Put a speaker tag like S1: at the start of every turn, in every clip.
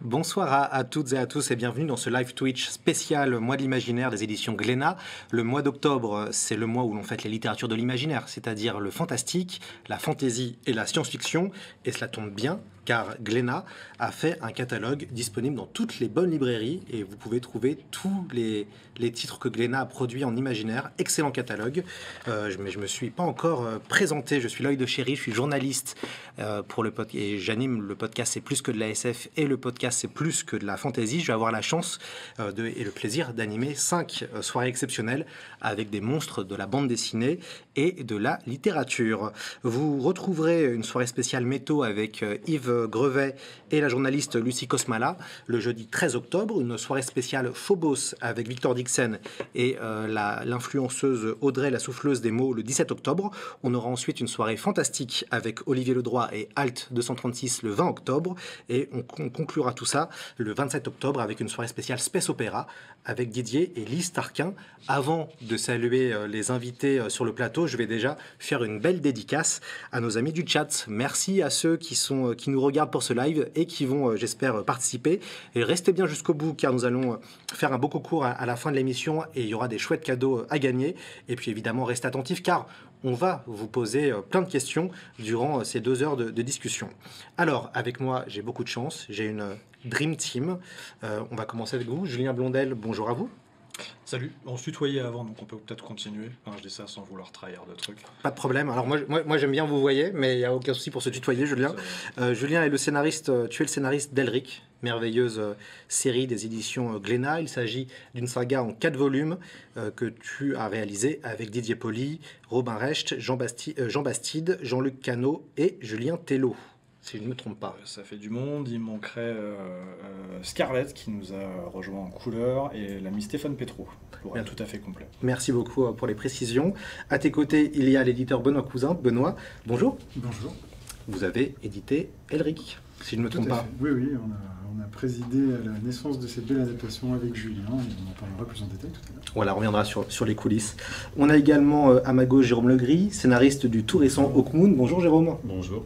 S1: Bonsoir à toutes et à tous et bienvenue dans ce live Twitch spécial Mois de l'Imaginaire des éditions Glénat. Le mois d'octobre, c'est le mois où l'on fête les littératures de l'imaginaire, c'est-à-dire le fantastique, la fantaisie et la science-fiction. Et cela tombe bien, car Glénat a fait un catalogue disponible dans toutes les bonnes librairies et vous pouvez trouver tous les titres que Glénat a produits en imaginaire. Excellent catalogue, mais je ne me suis pas encore présenté. Je suis L'Œil de Chéri, je suis journaliste pour le podcast et j'anime le podcast C'est plus que de la SF et le podcast C'est plus que de la fantaisie. Je vais avoir la chance et le plaisir d'animer 5 soirées exceptionnelles avec des monstres de la bande dessinée et de la littérature. Vous retrouverez une soirée spéciale métaux avec Yves Grevet et la journaliste Lucie Kosmala le jeudi 13 octobre, une soirée spéciale Phobos avec Victor Dixon et l'influenceuse Audrey la souffleuse des mots le 17 octobre. On aura ensuite une soirée fantastique avec Olivier Ledroit et Alt 236 le 20 octobre et on conclura tout ça le 27 octobre avec une soirée spéciale Space Opéra avec Didier et Lise Tarquin. Avant de saluer les invités sur le plateau, je vais déjà faire une belle dédicace à nos amis du chat. Merci à ceux qui nous regardent pour ce live et qui vont, j'espère, participer. Et restez bien jusqu'au bout car nous allons faire un beau concours à la fin de l'émission et il y aura des chouettes cadeaux à gagner. Et puis évidemment, restez attentifs car on va vous poser plein de questions durant ces 2 heures de discussion. Alors, avec moi, j'ai beaucoup de chance. J'ai une Dream Team. On va commencer avec vous. Julien Blondel, bonjour à vous.
S2: Salut, on se tutoyait avant, donc on peut peut-être continuer. Enfin, je dis ça sans vouloir trahir de trucs.
S1: Pas de problème. Alors moi j'aime bien vous voyez, mais il n'y a aucun souci pour se tutoyer, Julien. Julien est le scénariste, tu es le scénariste d'Elric, merveilleuse série des éditions Glénat. Il s'agit d'une saga en 4 volumes que tu as réalisée avec Didier Poli, Robin Recht, Jean Bastide, Jean-Luc Cano et Julien Tello. Si je ne me trompe pas.
S2: Ça fait du monde, il manquerait Scarlett qui nous a rejoint en couleur et l'ami Stéphane Petro, pour être tout à fait complet.
S1: Merci beaucoup pour les précisions. À tes côtés, il y a l'éditeur Benoît Cousin. Benoît, bonjour.
S3: Bonjour.
S1: Vous avez édité Elric, si je ne me trompe pas.
S3: Oui, on a présidé à la naissance de cette belle adaptation avec Julien et on en parlera plus en détail tout à l'heure.
S1: Voilà, on reviendra sur les coulisses. On a également à ma gauche Jérôme Legris, scénariste du tout récent Hawkmoon. Bonjour Jérôme.
S4: Bonjour.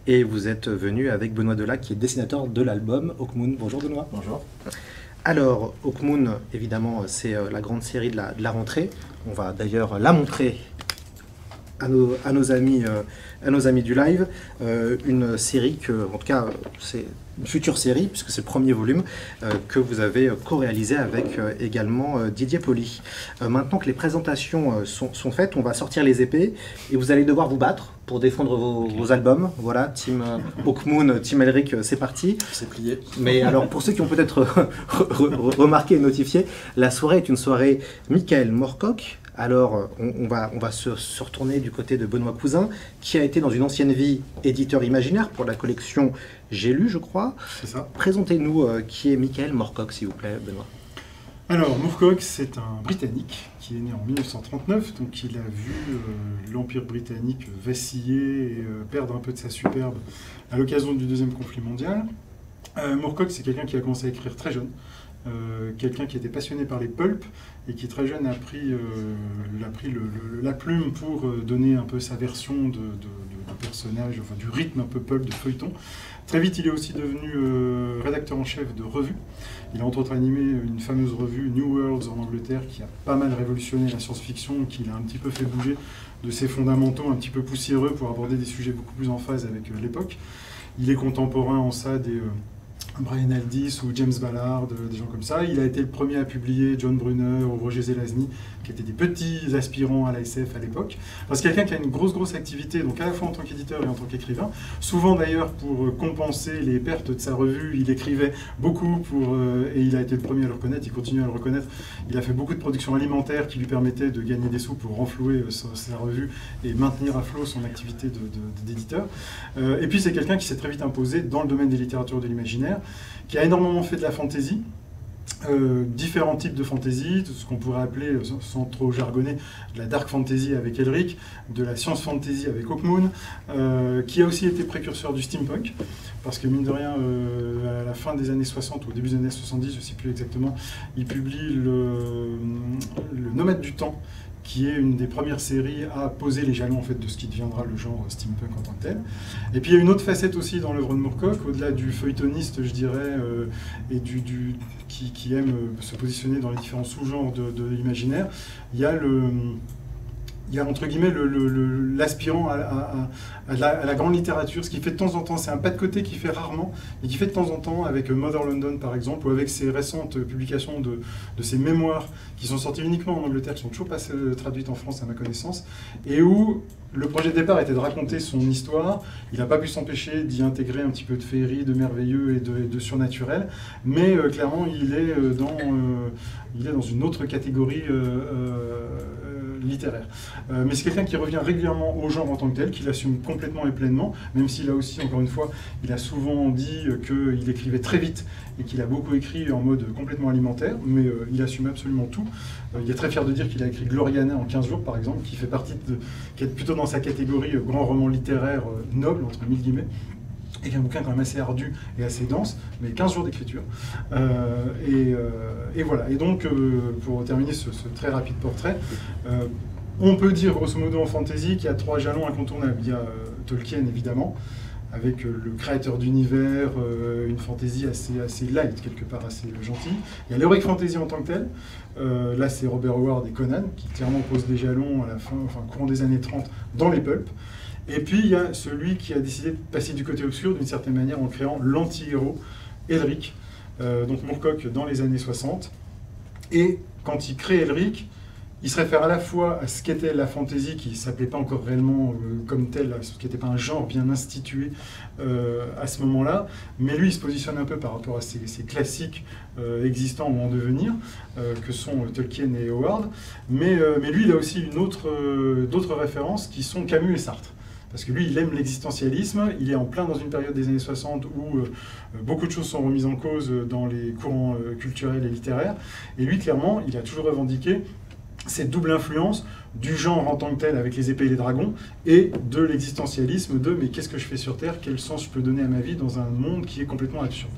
S1: Et vous êtes venu avec Benoît Delac, qui est dessinateur de l'album Hawkmoon. Bonjour Benoît.
S4: Bonjour.
S1: Alors, Hawkmoon, évidemment, c'est la grande série de la rentrée. On va d'ailleurs la montrer à nos amis du live. Une série que, en tout cas, c'est une future série, puisque c'est le premier volume, que vous avez co-réalisé avec également Didier Poli. Maintenant que les présentations sont faites, on va sortir les épées et vous allez devoir vous battre pour défendre vos albums. Voilà, Team Hawkmoon, Team Elric, c'est parti.
S2: C'est plié.
S1: Mais alors, pour ceux qui ont peut-être remarqué et notifié, la soirée est une soirée Michael Moorcock. Alors, on va se retourner du côté de Benoît Cousin, qui a été dans une ancienne vie éditeur imaginaire pour la collection J'ai lu, je crois.
S3: C'est ça.
S1: Présentez-nous qui est Michael Moorcock, s'il vous plaît, Benoît.
S3: Alors, Moorcock, c'est un Britannique qui est né en 1939, donc il a vu l'Empire britannique vaciller et perdre un peu de sa superbe à l'occasion du deuxième conflit mondial. Moorcock, c'est quelqu'un qui a commencé à écrire très jeune. Quelqu'un qui était passionné par les pulps et qui très jeune a pris la plume pour donner un peu sa version de personnage, enfin du rythme un peu pulp de feuilleton. Très vite, il est aussi devenu rédacteur en chef de revue. Il a entre autres animé une fameuse revue New Worlds en Angleterre qui a pas mal révolutionné la science-fiction, qui l'a un petit peu fait bouger de ses fondamentaux un petit peu poussiéreux pour aborder des sujets beaucoup plus en phase avec l'époque. Il est contemporain en ça des Brian Aldiss ou James Ballard, des gens comme ça. Il a été le premier à publier John Brunner ou Roger Zelazny, qui étaient des petits aspirants à la SF à l'époque. Parce que quelqu'un qui a une grosse activité, donc à la fois en tant qu'éditeur et en tant qu'écrivain. Souvent d'ailleurs, pour compenser les pertes de sa revue, il écrivait beaucoup et il a été le premier à le reconnaître, il continue à le reconnaître. Il a fait beaucoup de productions alimentaires qui lui permettaient de gagner des sous pour renflouer sa revue et maintenir à flot son activité d'éditeur. Et puis c'est quelqu'un qui s'est très vite imposé dans le domaine des littératures de l'imaginaire, qui a énormément fait de la fantaisie, différents types de fantasy, ce qu'on pourrait appeler, sans trop jargonner, de la dark fantasy avec Elric, de la science fantasy avec Hawkmoon, qui a aussi été précurseur du steampunk, parce que mine de rien, à la fin des années 60 ou au début des années 70, je ne sais plus exactement, il publie le Nomade du temps, qui est une des premières séries à poser les jalons en fait, de ce qui deviendra le genre steampunk en tant que tel. Et puis il y a une autre facette aussi dans l'œuvre de Moorcock, au-delà du feuilletoniste, je dirais, et qui aime se positionner dans les différents sous-genres de l'imaginaire. Il y a entre guillemets l'aspirant à la grande littérature, ce qui fait de temps en temps, c'est un pas de côté qu'il fait rarement, mais qui fait de temps en temps avec Mother London par exemple, ou avec ses récentes publications de ses mémoires qui sont sorties uniquement en Angleterre, qui sont toujours pas traduites en France à ma connaissance, et où le projet de départ était de raconter son histoire. Il n'a pas pu s'empêcher d'y intégrer un petit peu de féerie, de merveilleux et de surnaturel, mais clairement il est dans une autre catégorie littéraire. Mais c'est quelqu'un qui revient régulièrement au genre en tant que tel, qui l'assume complètement et pleinement, même s'il a aussi, encore une fois, il a souvent dit qu'il écrivait très vite et qu'il a beaucoup écrit en mode complètement alimentaire, mais il assume absolument tout. Il est très fier de dire qu'il a écrit Gloriana en 15 jours, par exemple, qui est plutôt dans sa catégorie grand roman littéraire noble, entre mille guillemets, et qui est un bouquin quand même assez ardu et assez dense, mais 15 jours d'écriture. Et voilà. Et donc, pour terminer ce très rapide portrait, on peut dire, grosso modo, en fantasy, qu'il y a 3 jalons incontournables. Il y a Tolkien, évidemment, avec le créateur d'univers, une fantasy assez light, quelque part, assez gentille. Il y a l'heroic fantasy en tant que tel. Là, c'est Robert Howard et Conan, qui clairement posent des jalons à la fin, courant des années 30, dans les pulps. Et puis, il y a celui qui a décidé de passer du côté obscur, d'une certaine manière, en créant l'anti-héros, Elric, donc Moorcock, dans les années 60. Et quand il crée Elric, il se réfère à la fois à ce qu'était la fantasy, qui ne s'appelait pas encore réellement comme tel, ce qui n'était pas un genre bien institué à ce moment-là, mais lui, il se positionne un peu par rapport à ces classiques existants ou en devenir, que sont Tolkien et Howard, mais lui, il a aussi d'autres références qui sont Camus et Sartre. Parce que lui, il aime l'existentialisme, il est en plein dans une période des années 60 où beaucoup de choses sont remises en cause dans les courants culturels et littéraires, et lui, clairement, il a toujours revendiqué cette double influence du genre en tant que tel avec les épées et les dragons et de l'existentialisme de mais qu'est-ce que je fais sur Terre, quel sens je peux donner à ma vie dans un monde qui est complètement absurde.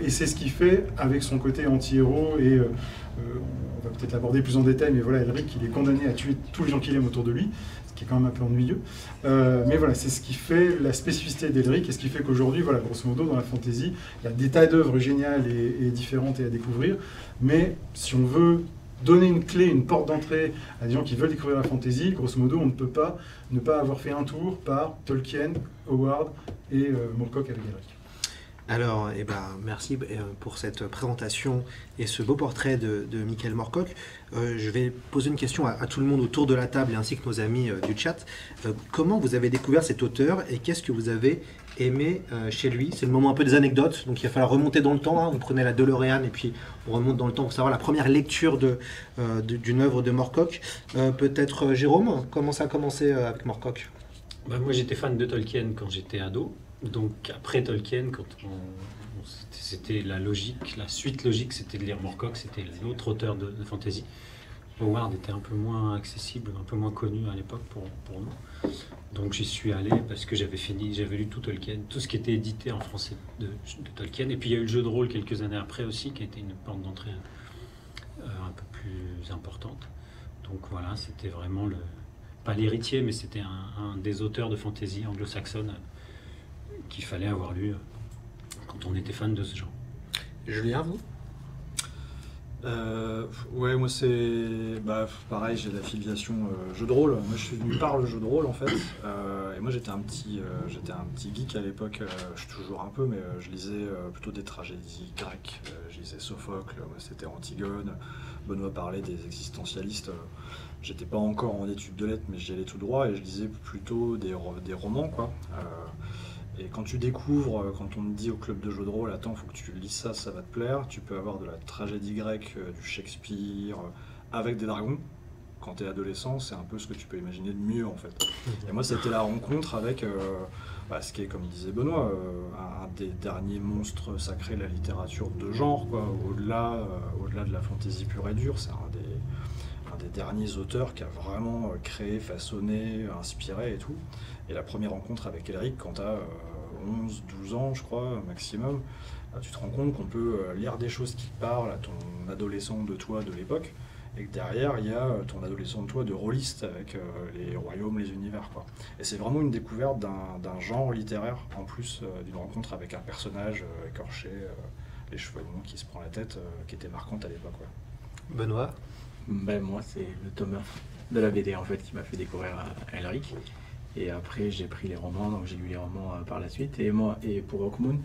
S3: Et c'est ce qu'il fait avec son côté anti-héros et on va peut-être l'aborder plus en détail, mais voilà, Elric, il est condamné à tuer tous les gens qu'il aime autour de lui, ce qui est quand même un peu ennuyeux. Mais voilà, c'est ce qui fait la spécificité d'Elric et ce qui fait qu'aujourd'hui, voilà, grosso modo, dans la fantasy, il y a des tas d'œuvres géniales et différentes et à découvrir, mais si on veut donner une clé, une porte d'entrée à des gens qui veulent découvrir la fantasy, grosso modo, on ne peut pas ne pas avoir fait un tour par Tolkien, Howard et Moorcock avec Elric.
S1: Alors, merci pour cette présentation et ce beau portrait de Michael Moorcock. Je vais poser une question à tout le monde autour de la table et ainsi que nos amis du chat. Comment vous avez découvert cet auteur et qu'est-ce que vous avez aimé chez lui? C'est le moment un peu des anecdotes, donc il va falloir remonter dans le temps. Hein. Vous prenez la DeLorean et puis on remonte dans le temps pour savoir la première lecture d'une œuvre de Moorcock. Peut-être Jérôme, comment ça a commencé avec Moorcock?
S4: Moi j'étais fan de Tolkien quand j'étais ado. Donc après Tolkien, c'était la suite logique, c'était de lire Moorcock, c'était l'autre auteur de fantasy. Howard était un peu moins accessible, un peu moins connu à l'époque pour nous. Donc j'y suis allé parce que j'avais lu tout Tolkien, tout ce qui était édité en français de Tolkien. Et puis il y a eu le jeu de rôle quelques années après aussi, qui a été une porte d'entrée un peu plus importante. Donc voilà, c'était vraiment pas l'héritier, mais c'était un des auteurs de fantasy anglo-saxonne qu'il fallait avoir lu quand on était fan de ce genre.
S1: Julien, vous?
S2: Ouais, moi c'est pareil, j'ai l'affiliation jeu de rôle. Moi je suis venu par le jeu de rôle en fait. Et moi j'étais un petit geek à l'époque. Je suis toujours un peu, mais je lisais plutôt des tragédies grecques. Je lisais Sophocle, c'était Antigone. Benoît parlait des existentialistes. J'étais pas encore en études de lettres, mais j'y allais tout droit et je lisais plutôt des romans quoi. Et quand tu découvres, quand on te dit au club de jeux de rôle, attends, faut que tu lises ça, ça va te plaire, tu peux avoir de la tragédie grecque, du Shakespeare, avec des dragons. Quand tu es adolescent, c'est un peu ce que tu peux imaginer de mieux en fait. Et moi, c'était la rencontre avec ce qui est, comme disait Benoît, un des derniers monstres sacrés de la littérature de genre, quoi. Au-delà de la fantaisie pure et dure, c'est un des derniers auteurs qui a vraiment créé, façonné, inspiré et tout. Et la première rencontre avec Elric, quand tu as 11-12 ans, je crois, maximum, tu te rends compte qu'on peut lire des choses qui te parlent à ton adolescent de toi de l'époque, et que derrière, il y a ton adolescent de toi de rôliste avec les royaumes, les univers, quoi. Et c'est vraiment une découverte d'un genre littéraire, en plus d'une rencontre avec un personnage écorché, les cheveux longs, qui se prend la tête, qui était marquante à l'époque. Ouais.
S1: Benoît?
S5: Ben, moi, c'est le tome 1 de la BD en fait qui m'a fait découvrir Elric. Et après, j'ai pris les romans, donc j'ai lu les romans par la suite. Et pour Hawkmoon,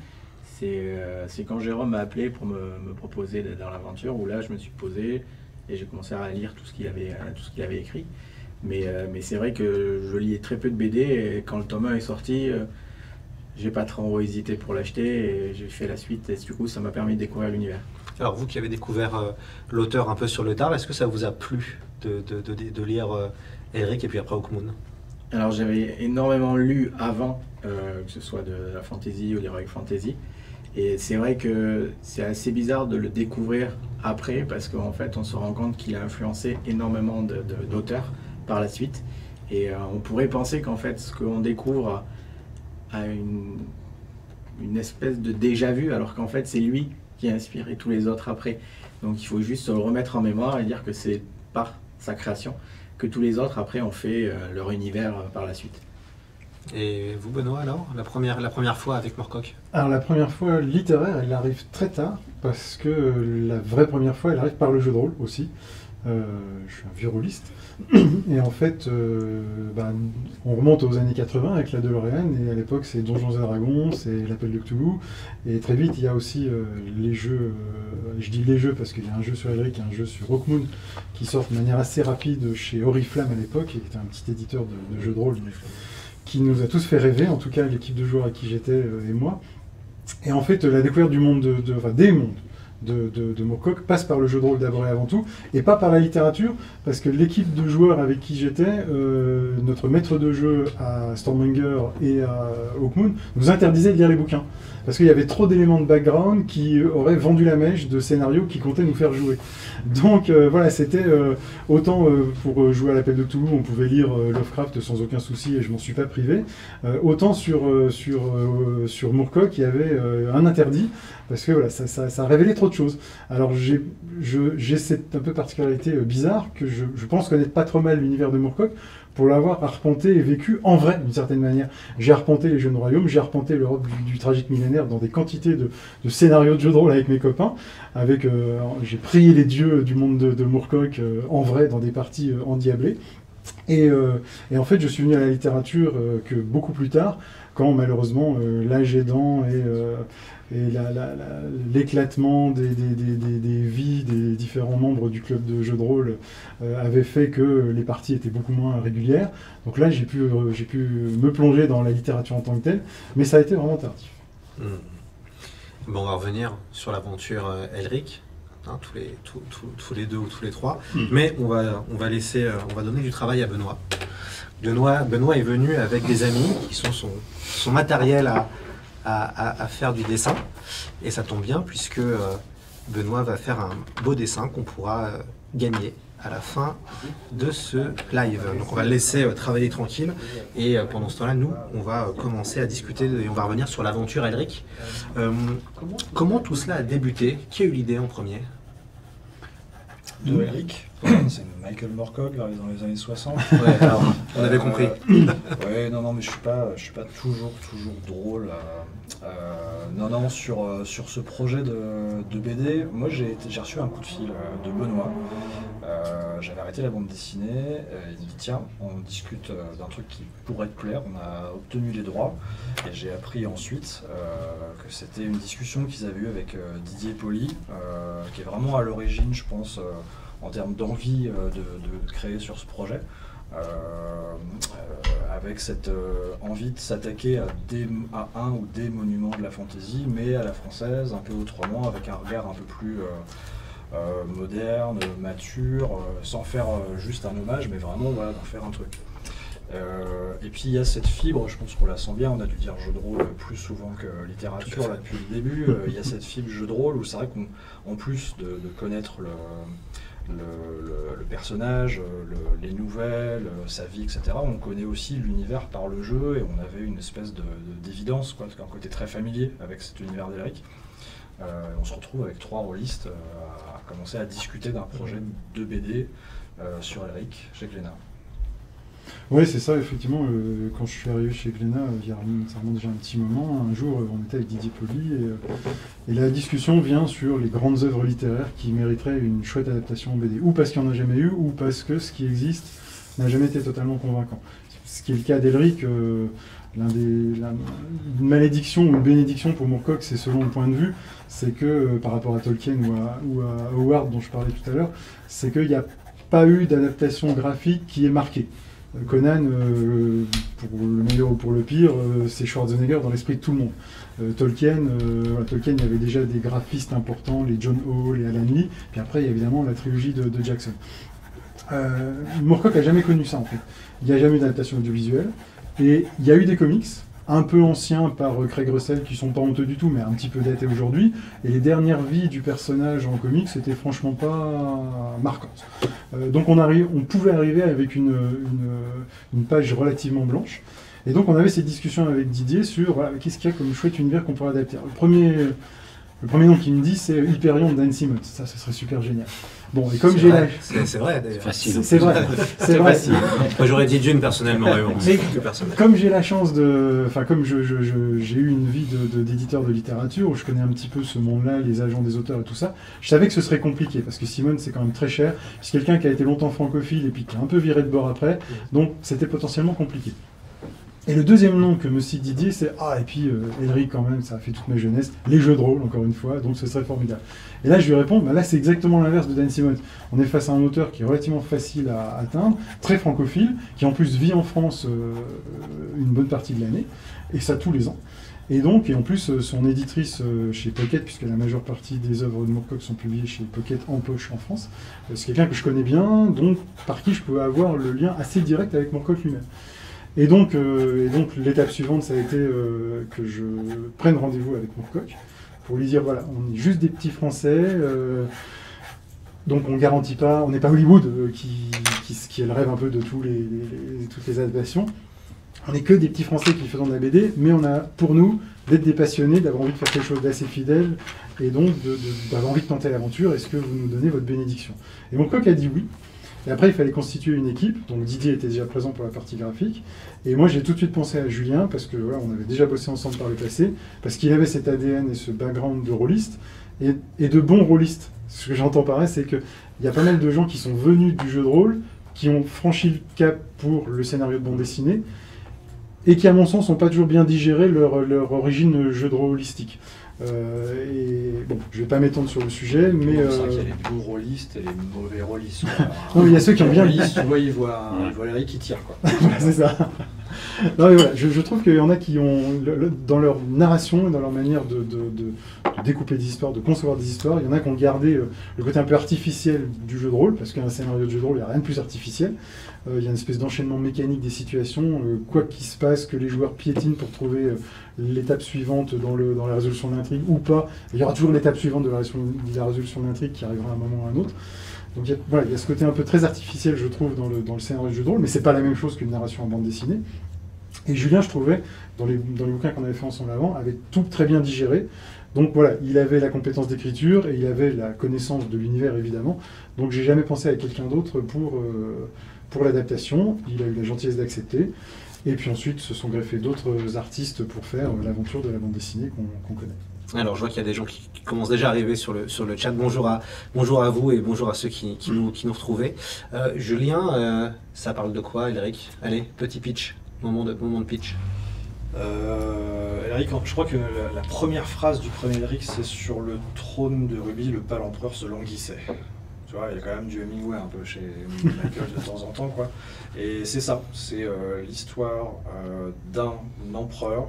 S5: c'est quand Jérôme m'a appelé pour me proposer d'être dans l'aventure, où là, je me suis posé et j'ai commencé à lire tout ce qu'il avait écrit. Mais c'est vrai que je lis très peu de BD, et quand le tome 1 est sorti, j'ai pas trop hésité pour l'acheter, et j'ai fait la suite, et du coup, ça m'a permis de découvrir l'univers.
S1: Alors vous qui avez découvert l'auteur un peu sur le tard, est-ce que ça vous a plu de lire Elric et puis après Hawkmoon?
S5: Alors j'avais énormément lu avant, que ce soit de la fantasy ou l'heroic fantasy, et c'est vrai que c'est assez bizarre de le découvrir après, parce qu'en fait on se rend compte qu'il a influencé énormément d'auteurs par la suite, et on pourrait penser qu'en fait ce qu'on découvre a une espèce de déjà-vu, alors qu'en fait c'est lui qui a inspiré tous les autres après. Donc il faut juste se le remettre en mémoire et dire que c'est par sa création que tous les autres après ont fait leur univers par la suite.
S1: Et vous Benoît alors, la première fois avec Moorcock?
S3: Alors la première fois littéraire, elle arrive très tard, parce que la vraie première fois, elle arrive par le jeu de rôle aussi. Je suis un vieux rôliste. Et en fait, on remonte aux années 80 avec la DeLorean, et à l'époque c'est Donjons et Dragons, c'est l'Appel de Cthulhu, et très vite il y a aussi les jeux, je dis les jeux parce qu'il y a un jeu sur Elric et un jeu sur Hawkmoon qui sortent de manière assez rapide chez Oriflamme à l'époque, qui était un petit éditeur de jeux de rôle qui nous a tous fait rêver, en tout cas l'équipe de joueurs à qui j'étais et moi. Et en fait la découverte du monde, des mondes de Moorcock passe par le jeu de rôle d'abord et avant tout, et pas par la littérature, parce que l'équipe de joueurs avec qui j'étais, notre maître de jeu à Stormbringer et à Hawkmoon, nous interdisait de lire les bouquins, parce qu'il y avait trop d'éléments de background qui auraient vendu la mèche de scénarios qui comptaient nous faire jouer. Donc voilà, c'était autant pour jouer à l'Appel de Cthulhu, on pouvait lire Lovecraft sans aucun souci, et je m'en suis pas privé, autant sur Moorcock, il y avait un interdit, parce que voilà, ça révélait trop de choses. Alors j'ai cette un peu particularité bizarre, que je pense connaître pas trop mal l'univers de Moorcock, pour l'avoir arpenté et vécu en vrai, d'une certaine manière. J'ai arpenté les jeux de royaume, j'ai arpenté l'Europe du tragique millénaire dans des quantités de scénarios de jeux de rôle avec mes copains. J'ai prié les dieux du monde de Moorcock en vrai dans des parties endiablées. Et en fait, je suis venu à la littérature que beaucoup plus tard, quand malheureusement l'âge aidant et l'éclatement des vies des différents membres du club de jeux de rôle avait fait que les parties étaient beaucoup moins régulières. Donc là, j'ai pu me plonger dans la littérature en tant que telle, mais ça a été vraiment tardif.
S1: Bon, on va revenir sur l'aventure Elric, hein, tous les deux ou tous les trois, mais on va donner du travail à Benoît. Benoît est venu avec des amis qui sont son matériel à faire du dessin, et ça tombe bien puisque Benoît va faire un beau dessin qu'on pourra gagner à la fin de ce live. Donc on va le laisser travailler tranquille, et pendant ce temps-là, nous, on va commencer à discuter et on va revenir sur l'aventure Elric. Comment tout cela a débuté? Qui a eu l'idée en premier?
S2: De Elric, c'est Michael Moorcock dans les années 60.
S1: Ouais, alors, on avait compris.
S2: Ouais, non, mais je suis pas toujours drôle. Non, sur ce projet de BD, moi j'ai reçu un coup de fil de Benoît. J'avais arrêté la bande dessinée, il me dit tiens, on discute d'un truc qui pourrait te plaire, on a obtenu les droits, et j'ai appris ensuite que c'était une discussion qu'ils avaient eue avec Didier Poli, qui est vraiment à l'origine, je pense, en termes d'envie de créer sur ce projet. Avec cette envie de s'attaquer à un ou des monuments de la fantasy, mais à la française, un peu autrement, avec un regard un peu plus moderne, mature, sans faire juste un hommage, mais vraiment voilà, d'en faire un truc. Et puis il y a cette fibre, je pense qu'on la sent bien, on a dû dire jeu de rôle plus souvent que littérature là, depuis le début, il y a cette fibre jeu de rôle où c'est vrai qu'en plus de connaître le personnage, les nouvelles, sa vie, etc. On connaît aussi l'univers par le jeu, et on avait une espèce d'évidence, quoi, un côté très familier avec cet univers d'Elric. On se retrouve avec 3 rôlistes à commencer à discuter d'un projet de BD sur Elric chez Glénat.
S3: Oui, c'est ça, effectivement. Quand je suis arrivé chez Glénat, ça remonte déjà un petit moment. Un jour, on était avec Didier Poli et la discussion vient sur les grandes œuvres littéraires qui mériteraient une chouette adaptation en BD. Ou parce qu'il n'y en a jamais eu, ou parce que ce qui existe n'a jamais été totalement convaincant. Ce qui est le cas d'Elric, une malédiction ou une bénédiction pour Moorcock, c'est selon le point de vue, c'est que par rapport à Tolkien ou à Howard dont je parlais tout à l'heure, c'est qu'il n'y a pas eu d'adaptation graphique qui est marquée. Conan, pour le meilleur ou pour le pire, c'est Schwarzenegger dans l'esprit de tout le monde. Tolkien, il y avait déjà des graphistes importants, les John Hall, les Alan Lee, puis après il y a évidemment la trilogie de Jackson. Moorcock n'a jamais connu ça en fait. Il n'y a jamais eu d'adaptation audiovisuelle, et il y a eu des comics, un peu anciens par Craig Russell, qui sont pas honteux du tout, mais un petit peu datés aujourd'hui, et les dernières vies du personnage en comics, c'était franchement pas marquantes. Donc on pouvait arriver avec une page relativement blanche, et donc on avait cette discussion avec Didier sur voilà, qu'est-ce qu'il y a comme chouette univers qu'on pourrait adapter. Le premier nom qu'il me dit, c'est Hyperion de Dan Simmons. Ça serait super génial. Bon, et comme j'ai la...
S1: C'est vrai, d'ailleurs.
S4: Facile.
S3: C'est vrai. C'est vrai.
S4: Facile. Moi, j'aurais dit Dune personnellement.
S3: Mais comme j'ai la chance de... Enfin, comme j'ai eu une vie d'éditeur de littérature, où je connais un petit peu ce monde-là, les agents des auteurs et tout ça, je savais que ce serait compliqué, parce que Simmons, c'est quand même très cher. C'est quelqu'un qui a été longtemps francophile et puis qui a un peu viré de bord après. Donc, c'était potentiellement compliqué. Et le deuxième nom que me cite Didier, c'est et puis Elric quand même, ça a fait toute ma jeunesse, les jeux de rôle encore une fois, donc ce serait formidable. Et là je lui réponds, là c'est exactement l'inverse de Dan Simmons. On est face à un auteur qui est relativement facile à atteindre, très francophile, qui en plus vit en France une bonne partie de l'année, et ça tous les ans. Et en plus son éditrice chez Pocket, puisque la majeure partie des œuvres de Moorcock sont publiées chez Pocket en poche en France, c'est quelqu'un que je connais bien, donc par qui je peux avoir le lien assez direct avec Moorcock lui-même. Et donc l'étape suivante, ça a été que je prenne rendez-vous avec Moorcock pour lui dire, voilà, on est juste des petits Français, donc on garantit pas, on n'est pas Hollywood, qui est le rêve un peu de toutes les adaptations. On n'est que des petits Français qui faisons de la BD, mais on a pour nous d'être des passionnés, d'avoir envie de faire quelque chose d'assez fidèle, et donc d'avoir envie de tenter l'aventure. Est-ce que vous nous donnez votre bénédiction? Et Moorcock a dit oui. Et après, il fallait constituer une équipe, donc Didier était déjà présent pour la partie graphique, et moi j'ai tout de suite pensé à Julien, parce que voilà, on avait déjà bossé ensemble par le passé, parce qu'il avait cet ADN et ce background de rôliste, et de bons rôlistes. Ce que j'entends par là, c'est qu'il y a pas mal de gens qui sont venus du jeu de rôle, qui ont franchi le cap pour le scénario de bande dessinée, et qui à mon sens n'ont pas toujours bien digéré leur origine jeu de rôle holistique. Et bon, je vais pas m'étendre sur le sujet, mais
S2: c'est vrai qu'il y a les bons rôlistes et les mauvais rôlistes.
S3: Non, il y a ceux qui ont bien
S2: rôlistes, tu vois, ils voient Eric qui tire, quoi.
S3: C'est ça. Non, mais voilà, je trouve qu'il y en a qui ont, dans leur narration et dans leur manière de découper des histoires, de concevoir des histoires, il y en a qui ont gardé le côté un peu artificiel du jeu de rôle, parce qu'un scénario de jeu de rôle, il n'y a rien de plus artificiel. Il y a une espèce d'enchaînement mécanique des situations, quoi qu'il se passe, que les joueurs piétinent pour trouver l'étape suivante dans la résolution de l'intrigue ou pas. Il y aura toujours l'étape suivante de la résolution de l'intrigue qui arrivera à un moment ou à un autre. Donc il y a ce côté un peu très artificiel, je trouve, dans le scénario de jeu de rôle, mais c'est pas la même chose qu'une narration en bande dessinée. Et Julien, je trouvais, dans les bouquins qu'on avait fait ensemble avant, avait tout très bien digéré. Donc voilà, il avait la compétence d'écriture et il avait la connaissance de l'univers, évidemment. Donc j'ai jamais pensé à quelqu'un d'autre pour l'adaptation. Il a eu la gentillesse d'accepter. Et puis ensuite, se sont greffés d'autres artistes pour faire l'aventure de la bande dessinée qu'on connaît.
S1: Alors, je vois qu'il y a des gens qui commencent déjà à arriver sur le chat. Bonjour à vous et bonjour à ceux qui nous retrouvaient. Julien, ça parle de quoi, Elric? Allez, petit pitch, moment de pitch.
S2: Elric, je crois que la première phrase du premier Elric, c'est sur le trône de Rubis, le pâle empereur se languissait. Tu vois, il y a quand même du Hemingway un peu chez Michael de temps en temps, quoi. Et c'est ça, c'est l'histoire d'un empereur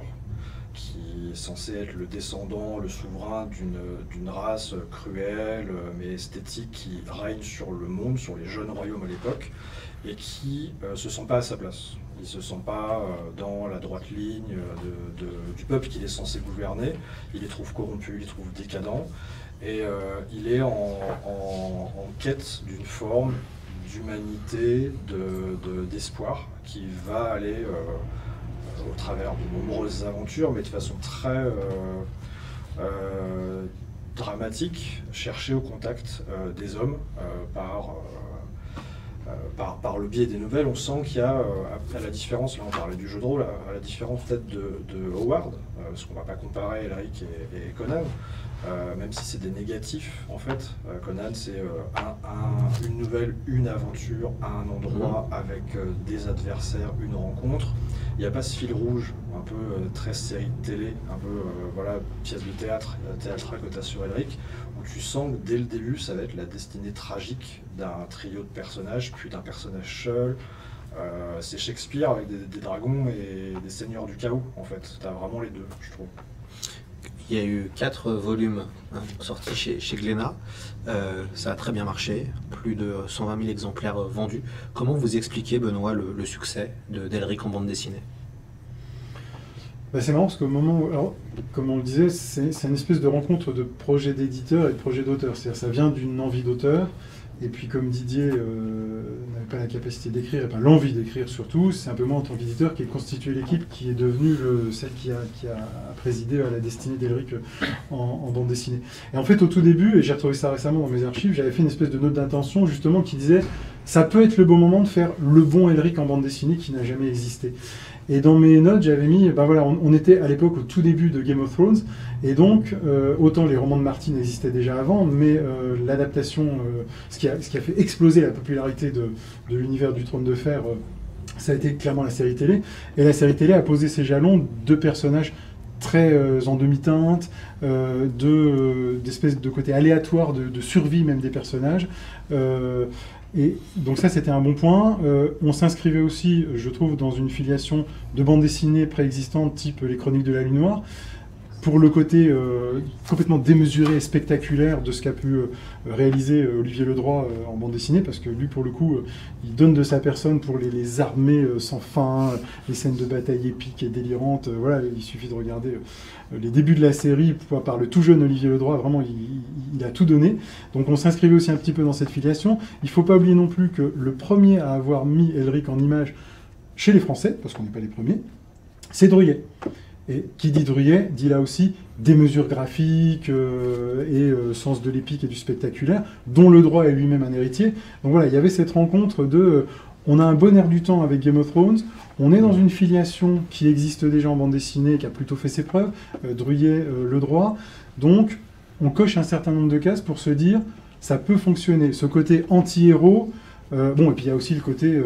S2: qui est censé être le descendant, le souverain d'une race cruelle mais esthétique qui règne sur le monde, sur les jeunes royaumes à l'époque, et qui se sent pas à sa place. Il se sent pas dans la droite ligne du peuple qu'il est censé gouverner. Il les trouve corrompus, il les trouve décadents, et il est en quête d'une forme d'humanité, d'espoir, qui va aller au travers de nombreuses aventures, mais de façon très dramatique, cherché au contact des hommes par le biais des nouvelles. On sent qu'il y a, à la différence, là on parlait du jeu de rôle, à la différence peut-être de Howard, parce qu'on ne va pas comparer Elric et Conan, même si c'est des négatifs en fait. Conan c'est une nouvelle, une aventure, à un endroit, avec des adversaires, une rencontre. Il n'y a pas ce fil rouge, un peu très série de télé, un peu voilà, pièce de théâtre, théâtral que tu as sur Elric, où tu sens que dès le début ça va être la destinée tragique d'un trio de personnages, puis d'un personnage seul. C'est Shakespeare avec des dragons et des seigneurs du chaos en fait. Tu as vraiment les deux, je trouve.
S1: Il y a eu 4 volumes sortis chez Glénat. Ça a très bien marché, plus de 120 000 exemplaires vendus. Comment vous expliquez, Benoît, le succès d'Elric en bande dessinée?
S3: C'est marrant parce qu'au moment où, alors, comme on le disait, c'est une espèce de rencontre de projet d'éditeur et de projet d'auteur. C'est-à-dire ça vient d'une envie d'auteur. Et puis comme Didier n'avait pas la capacité d'écrire, et pas l'envie d'écrire surtout, c'est simplement en tant qu'éditeur qui a constitué l'équipe qui est devenue celle qui a présidé à la destinée d'Elric en bande dessinée. Et en fait au tout début, et j'ai retrouvé ça récemment dans mes archives, j'avais fait une espèce de note d'intention justement qui disait ça peut être le bon moment de faire le bon Elric en bande dessinée qui n'a jamais existé. Et dans mes notes, j'avais mis, voilà, on était à l'époque au tout début de Game of Thrones, et donc autant les romans de Martin existaient déjà avant, mais l'adaptation, ce qui a fait exploser la popularité de l'univers du Trône de Fer, ça a été clairement la série télé. Et la série télé a posé ses jalons de personnages très en demi-teinte, d'espèces de côté aléatoire, de survie même des personnages. Et donc ça, c'était un bon point. On s'inscrivait aussi, je trouve, dans une filiation de bande dessinée préexistante, type Les Chroniques de la Lune Noire, pour le côté complètement démesuré et spectaculaire de ce qu'a pu réaliser Olivier Ledroit en bande dessinée, parce que lui, pour le coup, il donne de sa personne pour les armées sans fin, les scènes de bataille épiques et délirantes. Voilà, il suffit de regarder les débuts de la série, par le tout jeune Olivier Ledroit, vraiment, il a tout donné. Donc on s'inscrivait aussi un petit peu dans cette filiation. Il ne faut pas oublier non plus que le premier à avoir mis Elric en image chez les Français, parce qu'on n'est pas les premiers, c'est Druillet. Et qui dit Druillet, dit là aussi des mesures graphiques et sens de l'épique et du spectaculaire, dont Ledroit est lui-même un héritier. Donc voilà, il y avait cette rencontre de... on a un bon air du temps avec Game of Thrones, on est dans une filiation qui existe déjà en bande dessinée, qui a plutôt fait ses preuves, Druillet, Ledroit. Donc on coche un certain nombre de cases pour se dire, ça peut fonctionner. Ce côté anti-héros... bon, et puis il y a aussi le côté,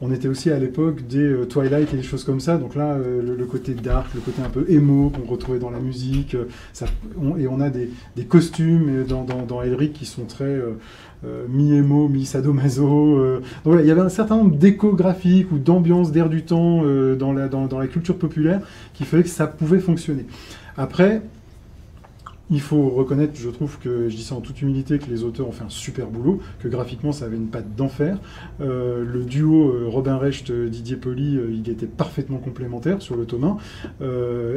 S3: on était aussi à l'époque des Twilight et des choses comme ça, donc là, le côté dark, le côté un peu émo qu'on retrouvait dans la musique, et on a des costumes dans Elric qui sont très mi-émo, mi-sadomaso. Donc voilà, il y avait un certain nombre d'échos graphiques ou d'ambiance, d'air du temps dans la culture populaire qui faisait que ça pouvait fonctionner. Après... il faut reconnaître, je trouve que, je dis ça en toute humilité, que les auteurs ont fait un super boulot, que graphiquement ça avait une patte d'enfer. Le duo Robin Recht, Didier Poli, il était parfaitement complémentaire sur le tome 1.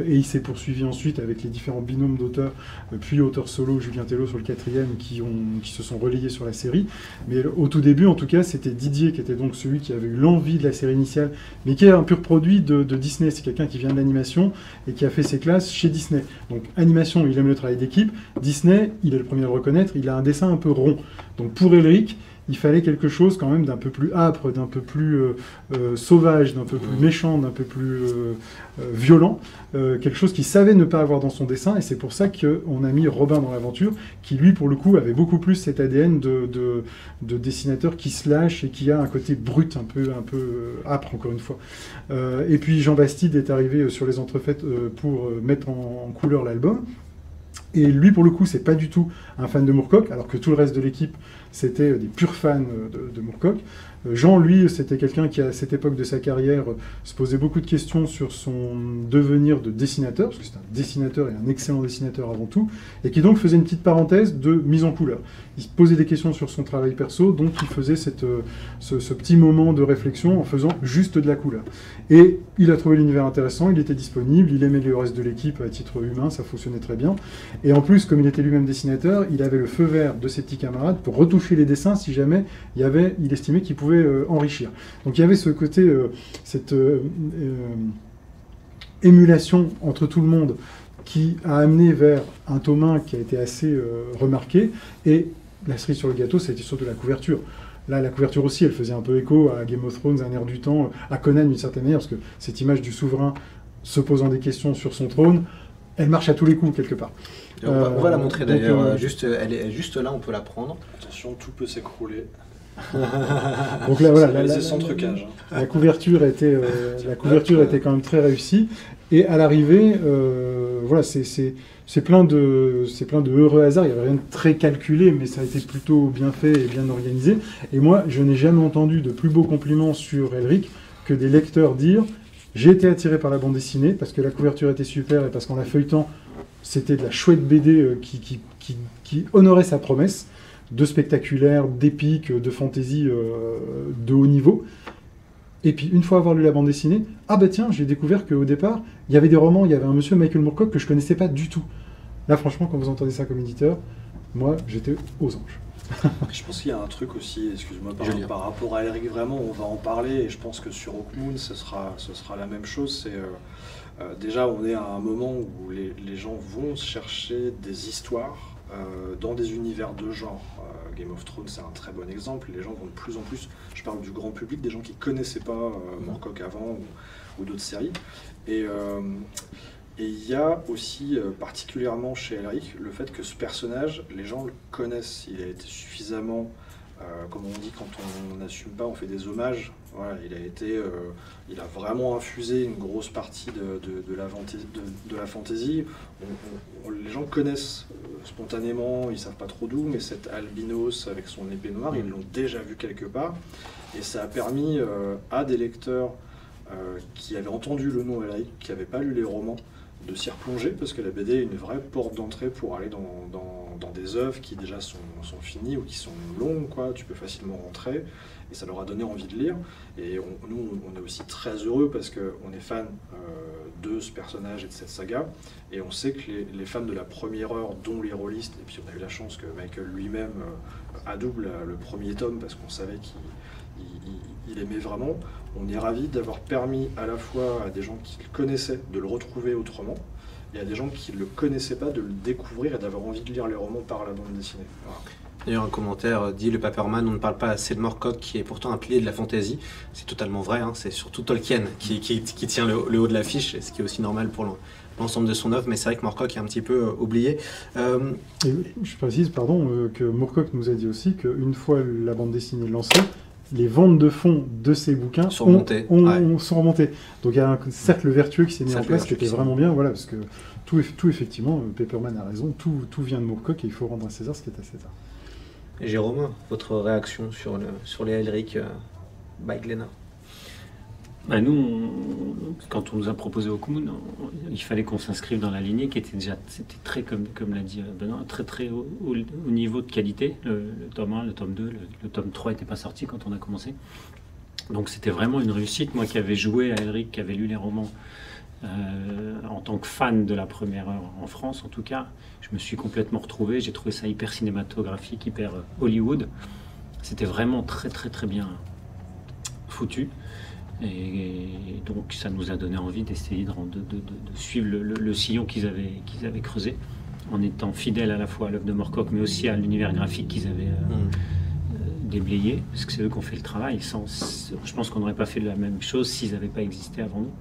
S3: Et il s'est poursuivi ensuite avec les différents binômes d'auteurs, puis auteur solo, Julien Tello sur le 4e, qui se sont relayés sur la série. Mais au tout début, en tout cas, c'était Didier qui était donc celui qui avait eu l'envie de la série initiale, mais qui est un pur produit de Disney. C'est quelqu'un qui vient de l'animation et qui a fait ses classes chez Disney. Donc animation, il aime le travail d'équipe. Disney, il est le premier à le reconnaître, il a un dessin un peu rond. Donc pour Elric, il fallait quelque chose quand même d'un peu plus âpre, d'un peu plus sauvage, d'un peu plus méchant, d'un peu plus violent. Quelque chose qu'il savait ne pas avoir dans son dessin, et c'est pour ça qu'on a mis Robin dans l'aventure, qui lui, pour le coup, avait beaucoup plus cet ADN de dessinateur qui se lâche et qui a un côté brut, un peu âpre, encore une fois. Et puis Jean Bastide est arrivé sur les entrefaites pour mettre en couleur l'album. Et lui, pour le coup, c'est pas du tout un fan de Moorcock, alors que tout le reste de l'équipe, c'était des purs fans de Moorcock. Jean, lui, c'était quelqu'un qui, à cette époque de sa carrière, se posait beaucoup de questions sur son devenir de dessinateur, parce que c'est un dessinateur et un excellent dessinateur avant tout, et qui donc faisait une petite parenthèse de mise en couleur. Il se posait des questions sur son travail perso, donc il faisait ce petit moment de réflexion en faisant juste de la couleur. Et il a trouvé l'univers intéressant, il était disponible, il aimait le reste de l'équipe à titre humain, ça fonctionnait très bien. Et en plus, comme il était lui-même dessinateur, il avait le feu vert de ses petits camarades pour retoucher les dessins si jamais il estimait qu'il pouvait enrichir. Donc il y avait ce côté, cette émulation entre tout le monde qui a amené vers un tome 1 qui a été assez remarqué, et la cerise sur le gâteau, c'était surtout la couverture. Là, la couverture aussi, elle faisait un peu écho à Game of Thrones, Un air du temps, à Conan d'une certaine manière, parce que cette image du souverain se posant des questions sur son trône, elle marche à tous les coups, quelque part.
S1: On va la montrer d'ailleurs,
S3: donc,
S1: elle est juste là, on peut la prendre.
S2: Attention, tout peut s'écrouler.
S3: Donc là, voilà,
S2: les centre-cages.
S3: la couverture était quand même très réussie. Et à l'arrivée, voilà, c'est plein de heureux hasards. Il n'y avait rien de très calculé, mais ça a été plutôt bien fait et bien organisé. Et moi, je n'ai jamais entendu de plus beaux compliments sur Elric que des lecteurs dire « J'ai été attiré par la bande dessinée parce que la couverture était super et parce qu'en la feuilletant, c'était de la chouette BD qui honorait sa promesse de spectaculaire, d'épique, de fantaisie de haut niveau. » Et puis, une fois avoir lu la bande dessinée, ah bah tiens, j'ai découvert qu'au départ, il y avait des romans, il y avait un monsieur Michael Moorcock que je connaissais pas du tout. Là, franchement, quand vous entendez ça comme éditeur, moi, j'étais aux anges.
S2: Je pense qu'il y a un truc aussi, excuse-moi, par rapport à Elric, vraiment, on va en parler, et je pense que sur Hawkmoon, ce sera la même chose. C'est déjà, on est à un moment où les gens vont chercher des histoires dans des univers de genre. Game of Thrones, c'est un très bon exemple. Les gens vont de plus en plus, je parle du grand public, des gens qui ne connaissaient pas Moorcock avant ou d'autres séries. Et il y a aussi, particulièrement chez Elric, le fait que ce personnage, les gens le connaissent. Il a été suffisamment, comme on dit, quand on n'assume pas, on fait des hommages. Voilà, il a vraiment infusé une grosse partie de la fantaisie. Les gens connaissent spontanément, ils savent pas trop d'où, mais cet albinos avec son épée noire, ils l'ont déjà vu quelque part. Et ça a permis à des lecteurs qui avaient entendu le nom Elric, qui n'avaient pas lu les romans, de s'y replonger, parce que la BD est une vraie porte d'entrée pour aller dans des œuvres qui déjà sont finies ou qui sont longues, quoi. Tu peux facilement rentrer, et ça leur a donné envie de lire. Et nous, on est aussi très heureux parce qu'on est fan de ce personnage et de cette saga, et on sait que les fans de la première heure, dont les rôlistes, et puis on a eu la chance que Michael lui-même adouble le premier tome, parce qu'on savait qu'il aimait vraiment. On est ravis d'avoir permis à la fois à des gens qui le connaissaient de le retrouver autrement, et à des gens qui ne le connaissaient pas de le découvrir et d'avoir envie de lire les romans par la bande dessinée. Voilà.
S1: D'ailleurs, un commentaire dit « Le Paperman, on ne parle pas assez de Moorcock, qui est pourtant un pilier de la fantasy ». C'est totalement vrai, hein. C'est surtout Tolkien qui tient le haut de l'affiche, ce qui est aussi normal pour l'ensemble de son œuvre, mais c'est vrai que Moorcock est un petit peu oublié.
S3: Et je précise, que Moorcock nous a dit aussi qu'une fois la bande dessinée lancée, les ventes de fonds de ces bouquins sont remontées. Donc il y a un cercle vertueux qui s'est mis en place, qui était vraiment bien, voilà, parce que tout effectivement, Paperman a raison, tout vient de Moorcock et il faut rendre à César ce qui est à César.
S1: Et Jérôme, votre réaction sur les Elric by Glénat?
S4: Bah nous, quand on nous a proposé Hawkmoon, il fallait qu'on s'inscrive dans la lignée qui était déjà, c'était très, comme l'a dit Benoît, très haut niveau de qualité. Le tome 1, le tome 2, le tome 3 n'était pas sorti quand on a commencé. Donc c'était vraiment une réussite. Moi qui avais joué à Elric, qui avait lu les romans en tant que fan de la première heure en France, en tout cas, je me suis complètement retrouvé. J'ai trouvé ça hyper cinématographique, hyper Hollywood. C'était vraiment très bien foutu. Et donc ça nous a donné envie d'essayer de suivre le sillon qu'ils avaient creusé, en étant fidèles à la fois à l'œuvre de Moorcock, mais aussi à l'univers graphique qu'ils avaient déblayé, parce que c'est eux qui ont fait le travail. Je pense qu'on n'aurait pas fait la même chose s'ils n'avaient pas existé avant nous.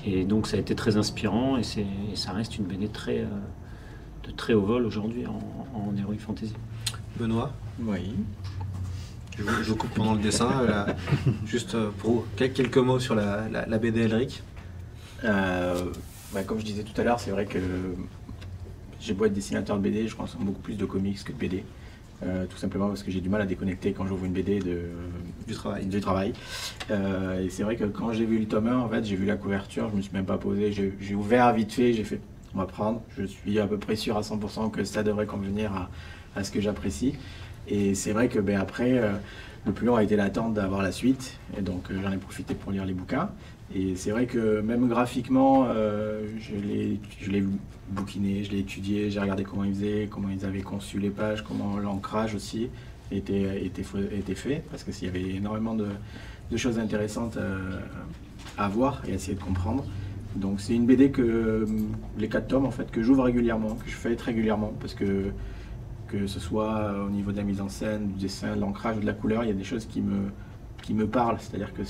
S4: Et donc ça a été très inspirant, et ça reste une BD de très haut vol aujourd'hui en Heroic Fantasy.
S1: Benoît?
S5: Oui.
S1: Je vous coupe pendant le dessin, juste pour quelques mots sur la BD Elric.
S5: Comme je disais tout à l'heure, c'est vrai que j'ai beau être dessinateur de BD, je consomme beaucoup plus de comics que de BD. Tout simplement parce que j'ai du mal à déconnecter quand j'ouvre une BD du travail. Et c'est vrai que quand j'ai vu le tome 1, en fait, j'ai vu la couverture, je me suis même pas posé, j'ai ouvert vite fait, j'ai fait on va prendre. Je suis à peu près sûr à 100% que ça devrait convenir à ce que j'apprécie. Et c'est vrai que après, le plus long a été l'attente d'avoir la suite, et donc j'en ai profité pour lire les bouquins. Et c'est vrai que même graphiquement, je l'ai bouquiné, je l'ai étudié, j'ai regardé comment ils faisaient, comment ils avaient conçu les pages, comment l'ancrage aussi était fait, parce qu'il y avait énormément de choses intéressantes à voir et à essayer de comprendre. Donc c'est une BD que les 4 tomes en fait que j'ouvre régulièrement, que je feuillette régulièrement parce que ce soit au niveau de la mise en scène, du dessin, de l'ancrage, de la couleur, il y a des choses qui me parlent. C'est-à-dire que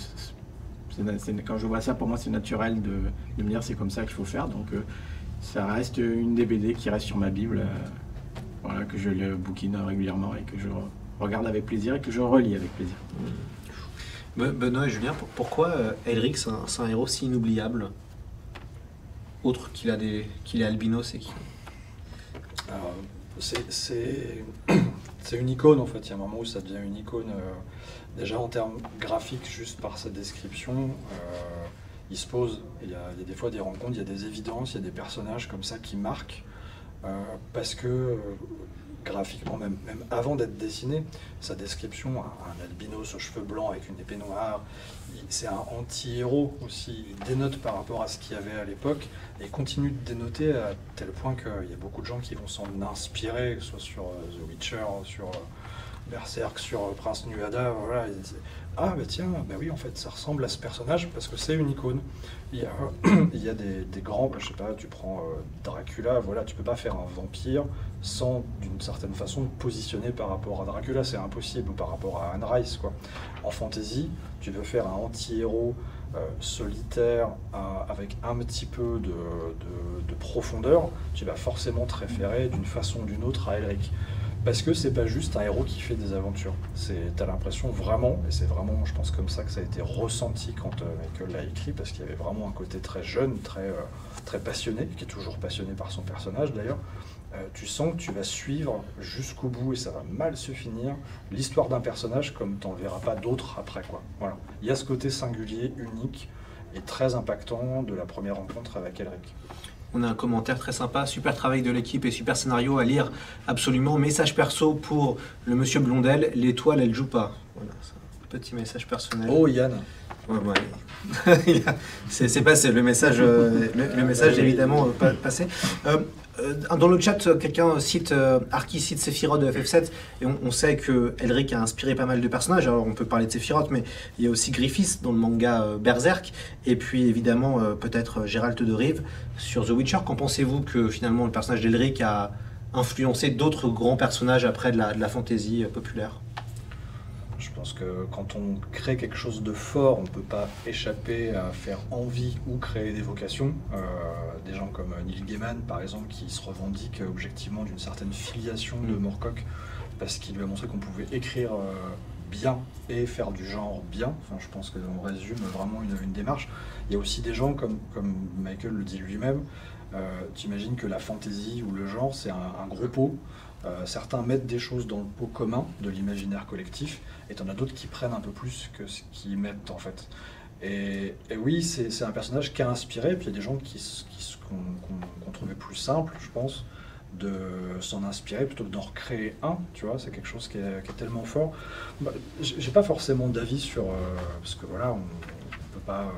S5: quand je vois ça, pour moi c'est naturel de me dire c'est comme ça qu'il faut faire. Donc ça reste une des BD qui reste sur ma Bible, voilà, que je le bouquine régulièrement et que je regarde avec plaisir et que je relis avec plaisir.
S1: Benoît et Julien, pourquoi Elric c'est un héros si inoubliable, autre qu'il est albinos et qu'il...
S2: Alors, c'est une icône en fait, il y a un moment où ça devient une icône, déjà en termes graphiques, juste par sa description, il se pose, il y a des fois des rencontres, il y a des évidences, il y a des personnages comme ça qui marquent, parce que graphiquement, même avant d'être dessiné, sa description, un albinos aux cheveux blancs avec une épée noire, c'est un anti-héros aussi, il dénote par rapport à ce qu'il y avait à l'époque, et il continue de dénoter à tel point qu'il y a beaucoup de gens qui vont s'en inspirer, que ce soit sur The Witcher, sur Berserk, sur Prince Nuada, voilà. Ah bah tiens, bah oui en fait ça ressemble à ce personnage parce que c'est une icône. Il y a des grands, je sais pas, tu prends Dracula, voilà, tu peux pas faire un vampire sans d'une certaine façon te positionner par rapport à Dracula, c'est impossible, ou par rapport à Anne Rice quoi. En fantasy, tu veux faire un anti-héros solitaire avec un petit peu de profondeur, tu vas forcément te référer d'une façon ou d'une autre à Elric. Parce que c'est pas juste un héros qui fait des aventures. T'as l'impression vraiment, et c'est vraiment, je pense, comme ça que ça a été ressenti quand Michael l'a écrit, parce qu'il y avait vraiment un côté très jeune, très passionné, qui est toujours passionné par son personnage d'ailleurs. Tu sens que tu vas suivre jusqu'au bout, et ça va mal se finir, l'histoire d'un personnage comme t'en verras pas d'autres après, quoi. Voilà. Il y a ce côté singulier, unique, et très impactant de la première rencontre avec Elric.
S1: On a un commentaire très sympa, super travail de l'équipe et super scénario à lire, absolument. Message perso pour le monsieur Blondel, l'étoile elle joue pas. Voilà, c'est un petit message personnel.
S2: Oh Yann.
S1: Ouais. C'est passé, le message, le message évidemment passé. Dans le chat, quelqu'un cite Arki cite Sephiroth de FF7, et on sait que Elric a inspiré pas mal de personnages. Alors on peut parler de Sephiroth, mais il y a aussi Griffiths dans le manga Berserk, et puis évidemment peut-être Geralt de Rive sur The Witcher. Qu'en pensez-vous que finalement le personnage d'Elric a influencé d'autres grands personnages après de la fantasy populaire?
S2: Je pense que quand on crée quelque chose de fort, on ne peut pas échapper à faire envie ou créer des vocations. Des gens comme Neil Gaiman, par exemple, qui se revendique objectivement d'une certaine filiation de Moorcock, parce qu'il lui a montré qu'on pouvait écrire bien et faire du genre bien. Enfin, je pense qu'on résume vraiment une démarche. Il y a aussi des gens, comme Michael le dit lui-même, tu imagines que la fantasy ou le genre, c'est un gros pot. Certains mettent des choses dans le pot commun de l'imaginaire collectif, et t'en as d'autres qui prennent un peu plus que ce qu'ils mettent en fait. Et oui, c'est un personnage qui a inspiré, et puis il y a des gens qu'on trouvait plus simple, je pense, de s'en inspirer plutôt que d'en recréer un, tu vois, c'est quelque chose qui est tellement fort. Bah, j'ai pas forcément d'avis sur... parce que voilà, on peut pas...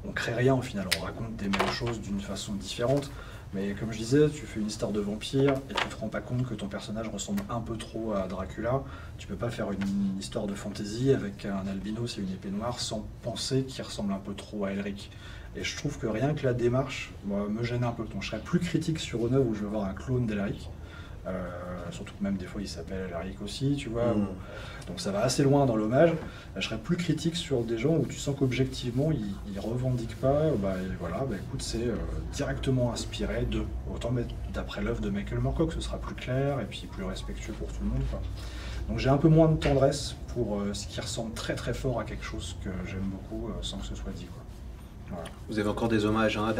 S2: on crée rien au final, on raconte des mêmes choses d'une façon différente. Mais comme je disais, tu fais une histoire de vampire et tu te rends pas compte que ton personnage ressemble un peu trop à Dracula. Tu peux pas faire une histoire de fantasy avec un albinos et une épée noire sans penser qu'il ressemble un peu trop à Elric. Et je trouve que rien que la démarche me gêne un peu. Donc je serais plus critique sur One-Up où je veux voir un clone d'Elric. Surtout que même des fois il s'appelle Elric aussi, tu vois. Donc ça va assez loin dans l'hommage. Je serais plus critique sur des gens où tu sens qu'objectivement ils revendiquent pas. Écoute, c'est directement inspiré de. Autant mettre d'après l'œuvre de Michael Moorcock, ce sera plus clair et puis plus respectueux pour tout le monde, quoi. Donc j'ai un peu moins de tendresse pour ce qui ressemble très très fort à quelque chose que j'aime beaucoup sans que ce soit dit, quoi. Voilà.
S1: Vous avez encore des hommages, hein,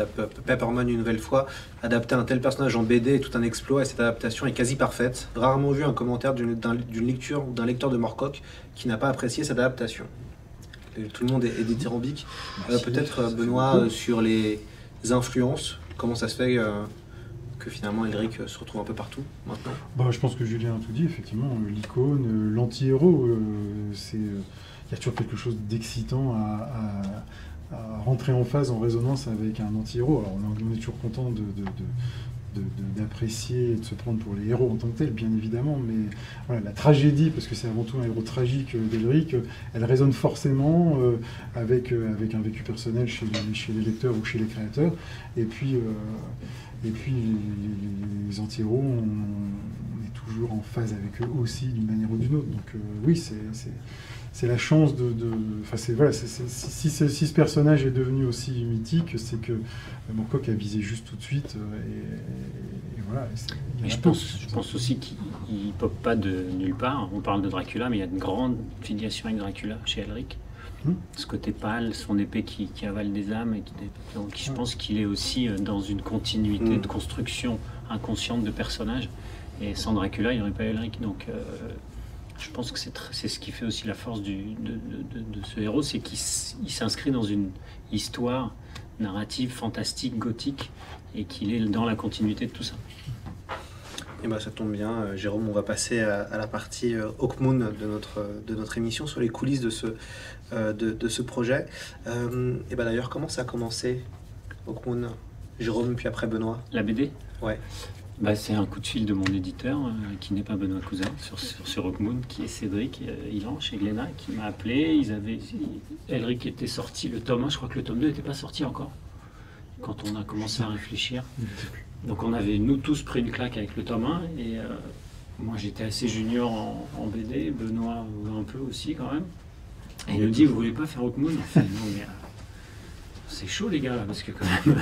S1: Peppermon une nouvelle fois, adapter un tel personnage en BD est tout un exploit et cette adaptation est quasi parfaite. Rarement vu un commentaire d'une lecture ou d'un lecteur de Moorcock qui n'a pas apprécié cette adaptation. Tout le monde est dithyrambique. Peut-être Benoît sur les influences, comment ça se fait que finalement Elric se retrouve un peu partout maintenant?
S3: Je pense que Julien a tout dit, effectivement, l'icône, l'anti-héros, il y a toujours quelque chose d'excitant à rentrer en phase, en résonance avec un anti-héros. Alors on est toujours content d'apprécier et de se prendre pour les héros en tant que tels, bien évidemment, mais voilà, la tragédie, parce que c'est avant tout un héros tragique d'Elric, elle résonne forcément avec un vécu personnel chez les lecteurs ou chez les créateurs. Et puis les anti-héros, on est toujours en phase avec eux aussi d'une manière ou d'une autre. Donc oui, c'est la chance si ce personnage est devenu aussi mythique, c'est que Moorcock a visé juste tout de suite. Et voilà.
S4: Mais je pense aussi qu'il ne pop pas de nulle part. On parle de Dracula, mais il y a une grande filiation avec Dracula chez Elric. Ce côté pâle, son épée qui avale des âmes. Donc je pense qu'il est aussi dans une continuité de construction inconsciente de personnages. Et sans Dracula, il n'y aurait pas Elric. Donc je pense que c'est ce qui fait aussi la force de ce héros, c'est qu'il s'inscrit dans une histoire narrative, fantastique, gothique, et qu'il est dans la continuité de tout ça.
S1: Et ben ça tombe bien, Jérôme, on va passer à la partie Hawkmoon de notre émission, sur les coulisses de ce projet. Et ben d'ailleurs, comment ça a commencé, Hawkmoon? Jérôme, puis après Benoît.
S4: La BD?
S1: Ouais.
S4: C'est un coup de fil de mon éditeur, qui n'est pas Benoît Cousin, sur Hawkmoon, qui est Cédric Ilan, chez Glénat, qui m'a appelé. Elric était sorti, le tome 1, je crois que le tome 2 n'était pas sorti encore, quand on a commencé à réfléchir. Donc on avait, nous tous, pris une claque avec le tome 1, et moi j'étais assez junior en BD, Benoît un peu aussi quand même. Et il nous dit, vous voulez pas faire Hawkmoon? On fait, non mais c'est chaud les gars, là, parce que quand même,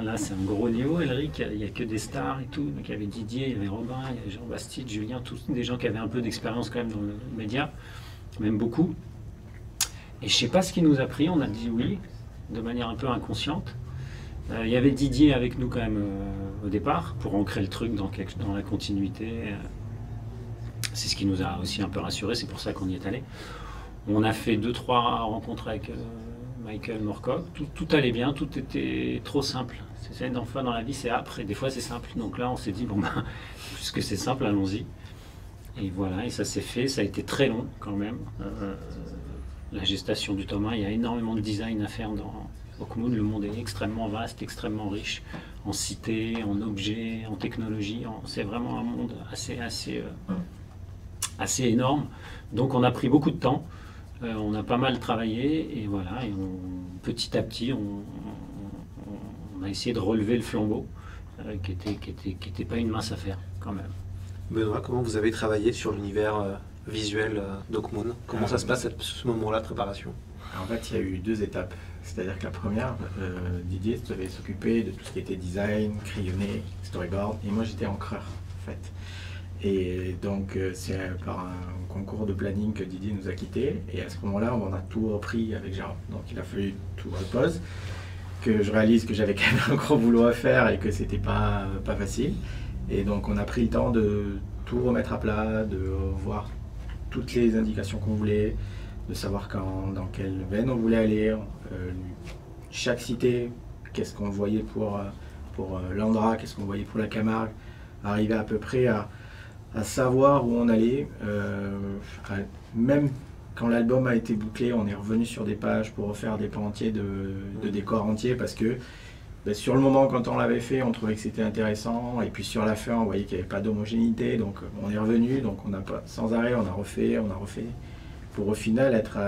S4: là c'est un gros niveau, Elric, il n'y a que des stars et tout. Donc il y avait Didier, il y avait Robin, il y avait Jean Bastide, Julien, tous des gens qui avaient un peu d'expérience quand même dans le média, même beaucoup. Et je sais pas ce qui nous a pris, on a dit oui, de manière un peu inconsciente. Il y avait Didier avec nous quand même au départ, pour ancrer le truc dans la continuité. C'est ce qui nous a aussi un peu rassurés, c'est pour ça qu'on y est allé. On a fait 2-3 rencontres avec Michael Moorcock, tout allait bien, tout était trop simple. C'est une fois dans la vie, c'est après, des fois c'est simple. Donc là on s'est dit, puisque c'est simple, allons-y. Et voilà, et ça s'est fait, ça a été très long quand même. La gestation du tome 1, il y a énormément de design à faire dans Hawkmoon. Le monde est extrêmement vaste, extrêmement riche, en cités, en objets, en technologie. C'est vraiment un monde assez énorme. Donc on a pris beaucoup de temps. On a pas mal travaillé et voilà, petit à petit, on a essayé de relever le flambeau, qui était pas une mince affaire quand même.
S1: Benoît, comment vous avez travaillé sur l'univers visuel d'Hawkmoon? Comment ça se passe à ce moment-là de préparation?
S5: En fait, il y a eu 2 étapes. C'est-à-dire que la première, Didier devait s'occuper de tout ce qui était design, crayonné, storyboard, et moi j'étais encreur en fait. Et donc c'est par un concours de planning que Didier nous a quittés. Et à ce moment-là, on a tout repris avec Jérôme. Donc il a fallu tout repose, que je réalise que j'avais quand même un gros boulot à faire et que c'était pas facile. Et donc on a pris le temps de tout remettre à plat, de voir toutes les indications qu'on voulait, de savoir dans quelle veine on voulait aller. Chaque cité, qu'est-ce qu'on voyait pour l'Andra, qu'est-ce qu'on voyait pour la Camargue, arriver à peu près à savoir où on allait. Même quand l'album a été bouclé, on est revenu sur des pages pour refaire des pans entiers de décors entiers, parce que sur le moment, quand on l'avait fait, on trouvait que c'était intéressant, et puis sur la fin, on voyait qu'il n'y avait pas d'homogénéité, donc on est revenu, donc on n'a pas, sans arrêt, on a refait, pour au final être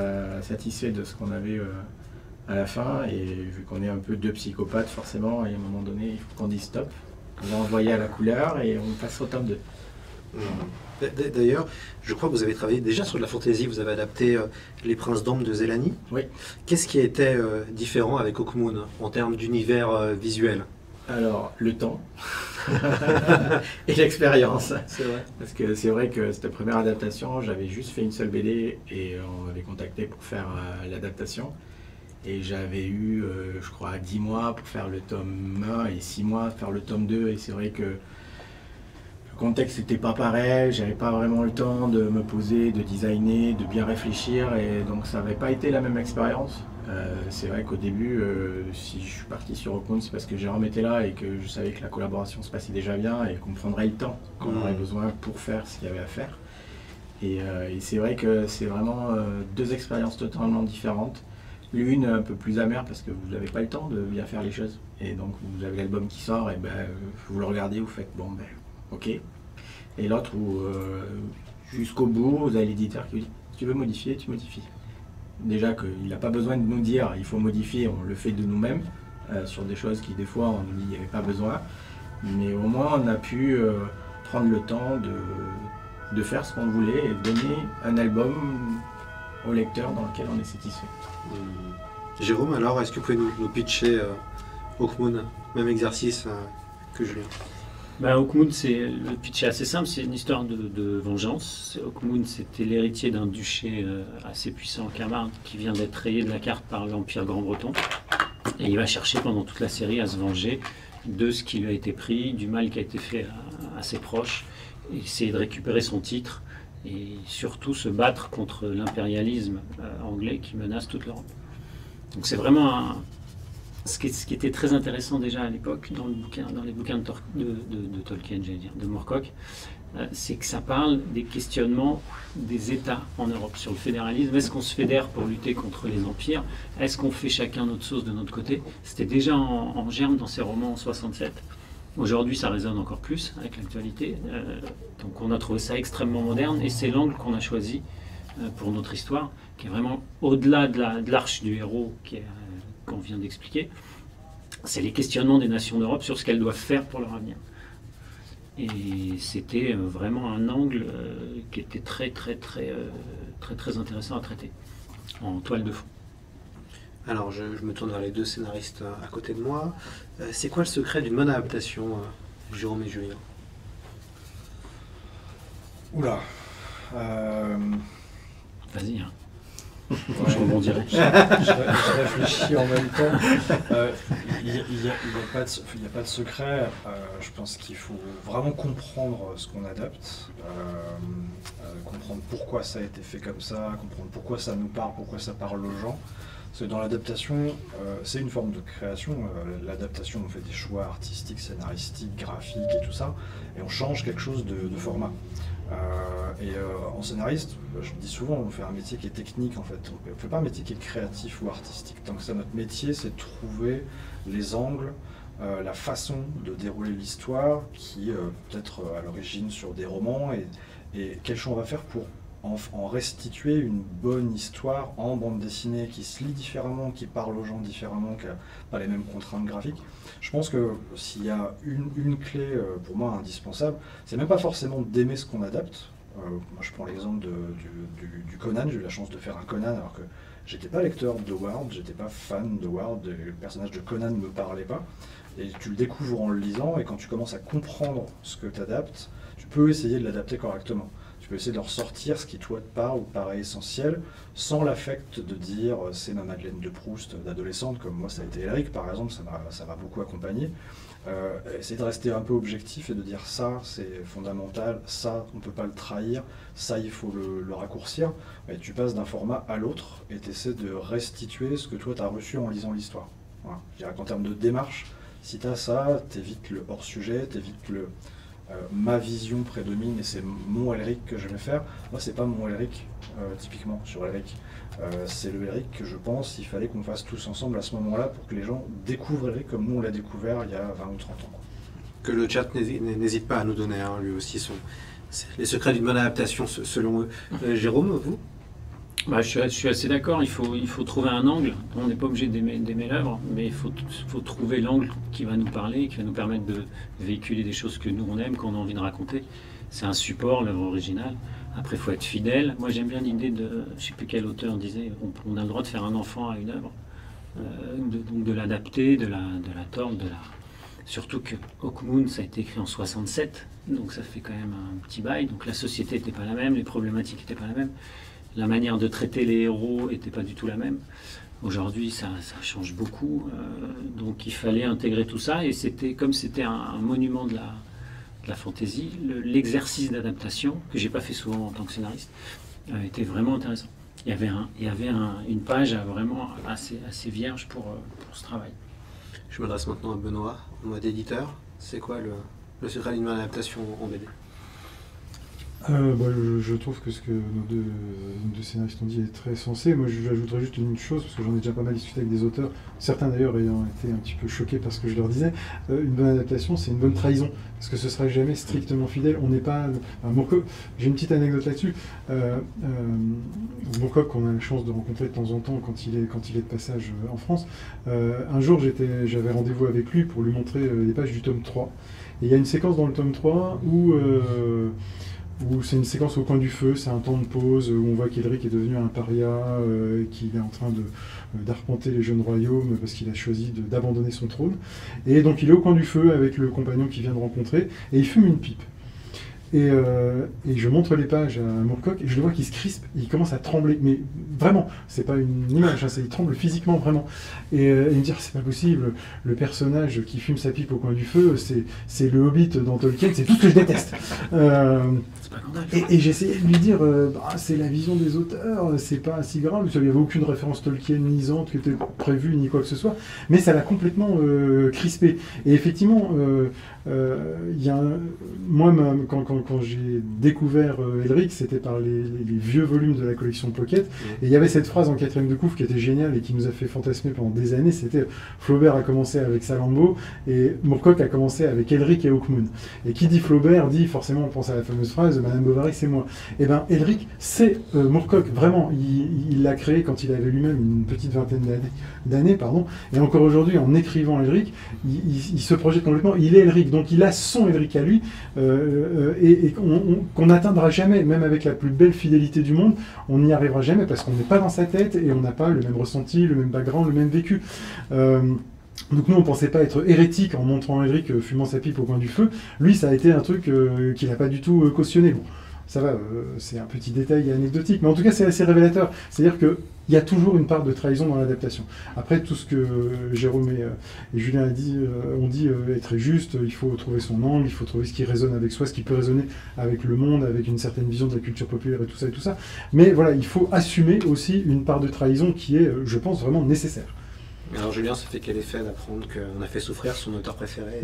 S5: satisfait de ce qu'on avait à la fin. Et vu qu'on est un peu 2 psychopathes, forcément, et à un moment donné, il faut qu'on dise stop, on va envoyer à la couleur et on passe au tome 2.
S1: D'ailleurs, je crois que vous avez travaillé déjà sur de la fantaisie, vous avez adapté Les Princes d'Ambre de Zelani.
S5: Oui.
S1: Qu'est-ce qui était différent avec Hawkmoon en termes d'univers visuel?
S5: Alors, le temps et l'expérience.
S1: C'est vrai.
S5: Parce que c'est vrai que cette première adaptation, j'avais juste fait une seule BD et on m'avait contacté pour faire l'adaptation. Et j'avais eu, je crois, 10 mois pour faire le tome 1 et 6 mois pour faire le tome 2. Et c'est vrai que le contexte n'était pas pareil, j'avais pas vraiment le temps de me poser, de designer, de bien réfléchir. Et donc ça n'avait pas été la même expérience. C'est vrai qu'au début, si je suis parti sur Hawkmoon, c'est parce que Jérôme était là et que je savais que la collaboration se passait déjà bien et qu'on prendrait le temps qu'on aurait besoin pour faire ce qu'il y avait à faire. Et c'est vrai que c'est vraiment 2 expériences totalement différentes. l'une un peu plus amère parce que vous n'avez pas le temps de bien faire les choses. Et donc vous avez l'album qui sort et vous le regardez, vous faites bon ok. Et l'autre où jusqu'au bout, vous avez l'éditeur qui vous dit si tu veux modifier, tu modifies. Déjà qu'il n'a pas besoin de nous dire il faut modifier, on le fait de nous-mêmes sur des choses qui des fois on nous dit il n'y avait pas besoin. Mais au moins on a pu prendre le temps de faire ce qu'on voulait et donner un album au lecteur dans lequel on est satisfait.
S1: Jérôme, alors, est-ce que vous pouvez nous pitcher Hawkmoon, même exercice que Julien?
S4: Hawkmoon, le pitch est assez simple, c'est une histoire de vengeance. Hawkmoon, c'était l'héritier d'un duché assez puissant en Camargue qui vient d'être rayé de la carte par l'Empire Grand-Breton. Et il va chercher pendant toute la série à se venger de ce qui lui a été pris, du mal qui a été fait à ses proches, et essayer de récupérer son titre et surtout se battre contre l'impérialisme anglais qui menace toute l'Europe. Donc c'est vraiment ce qui était très intéressant déjà à l'époque dans les bouquins de Tolkien, j'allais dire, de Moorcock, c'est que ça parle des questionnements des États en Europe sur le fédéralisme. Est-ce qu'on se fédère pour lutter contre les empires? Est-ce qu'on fait chacun notre sauce de notre côté? C'était déjà en germe dans ses romans en 67. Aujourd'hui, ça résonne encore plus avec l'actualité. Donc on a trouvé ça extrêmement moderne et c'est l'angle qu'on a choisi pour notre histoire, qui est vraiment au-delà de l'arche du héros qu'on vient d'expliquer. C'est les questionnements des nations d'Europe sur ce qu'elles doivent faire pour leur avenir. Et c'était vraiment un angle qui était très intéressant à traiter en toile de fond.
S1: Alors, je me tourne vers les deux scénaristes à côté de moi. C'est quoi le secret d'une bonne adaptation, Jérôme et Julien?
S2: Oula.
S4: Vas-y, hein. Je rebondirai.
S2: Je réfléchis en même temps. Il n'y a pas de secret. Je pense qu'il faut vraiment comprendre ce qu'on adapte, comprendre pourquoi ça a été fait comme ça, comprendre pourquoi ça nous parle, pourquoi ça parle aux gens. Parce que dans l'adaptation, c'est une forme de création. L'adaptation, on fait des choix artistiques, scénaristiques, graphiques et tout ça, et on change quelque chose de format. En scénariste, je le dis souvent, on fait un métier qui est technique en fait. On ne fait pas un métier qui est créatif ou artistique. Tant que ça, notre métier, c'est de trouver les angles, la façon de dérouler l'histoire qui peut-être à l'origine sur des romans et quel choix on va faire pour en restituer une bonne histoire en bande dessinée qui se lit différemment, qui parle aux gens différemment, qui n'a pas les mêmes contraintes graphiques. Je pense que s'il y a une clé pour moi indispensable, c'est même pas forcément d'aimer ce qu'on adapte. Moi je prends l'exemple du Conan, j'ai eu la chance de faire un Conan alors que j'étais pas lecteur de Ward, j'étais pas fan de Ward, le personnage de Conan ne me parlait pas. Et tu le découvres en le lisant et quand tu commences à comprendre ce que tu adaptes, tu peux essayer de l'adapter correctement. Tu peux essayer de ressortir ce qui toi te parle ou te paraît essentiel, sans l'affect de dire c'est ma Madeleine de Proust d'adolescente, comme moi ça a été Elric par exemple, ça m'a beaucoup accompagné. Essayer de rester un peu objectif et de dire ça c'est fondamental, ça on ne peut pas le trahir, ça il faut le raccourcir. Et tu passes d'un format à l'autre et tu essaies de restituer ce que toi tu as reçu en lisant l'histoire. Voilà. Je dirais qu'en termes de démarche, si tu as ça, t'évites le hors-sujet, t'évites ma vision prédomine et c'est mon Elric que je vais faire. Moi, c'est pas mon Elric, typiquement, sur Elric. C'est le Elric que je pense qu'il fallait qu'on fasse tous ensemble à ce moment-là pour que les gens découvrent Elric comme nous on l'a découvert il y a 20 ou 30 ans.
S1: Que le chat n'hésite pas à nous donner lui aussi les secrets d'une bonne adaptation selon eux. Jérôme, vous?
S4: Je suis assez d'accord, il faut trouver un angle. On n'est pas obligé d'aimer l'œuvre, mais il faut trouver l'angle qui va nous parler, qui va nous permettre de véhiculer des choses que nous on aime, qu'on a envie de raconter. C'est un support, l'œuvre originale. Après, il faut être fidèle. Moi, j'aime bien l'idée de, je ne sais plus quel auteur disait, on a le droit de faire un enfant à une œuvre, donc de l'adapter, de la tordre, surtout que Hawkmoon, ça a été écrit en 67, donc ça fait quand même un petit bail. Donc la société n'était pas la même, les problématiques n'étaient pas la même. La manière de traiter les héros n'était pas du tout la même. Aujourd'hui, ça change beaucoup. Donc il fallait intégrer tout ça. Et comme c'était un monument de la fantaisie, l'exercice d'adaptation, que j'ai pas fait souvent en tant que scénariste, était vraiment intéressant. Il y avait une page vraiment assez vierge pour ce travail.
S1: Je m'adresse maintenant à Benoît, en mode éditeur. C'est quoi le secret d'une bonne adaptation en BD?
S3: Je trouve que ce que nos deux scénaristes ont dit est très sensé. Moi, j'ajouterais juste une chose, parce que j'en ai déjà pas mal discuté avec des auteurs, certains d'ailleurs ayant été un petit peu choqués par ce que je leur disais. Une bonne adaptation, c'est une bonne trahison, parce que ce sera jamais strictement fidèle. On n'est pas... Moorcock, j'ai une petite anecdote là-dessus. Moorcock, qu'on a la chance de rencontrer de temps en temps quand il est de passage en France. Un jour, j'avais rendez-vous avec lui pour lui montrer les pages du tome 3. Et il y a une séquence dans le tome 3 où c'est une séquence au coin du feu, c'est un temps de pause où on voit qu'Elric est devenu un paria, qu'il est en train d'arpenter les jeunes royaumes parce qu'il a choisi d'abandonner son trône. Et donc il est au coin du feu avec le compagnon qu'il vient de rencontrer, et il fume une pipe. Et je montre les pages à Moorcock et je le vois qu'il se crispe, il commence à trembler, mais vraiment, c'est pas une image, hein, il tremble physiquement vraiment. Et il me dit, c'est pas possible, le personnage qui fume sa pipe au coin du feu, c'est le Hobbit dans Tolkien, c'est tout ce que je déteste. Et j'essayais de lui dire, c'est la vision des auteurs, c'est pas si grave, il n'y avait aucune référence tolkienisante qui était prévue ni quoi que ce soit, mais ça l'a complètement crispé. Et effectivement, moi, quand j'ai découvert Elric, c'était par les vieux volumes de la collection Pocket, et il y avait cette phrase en 4e de couve qui était géniale et qui nous a fait fantasmer pendant des années, c'était Flaubert a commencé avec Salammbô, et Moorcock a commencé avec Elric et Hawkmoon. Et qui dit Flaubert dit forcément, on pense à la fameuse phrase Madame Bovary, c'est moi. Et bien, Elric, c'est Moorcock, vraiment. Il l'a créé quand il avait lui-même une petite vingtaine d'années, et encore aujourd'hui, en écrivant Elric, il se projette complètement. Il est Elric, donc il a son Elric à lui, et qu'on n'atteindra jamais, même avec la plus belle fidélité du monde, on n'y arrivera jamais parce qu'on n'est pas dans sa tête et on n'a pas le même ressenti, le même background, le même vécu. Donc nous, on ne pensait pas être hérétique en montrant Elric fumant sa pipe au coin du feu. Lui, ça a été un truc qu'il n'a pas du tout cautionné. Bon, ça va, c'est un petit détail anecdotique, mais en tout cas, c'est assez révélateur. C'est-à-dire qu'il y a toujours une part de trahison dans l'adaptation. Après, tout ce que Jérôme et Julien ont dit est très juste. Il faut trouver son angle, il faut trouver ce qui résonne avec soi, ce qui peut résonner avec le monde, avec une certaine vision de la culture populaire et tout ça et tout ça. Mais voilà, il faut assumer aussi une part de trahison qui est, je pense, vraiment nécessaire.
S1: Alors Julien, ça fait quel effet d'apprendre qu'on a fait souffrir son auteur préféré?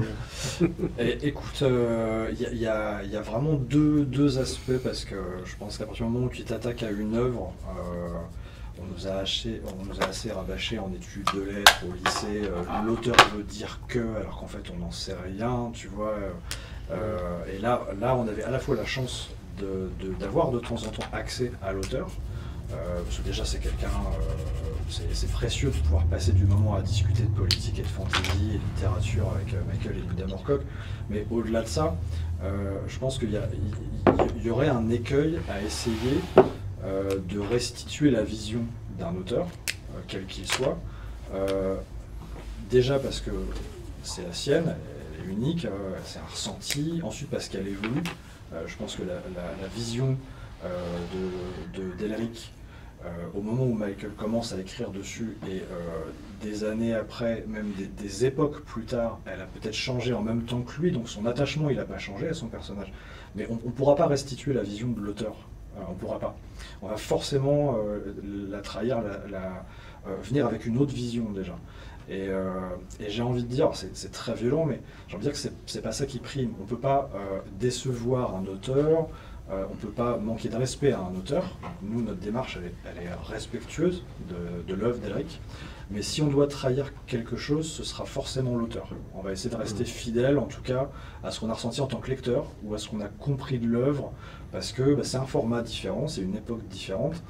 S2: Écoute, il y a vraiment deux aspects, parce que je pense qu'à partir du moment où tu t'attaques à une œuvre, on nous a assez rabâché en études de lettres au lycée, l'auteur veut dire que, alors qu'en fait on n'en sait rien, tu vois. Et là, on avait à la fois la chance d'avoir de temps en temps accès à l'auteur, parce que déjà c'est quelqu'un, c'est précieux de pouvoir passer du moment à discuter de politique et de fantasy et de littérature avec Michael et Linda Moorcock, mais au-delà de ça, je pense qu'il y aurait un écueil à essayer de restituer la vision d'un auteur, quel qu'il soit, déjà parce que c'est la sienne, elle est unique, c'est un ressenti, ensuite parce qu'elle évolue. Je pense que la vision d'Elric, au moment où Michael commence à écrire dessus, et des années après, même des époques plus tard, elle a peut-être changé en même temps que lui, donc son attachement, il n'a pas changé à son personnage. Mais on ne pourra pas restituer la vision de l'auteur, on ne pourra pas. On va forcément la trahir, venir avec une autre vision déjà. Et j'ai envie de dire, c'est très violent, mais j'ai envie de dire que c'est pas ça qui prime. On ne peut pas décevoir un auteur, on ne peut pas manquer de respect à un auteur. Nous, notre démarche, elle est respectueuse de l'œuvre d'Elric. Mais si on doit trahir quelque chose, ce sera forcément l'auteur. On va essayer de rester fidèle, en tout cas, à ce qu'on a ressenti en tant que lecteur, ou à ce qu'on a compris de l'œuvre, parce que c'est un format différent, c'est une époque différente.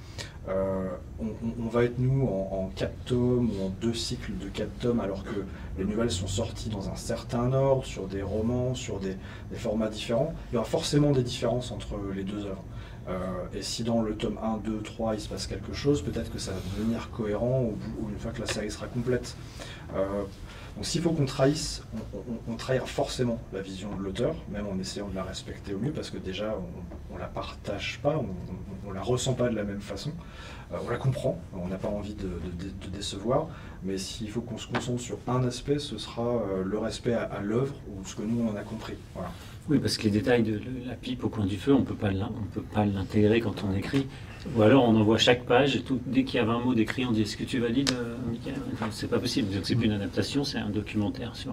S2: On va être, nous, en 4 tomes, ou en 2 cycles de 4 tomes, alors que les nouvelles sont sorties dans un certain ordre, sur des romans, sur des formats différents. Il y aura forcément des différences entre les deux œuvres. Et si dans le tome 1, 2, 3, il se passe quelque chose, peut-être que ça va devenir cohérent une fois que la série sera complète. Donc s'il faut qu'on trahisse, on trahira forcément la vision de l'auteur, même en essayant de la respecter au mieux, parce que déjà, on ne la partage pas, on ne la ressent pas de la même façon. On la comprend, on n'a pas envie de décevoir, mais s'il faut qu'on se concentre sur un aspect, ce sera le respect à l'œuvre, ou ce que nous, on en a compris. Voilà.
S4: Oui, parce que les détails de la pipe au coin du feu, on ne peut pas l'intégrer quand on écrit. Ou alors on envoie chaque page, et dès qu'il y a 20 mots d'écrit, on dit « Est-ce que tu valides, Michael ?» C'est pas possible. Donc c'est plus une adaptation, c'est un documentaire sur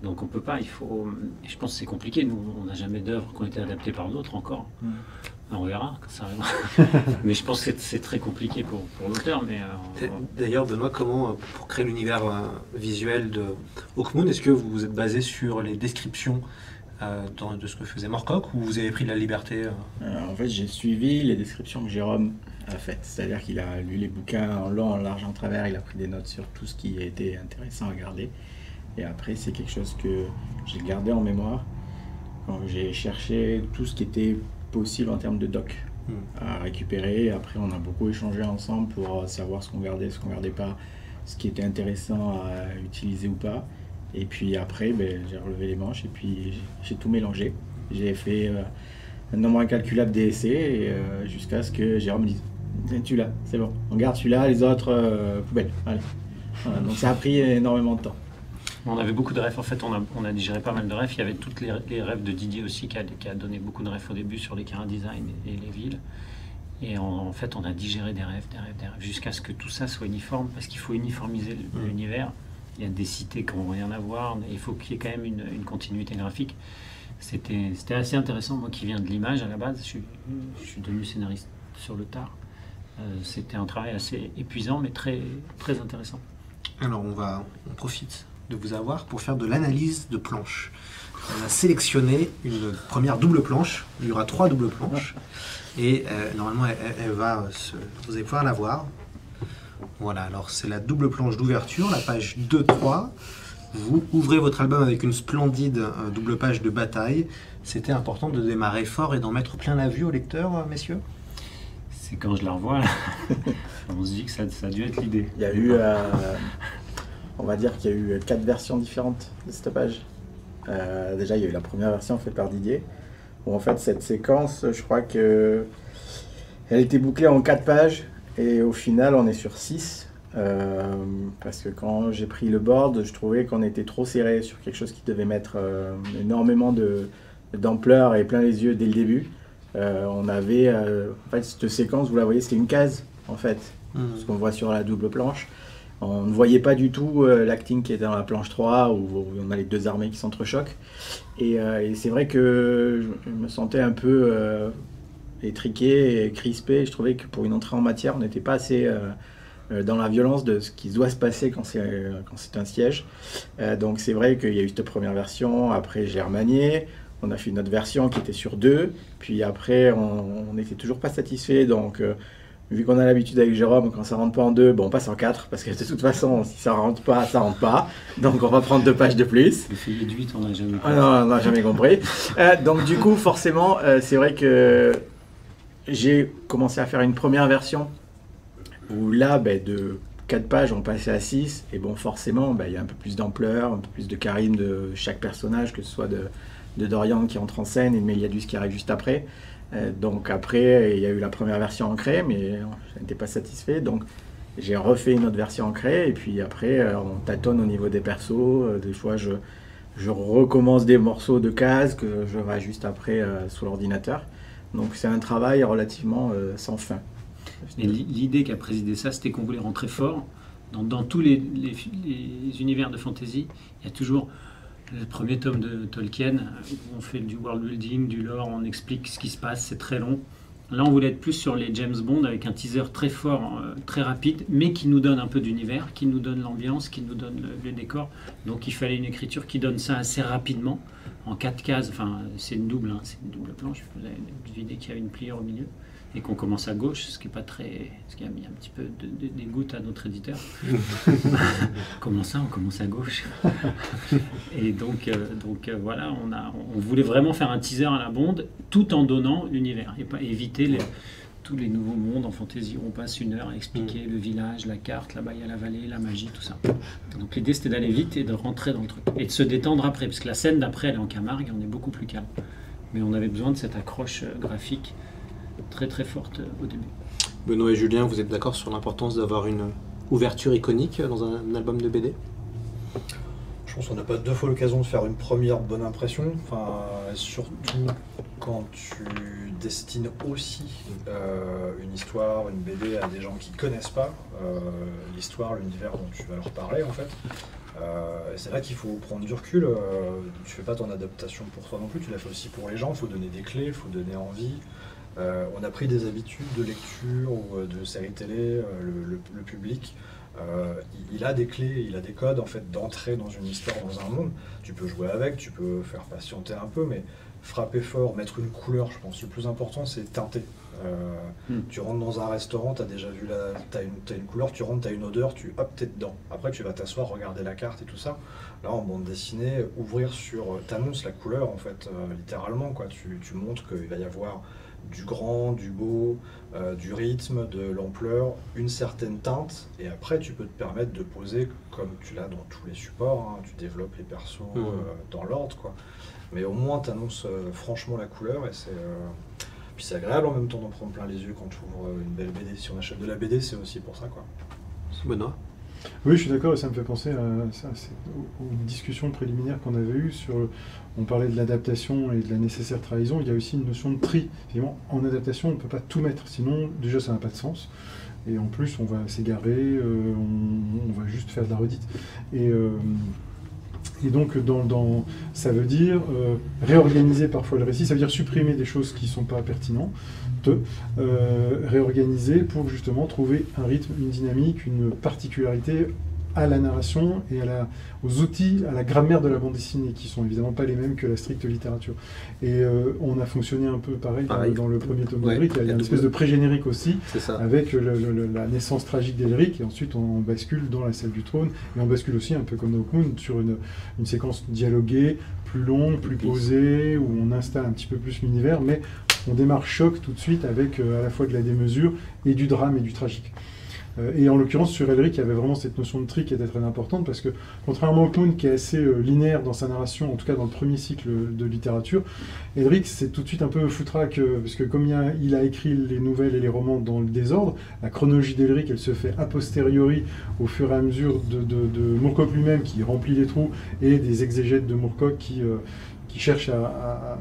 S4: Donc on peut pas, il faut... Je pense que c'est compliqué, nous on n'a jamais d'œuvres qui ont été adaptées par d'autres encore. On verra quand ça arrivera. Mais je pense que c'est très compliqué pour l'auteur.
S1: D'ailleurs, Benoît, comment, pour créer l'univers visuel de Hawkmoon, est-ce que vous vous êtes basé sur les descriptions de ce que faisait Moorcock, ou vous avez pris de la liberté
S5: En fait, j'ai suivi les descriptions que Jérôme a faites. C'est-à-dire qu'il a lu les bouquins en long, en large, en travers. Il a pris des notes sur tout ce qui était intéressant à garder. Et après, c'est quelque chose que j'ai gardé en mémoire. Quand j'ai cherché tout ce qui était possible en termes de doc à récupérer. Après, on a beaucoup échangé ensemble pour savoir ce qu'on gardait, ce qu'on gardait pas, ce qui était intéressant à utiliser ou pas. Et puis après, j'ai relevé les manches et puis j'ai tout mélangé. J'ai fait un nombre incalculable d'essais jusqu'à ce que Jérôme me dise « Tu l'as, c'est bon, on garde celui-là, les autres, poubelle, allez ». Voilà, donc ça a pris énormément de temps.
S4: On avait beaucoup de refs, en fait on a digéré pas mal de refs, il y avait toutes les refs de Didier aussi qui a donné beaucoup de refs au début sur les chara design et les villes. Et en fait on a digéré des refs, jusqu'à ce que tout ça soit uniforme, parce qu'il faut uniformiser l'univers. Il y a des cités qui n'ont rien à voir, il faut qu'il y ait quand même une continuité graphique. C'était assez intéressant, moi qui viens de l'image à la base, je suis devenu scénariste sur le tard. C'était un travail assez épuisant mais très, très intéressant.
S1: Alors on profite de vous avoir pour faire de l'analyse de planches. On a sélectionné une première double planche, il y aura 3 doubles planches, et normalement vous allez pouvoir la voir. Voilà, alors c'est la double planche d'ouverture, la page 2-3. Vous ouvrez votre album avec une splendide double page de bataille. C'était important de démarrer fort et d'en mettre plein la vue au lecteur, messieurs?
S4: C'est quand je la revois, là, on se dit que ça a dû être l'idée.
S5: Il y a eu... on va dire qu'il y a eu 4 versions différentes de cette page. Déjà, il y a eu la première version faite par Didier, où en fait, cette séquence, je crois que elle était bouclée en 4 pages, et au final, on est sur 6. Parce que quand j'ai pris le board, je trouvais qu'on était trop serré sur quelque chose qui devait mettre énormément d'ampleur et plein les yeux dès le début. On avait, en fait, cette séquence, vous la voyez, c'était une case, en fait, ce qu'on voit sur la double planche. On ne voyait pas du tout l'acting qui était dans la planche 3, où on a les 2 armées qui s'entrechoquent. Et c'est vrai que je me sentais un peu étriqué et crispé. Je trouvais que pour une entrée en matière, on n'était pas assez dans la violence de ce qui doit se passer quand c'est un siège. Donc c'est vrai qu'il y a eu cette première version, après j'ai remanié. On a fait une autre version qui était sur 2, puis après on n'était toujours pas satisfait, donc vu qu'on a l'habitude avec Jérôme, quand ça rentre pas en 2, on passe en 4, parce que de toute façon, si ça rentre pas, ça rentre pas, donc on va prendre 2 pages de plus.
S4: Le filet de 8, on n'a jamais compris.
S5: Non, on n'a jamais compris. Donc du coup, forcément, c'est vrai que j'ai commencé à faire une première version, où là, de 4 pages, on passait à 6, et bon, forcément, il y a un peu plus d'ampleur, un peu plus de charisme de chaque personnage, que ce soit de Dorian qui entre en scène et de Méliadus qui arrive juste après. Donc après, il y a eu la première version ancrée, mais je n'étais pas satisfait. Donc j'ai refait une autre version ancrée, et puis après, on tâtonne au niveau des persos. Des fois, je recommence des morceaux de cases que je rajuste après sur l'ordinateur. Donc c'est un travail relativement sans fin.
S4: Et l'idée qui a présidé ça, c'était qu'on voulait rentrer fort. Dans tous les univers de fantasy, il y a toujours le premier tome de Tolkien, où on fait du world building, du lore, on explique ce qui se passe, c'est très long. Là, on voulait être plus sur les James Bond, avec un teaser très fort, très rapide, mais qui nous donne un peu d'univers, qui nous donne l'ambiance, qui nous donne le décor. Donc il fallait une écriture qui donne ça assez rapidement, en 4 cases. Enfin, c'est une double planche. Vous avez deviné qu'il y a une pliure au milieu, et qu'on commence à gauche, ce qui a mis un petit peu des gouttes à notre éditeur. Comment ça, on commence à gauche? Et donc voilà, on voulait vraiment faire un teaser à la Bond, tout en donnant l'univers, et pas éviter tous les nouveaux mondes en fantasy où on passe 1 heure à expliquer le village, la carte, là-bas il y a la vallée, la magie, tout ça. Donc l'idée c'était d'aller vite et de rentrer dans le truc, et de se détendre après, parce que la scène d'après elle est en Camargue, on est beaucoup plus calme. Mais on avait besoin de cette accroche graphique très très forte au début.
S1: Benoît et Julien, vous êtes d'accord sur l'importance d'avoir une ouverture iconique dans un album de BD?
S2: Je pense qu'on n'a pas 2 fois l'occasion de faire une première bonne impression, surtout quand tu destines aussi une histoire, une BD à des gens qui ne connaissent pas l'histoire, l'univers dont tu vas leur parler en fait. Et c'est là qu'il faut prendre du recul. Tu fais pas ton adaptation pour toi non plus, tu la fais aussi pour les gens. Il faut donner des clés, il faut donner envie. On a pris des habitudes de lecture ou de séries télé, le public. Il a des clés, il a des codes en fait d'entrer dans une histoire, dans un monde. Tu peux jouer avec, tu peux faire patienter un peu, mais frapper fort, mettre une couleur, je pense. Le plus important, c'est teinter. Tu rentres dans un restaurant, tu as déjà vu t'as une couleur, tu rentres, tu as une odeur, hop, t'es dedans. Après, tu vas t'asseoir, regarder la carte et tout ça. Là, en bande dessinée, ouvrir t'annonces la couleur, en fait, littéralement, quoi. Tu montres qu'il va y avoir du grand, du beau, du rythme, de l'ampleur, une certaine teinte, et après tu peux te permettre de poser comme tu l'as dans tous les supports, hein, tu développes les persos dans l'ordre, quoi. Mais au moins tu annonces franchement la couleur, et puis c'est agréable en même temps d'en prendre plein les yeux quand tu ouvres une belle BD. Si on achète de la BD, c'est aussi pour ça, quoi.
S1: Benoît?
S3: Oui, je suis d'accord, et ça me fait penser à ça, aux discussions préliminaires qu'on avait eues sur. On parlait de l'adaptation et de la nécessaire trahison. Il y a aussi une notion de tri. Évidemment, en adaptation, on ne peut pas tout mettre, sinon déjà ça n'a pas de sens. Et en plus, on va s'égarer, on va juste faire de la redite. Et donc, ça veut dire réorganiser parfois le récit, ça veut dire supprimer des choses qui ne sont pas pertinentes, réorganiser pour justement trouver un rythme, une dynamique, une particularité à la narration et aux outils, à la grammaire de la bande dessinée, qui sont évidemment pas les mêmes que la stricte littérature. Et on a fonctionné un peu pareil dans le premier tome d'Elric. Il y a une espèce de pré-générique aussi, avec la naissance tragique d'Elric, et ensuite on bascule dans la salle du trône, et on bascule aussi, un peu comme dans Hawkmoon, sur une séquence dialoguée, plus longue, plus posée, où on installe un petit peu plus l'univers, mais on démarre choc tout de suite avec à la fois de la démesure et du drame et du tragique. Et en l'occurrence, sur Elric, il y avait vraiment cette notion de tri qui était très importante, parce que, contrairement à Hawkmoon, qui est assez linéaire dans sa narration, en tout cas dans le premier cycle de littérature, Elric, c'est tout de suite un peu foutraque, parce que comme il a écrit les nouvelles et les romans dans le désordre, la chronologie d'Elric, elle se fait a posteriori, au fur et à mesure de Moorcock lui-même, qui remplit les trous, et des exégètes de Moorcock qui cherchent à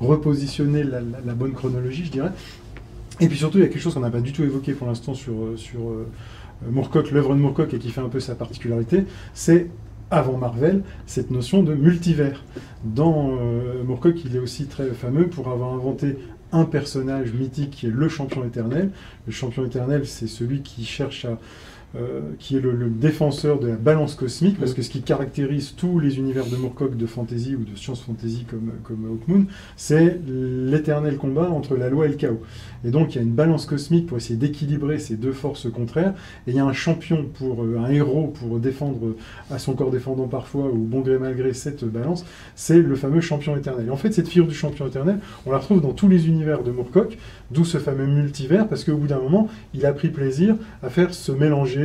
S3: repositionner la bonne chronologie, je dirais. Et puis surtout, il y a quelque chose qu'on n'a pas du tout évoqué pour l'instant sur Moorcock, l'œuvre de Moorcock, et qui fait un peu sa particularité, c'est, avant Marvel, cette notion de multivers. Dans Moorcock, il est aussi très fameux pour avoir inventé un personnage mythique qui est le champion éternel. Le champion éternel, c'est celui qui cherche qui est le défenseur de la balance cosmique, parce que ce qui caractérise tous les univers de Moorcock de fantasy ou de science fantasy comme Hawkmoon, c'est l'éternel combat entre la loi et le chaos. Et donc il y a une balance cosmique pour essayer d'équilibrer ces deux forces contraires, et il y a un champion, un héros pour défendre à son corps défendant parfois, ou bon gré mal gré, cette balance, c'est le fameux champion éternel. Et en fait, cette figure du champion éternel, on la retrouve dans tous les univers de Moorcock, d'où ce fameux multivers, parce qu'au bout d'un moment, il a pris plaisir à faire se mélanger,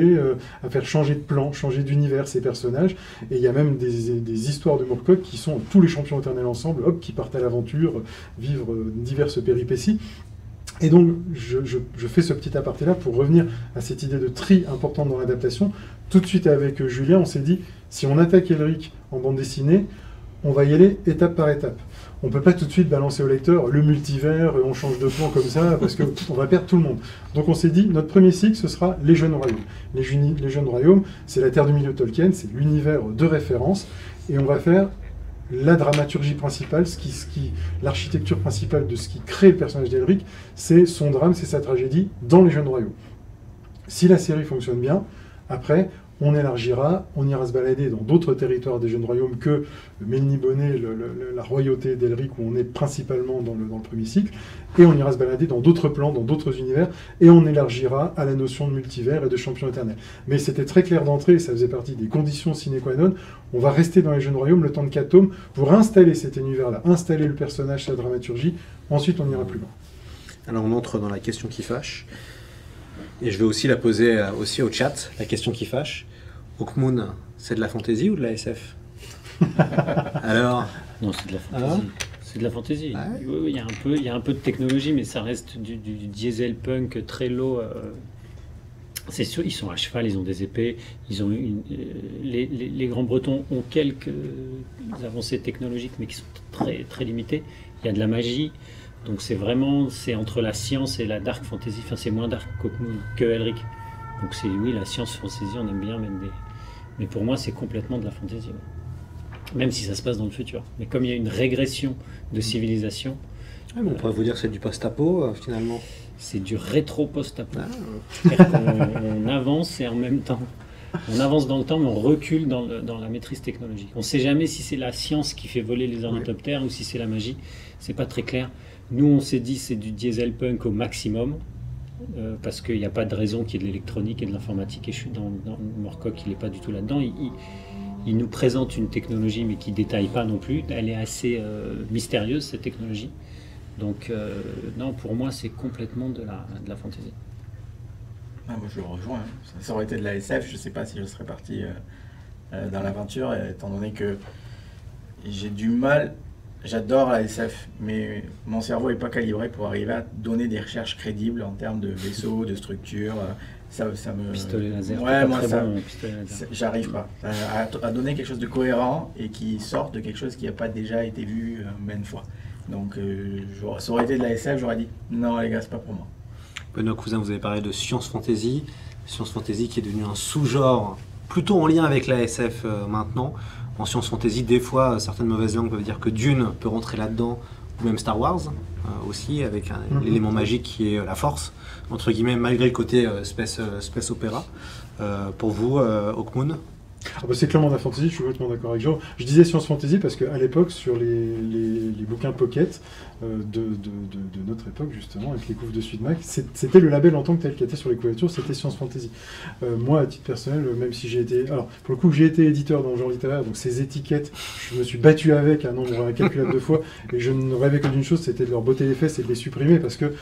S3: à faire changer de plan, changer d'univers ces personnages. Et il y a même des histoires de Moorcock qui sont tous les champions éternels ensemble, hop, qui partent à l'aventure, vivre diverses péripéties. Et donc, je fais ce petit aparté-là pour revenir à cette idée de tri importante dans l'adaptation. Tout de suite avec Julien, on s'est dit, si on attaque Elric en bande dessinée, on va y aller étape par étape. On ne peut pas tout de suite balancer au lecteur le multivers, on change de plan comme ça, parce qu'on va perdre tout le monde. Donc on s'est dit, notre premier cycle, ce sera les Jeunes Royaumes. Les Jeunes Royaumes, c'est la Terre du Milieu de Tolkien, c'est l'univers de référence, et on va faire la dramaturgie principale, l'architecture principale de ce qui crée le personnage d'Elric, c'est son drame, c'est sa tragédie dans les Jeunes Royaumes. Si la série fonctionne bien, après, on élargira, on ira se balader dans d'autres territoires des Jeunes Royaumes que Melniboné, la royauté d'Elric, où on est principalement dans le premier cycle, et on ira se balader dans d'autres plans, dans d'autres univers, et on élargira à la notion de multivers et de champion éternel. Mais c'était très clair d'entrée, et ça faisait partie des conditions sine qua non. On va rester dans les Jeunes Royaumes le temps de 4 tomes pour installer cet univers-là, installer le personnage, sa dramaturgie, ensuite on ira plus loin.
S1: Alors on entre dans la question qui fâche, et je vais aussi la poser aussi au chat, la question qui fâche. Hawkmoon, c'est de la fantasy ou de la SF? Alors?
S4: Non, c'est de la fantasy. C'est de la fantasy. Ouais. Oui, il y a un peu de technologie, mais ça reste du diesel punk très low. C'est sûr, ils sont à cheval, ils ont des épées, ils ont les Grands Bretons ont quelques avancées technologiques, mais qui sont très, très limitées. Il y a de la magie, donc c'est entre la science et la dark fantasy. Enfin, c'est moins dark que Elric. Donc oui, la science fantasy, on aime bien mettre Mais pour moi, c'est complètement de la fantasy. Ouais. Même si ça se passe dans le futur. Mais comme il y a une régression de civilisation...
S1: Ouais, mais on pourrait vous dire que c'est du post-apo, finalement.
S4: C'est du rétro-post-apo.
S1: Ah.
S4: C'est-à-dire qu'on avance et en même temps... On avance dans le temps, mais on recule dans la maîtrise technologique. On ne sait jamais si c'est la science qui fait voler les ornithoptères ou si c'est la magie. C'est pas très clair. Nous, on s'est dit c'est du diesel punk au maximum, parce qu'il n'y a pas de raison qu'il y ait de l'électronique et de l'informatique. Et je suis dans Moorcock, il n'est pas du tout là-dedans. Il nous présente une technologie, mais qui ne détaille pas non plus. Elle est assez mystérieuse, cette technologie. Donc, non, pour moi, c'est complètement de la fantaisie.
S5: Ah, moi, je le rejoins. Hein. Ça aurait été de la SF, je ne sais pas si je serais parti dans l'aventure, étant donné que j'ai du mal. J'adore la SF, mais mon cerveau n'est pas calibré pour arriver à donner des recherches crédibles en termes de vaisseaux, de structures. Ça me...
S4: Pistolet laser.
S5: Ouais, moi,
S4: très
S5: ça,
S4: bon, pistolet laser.
S5: J'arrive pas à donner quelque chose de cohérent et qui sorte de quelque chose qui n'a pas déjà été vu maintes fois. Donc, ça aurait été de la SF, j'aurais dit non, les gars, c'est pas pour moi.
S1: Benoît Cousin, vous avez parlé de science fantasy qui est devenu un sous-genre plutôt en lien avec la SF maintenant. En science fantasy, des fois, certaines mauvaises langues peuvent dire que Dune peut rentrer là-dedans, ou même Star Wars aussi, avec l'élément magique qui est la force, entre guillemets, malgré le côté space opéra. Pour vous, Hawkmoon?
S3: Ah bah c'est clairement de la fantasy, je suis complètement d'accord avec Jean. Je disais science fantasy parce qu'à l'époque, sur les bouquins pocket de notre époque, justement, avec les couves de Sudmac, c'était le label en tant que tel qui était sur les couvertures, c'était science fantasy. Moi, à titre personnel, même si j'ai été... Alors, pour le coup, j'ai été éditeur dans le genre littéraire, donc ces étiquettes, je me suis battu avec un nombre incalculable de fois, et je ne rêvais que d'une chose, c'était de leur botter les fesses et de les supprimer, parce que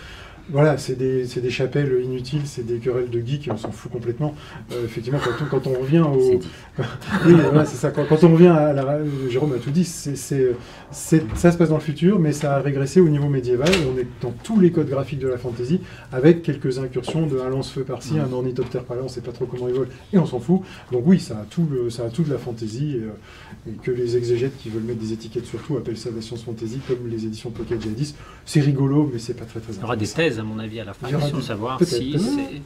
S3: voilà, c'est des chapelles inutiles, c'est des querelles de geeks, on s'en fout complètement. Effectivement, quand on revient au... oui, voilà, c'est ça. Quand on revient à la... Jérôme a tout dit, ça se passe dans le futur, mais ça a régressé au niveau médiéval, et on est dans tous les codes graphiques de la fantasy, avec quelques incursions de un lance-feu par-ci, un ornithoptère par-là, on ne sait pas trop comment ils volent, et on s'en fout. Donc oui, ça a tout de la fantasy, et que les exégètes qui veulent mettre des étiquettes sur tout appellent ça de la science fantasy, comme les éditions Pocket jadis. C'est rigolo, mais c'est pas très
S4: Il y aura des thèses, à mon avis, à la fin, pour savoir si c'est...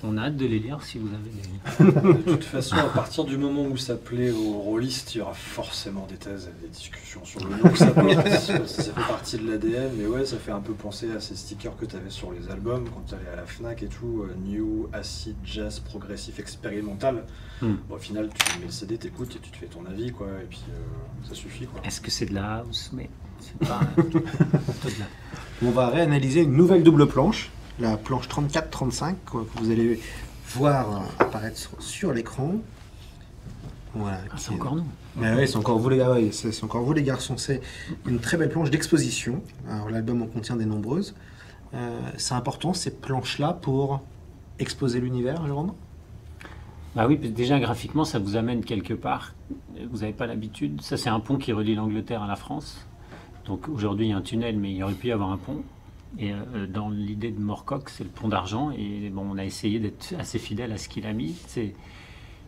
S4: On a hâte de les lire si vous avez des...
S2: De toute façon, à partir du moment où ça plaît aux rôlistes, il y aura forcément des thèses et des discussions sur le nom que ça porte, parce que ça fait partie de l'ADN. Mais ouais, ça fait un peu penser à ces stickers que tu avais sur les albums quand tu allais à la Fnac et tout, New, Acid, Jazz, Progressif, Expérimental. Bon, au final, tu mets le CD, t'écoutes et tu te fais ton avis, quoi, et puis ça suffit, quoi.
S4: Est-ce que c'est de la house? Mais c'est pas...
S1: On va réanalyser une nouvelle double planche, la planche 34-35, que vous allez voir apparaître sur l'écran. Voilà,
S4: c'est encore nous.
S1: Oui, c'est encore vous les gars, c'est encore vous les garçons. C'est une très belle planche d'exposition. Alors l'album en contient des nombreuses. C'est important ces planches-là pour exposer l'univers, Jérôme?
S4: Bah oui, déjà graphiquement ça vous amène quelque part. Vous n'avez pas l'habitude. Ça c'est un pont qui relie l'Angleterre à la France. Donc aujourd'hui il y a un tunnel, mais il aurait pu y avoir un pont. Et dans l'idée de Moorcock, c'est le pont d'argent. Et bon, on a essayé d'être assez fidèle à ce qu'il a mis.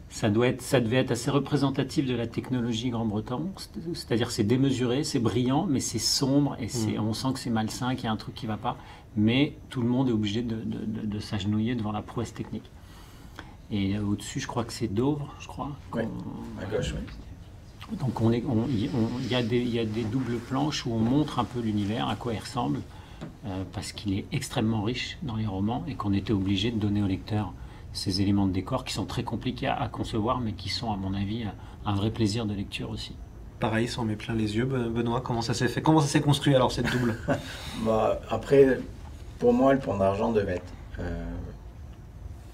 S4: Ça devait être assez représentatif de la technologie Grande-Bretagne. C'est-à-dire c'est démesuré, c'est brillant, mais c'est sombre et on sent que c'est malsain, qu'il y a un truc qui ne va pas. Mais tout le monde est obligé de s'agenouiller devant la prouesse technique. Et au-dessus, je crois que c'est Dover, je crois.
S5: Oui, à gauche, oui.
S4: Donc il y a des doubles planches où on montre un peu l'univers, à quoi il ressemble. Parce qu'il est extrêmement riche dans les romans et qu'on était obligé de donner au lecteur ces éléments de décor qui sont très compliqués à concevoir mais qui sont à mon avis un vrai plaisir de lecture aussi.
S1: Pareil, ça en met plein les yeux. Benoît, comment ça s'est fait? Comment ça s'est construit alors cette double?
S5: Après, pour moi, le pont d'argent devait être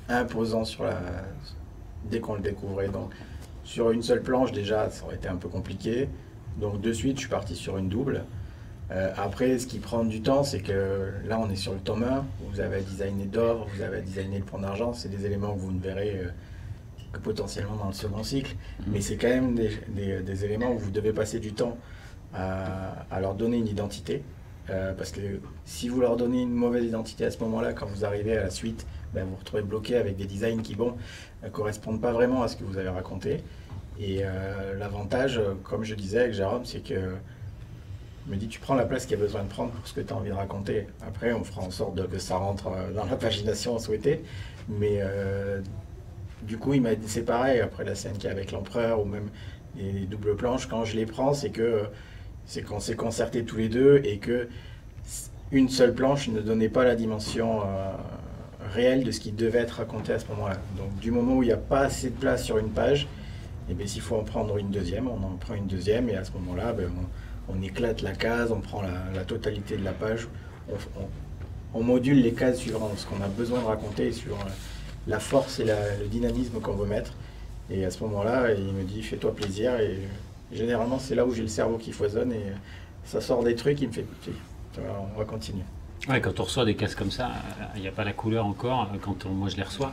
S5: imposant dès qu'on le découvrait. Donc, sur une seule planche déjà, ça aurait été un peu compliqué. Donc de suite, je suis parti sur une double. Après, ce qui prend du temps, c'est que là, on est sur le tome 1, vous avez designé Dover, vous avez designé le pont d'argent, c'est des éléments que vous ne verrez que potentiellement dans le second cycle, mais c'est quand même des éléments où vous devez passer du temps à leur donner une identité, parce que si vous leur donnez une mauvaise identité à ce moment-là, quand vous arrivez à la suite, vous vous retrouvez bloqué avec des designs qui, ne correspondent pas vraiment à ce que vous avez raconté. Et l'avantage, comme je disais avec Jérôme, c'est que je me dis, tu prends la place qu'il y a besoin de prendre pour ce que tu as envie de raconter. Après, on fera en sorte que ça rentre dans la pagination souhaitée. Mais du coup, il m'a dit, c'est pareil, après la scène qu'il y a avec l'empereur, ou même les doubles planches, quand je les prends, c'est qu'on s'est concertés tous les deux, et que une seule planche ne donnait pas la dimension réelle de ce qui devait être raconté à ce moment-là. Donc du moment où il n'y a pas assez de place sur une page, et bien s'il faut en prendre une deuxième, on en prend une deuxième, et à ce moment-là, ben, on éclate la case, on prend la totalité de la page, on module les cases suivant ce qu'on a besoin de raconter, sur la force et le dynamisme qu'on veut mettre. Et à ce moment-là, il me dit, fais-toi plaisir, et généralement c'est là où j'ai le cerveau qui foisonne, et ça sort des trucs, il me fait, on va continuer.
S4: Ouais, quand on reçoit des cases comme ça, il n'y a pas la couleur encore, moi je les reçois,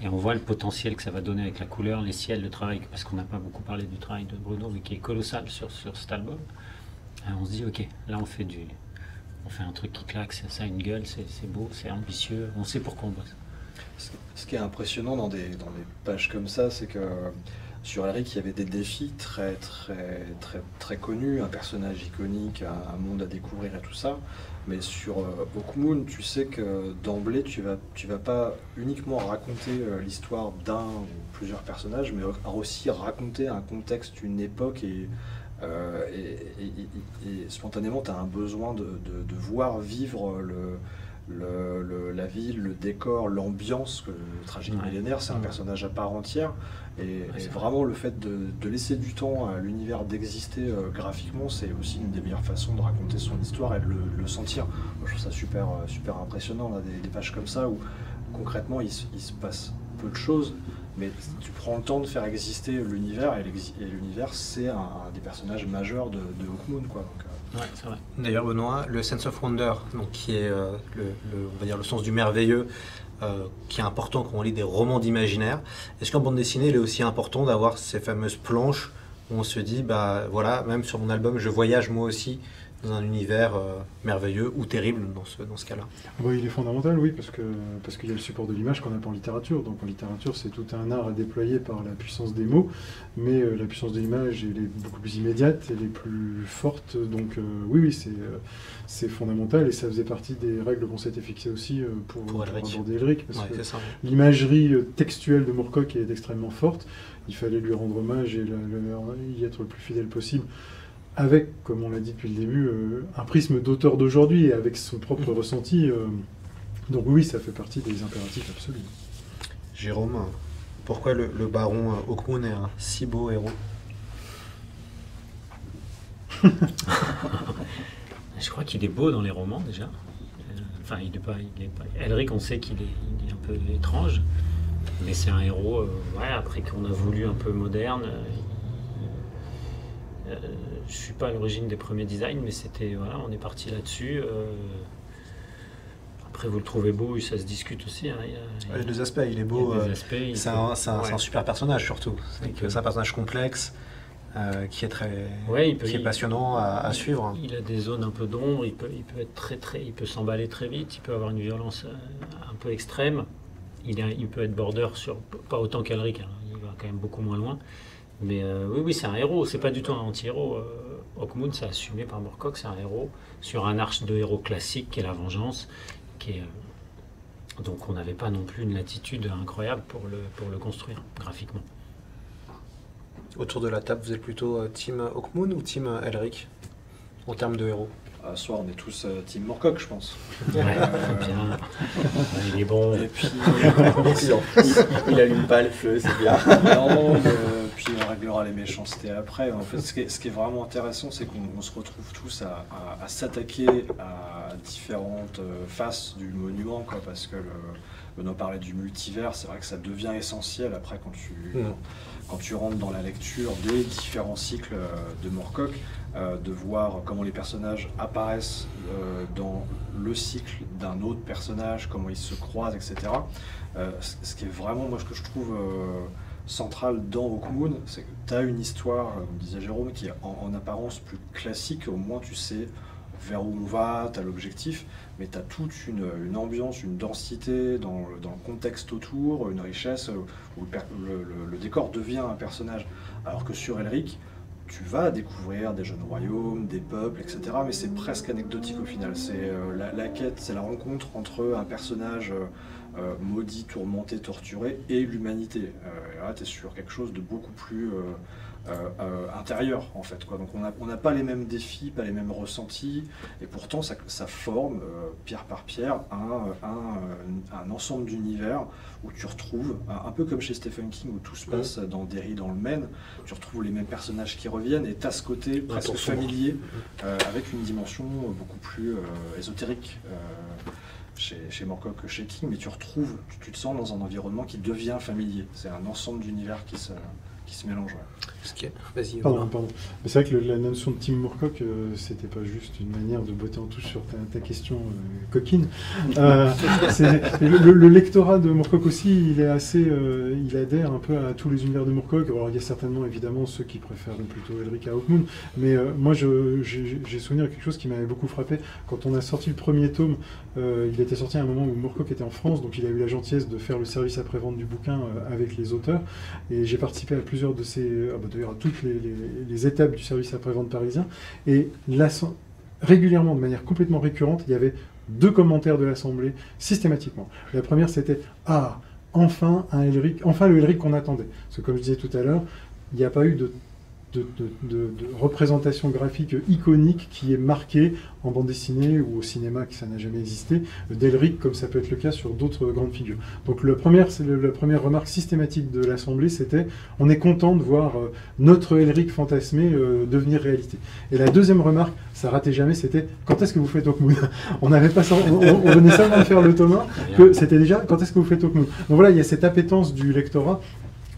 S4: et on voit le potentiel que ça va donner avec la couleur, les ciels, le travail, parce qu'on n'a pas beaucoup parlé du travail de Bruno, mais qui est colossal sur cet album. Et on se dit, ok, là on fait un truc qui claque, ça a une gueule, c'est beau, c'est ambitieux, on sait pourquoi on bosse.
S2: Ce qui est impressionnant dans des pages comme ça, c'est que sur Elric, il y avait des défis très connus, un personnage iconique, un monde à découvrir et tout ça. Mais sur Hawkmoon, tu sais que d'emblée, tu vas pas uniquement raconter l'histoire d'un ou plusieurs personnages, mais aussi raconter un contexte, une époque, et spontanément, tu as un besoin de voir vivre la ville, le décor, l'ambiance. Le tragique millénaire, c'est un personnage à part entière, et vraiment le fait de laisser du temps à l'univers d'exister graphiquement, c'est aussi une des meilleures façons de raconter son histoire et de le sentir. Moi, je trouve ça super impressionnant, là, des pages comme ça où concrètement il se passe peu de choses, mais tu prends le temps de faire exister l'univers, et l'univers, c'est un des personnages majeurs de Hawkmoon, quoi. Donc,
S1: ouais, c'est vrai. D'ailleurs, Benoît, le sense of wonder, donc, qui est on va dire le sens du merveilleux, qui est important quand on lit des romans d'imaginaire. Est-ce qu'en bande dessinée, il est aussi important d'avoir ces fameuses planches où on se dit, bah voilà, même sur mon album, je voyage moi aussi dans un univers merveilleux ou terrible dans ce cas-là.
S3: Oui, il est fondamental, oui, parce qu'il y a le support de l'image qu'on n'a pas en littérature. Donc en littérature, c'est tout un art à déployer par la puissance des mots, mais la puissance de l'image, elle est beaucoup plus immédiate, elle est plus forte. Donc oui, c'est fondamental, et ça faisait partie des règles qu'on s'était fixées aussi pour aborder Elric, parce que l'imagerie textuelle de Moorcock est extrêmement forte. Il fallait lui rendre hommage et y être le plus fidèle possible, avec, comme on l'a dit depuis le début, un prisme d'auteur d'aujourd'hui et avec son propre ressenti. Donc oui, ça fait partie des impératifs absolus.
S1: Jérôme, pourquoi le baron Hawkmoon est un si beau héros?
S4: Je crois qu'il est beau dans les romans déjà. Enfin, il est pas. Elric, on sait qu'il est un peu étrange, mais c'est un héros. Après qu'on a voulu un peu moderne. Je suis pas à l'origine des premiers designs, mais on est parti là-dessus. Après, vous le trouvez beau, ça se discute aussi. Hein.
S1: Il y a deux aspects, il est beau. C'est un super personnage surtout. C'est un personnage complexe, qui est qui est passionnant à suivre.
S4: Il a des zones un peu d'ombre, il peut être il peut s'emballer très vite, il peut avoir une violence un peu extrême. Il peut être border pas autant qu'Elric, hein. Il va quand même beaucoup moins loin. Mais oui, c'est un héros, c'est pas du tout un anti-héros. Hawkmoon, c'est assumé par Moorcock, c'est un héros sur un arche de héros classique qui est la vengeance. Donc on n'avait pas non plus une latitude incroyable pour le construire graphiquement.
S1: Autour de la table, vous êtes plutôt team Hawkmoon ou team Elric en termes de héros?
S2: Soit on est tous team Moorcock, je pense.
S4: Ouais, bien. Il est bon.
S2: Et puis,
S5: il allume pas le feu, c'est bien.
S2: Non, puis on réglera les méchancetés après. En fait, ce qui est vraiment intéressant, c'est qu'on se retrouve tous à s'attaquer à différentes faces du monument, quoi, parce que Benoît parlait du multivers, c'est vrai que ça devient essentiel après quand tu rentres dans la lecture des différents cycles de Moorcock, de voir comment les personnages apparaissent dans le cycle d'un autre personnage, comment ils se croisent, etc. Ce qui est vraiment, moi, ce que je trouve central dans Hawkmoon, c'est que tu as une histoire, comme disait Jérôme, qui est en apparence plus classique, au moins tu sais vers où on va, tu as l'objectif, mais tu as toute une ambiance, une densité dans le contexte autour, une richesse où le décor devient un personnage. Alors que sur Elric, tu vas découvrir des jeunes royaumes, des peuples, etc. Mais c'est presque anecdotique au final. C'est la quête, c'est la rencontre entre un personnage maudit, tourmenté, torturé, et l'humanité. Et là, tu es sur quelque chose de beaucoup plus intérieur, en fait, quoi. Donc on n'a pas les mêmes défis, pas les mêmes ressentis, et pourtant ça forme, pierre par pierre, un ensemble d'univers où tu retrouves, un peu comme chez Stephen King, où tout se passe dans Derry, dans le Maine, tu retrouves les mêmes personnages qui reviennent, et tu as ce côté presque familier, avec une dimension beaucoup plus ésotérique. Chez Moorcock que chez King, mais tu te sens dans un environnement qui devient familier. C'est un ensemble d'univers qui se mélange. Ouais.
S1: Vas-y.
S3: Pardon. Mais c'est vrai que la notion de Tim Moorcock, c'était pas juste une manière de botter en touche sur ta question coquine. Le lectorat de Moorcock aussi, il est assez, il adhère un peu à tous les univers de Moorcock. Alors il y a certainement évidemment ceux qui préfèrent plutôt Elric à Hawkmoon, mais moi j'ai souvenir de quelque chose qui m'avait beaucoup frappé quand on a sorti le premier tome. Il était sorti à un moment où Moorcock était en France, donc il a eu la gentillesse de faire le service après-vente du bouquin avec les auteurs, et j'ai participé à plusieurs de ces, d'ailleurs à toutes les étapes du service après-vente parisien, et régulièrement, de manière complètement récurrente, il y avait 2 commentaires de l'Assemblée systématiquement. La première, c'était « Ah, enfin le Elric qu'on attendait ». Parce que comme je disais tout à l'heure, il n'y a pas eu de représentation graphique iconique qui est marquée en bande dessinée ou au cinéma, que ça n'a jamais existé, d'Elric, comme ça peut être le cas sur d'autres grandes figures. Donc la première remarque systématique de l'Assemblée, c'était « On est content de voir notre Elric fantasmé devenir réalité ». Et la deuxième remarque, ça ratait jamais, c'était « Quand est-ce que vous faites Hawkmoon ?» On venait seulement de faire le tome 1, que c'était déjà « Quand est-ce que vous faites Hawkmoon ?» Donc voilà, il y a cette appétence du lectorat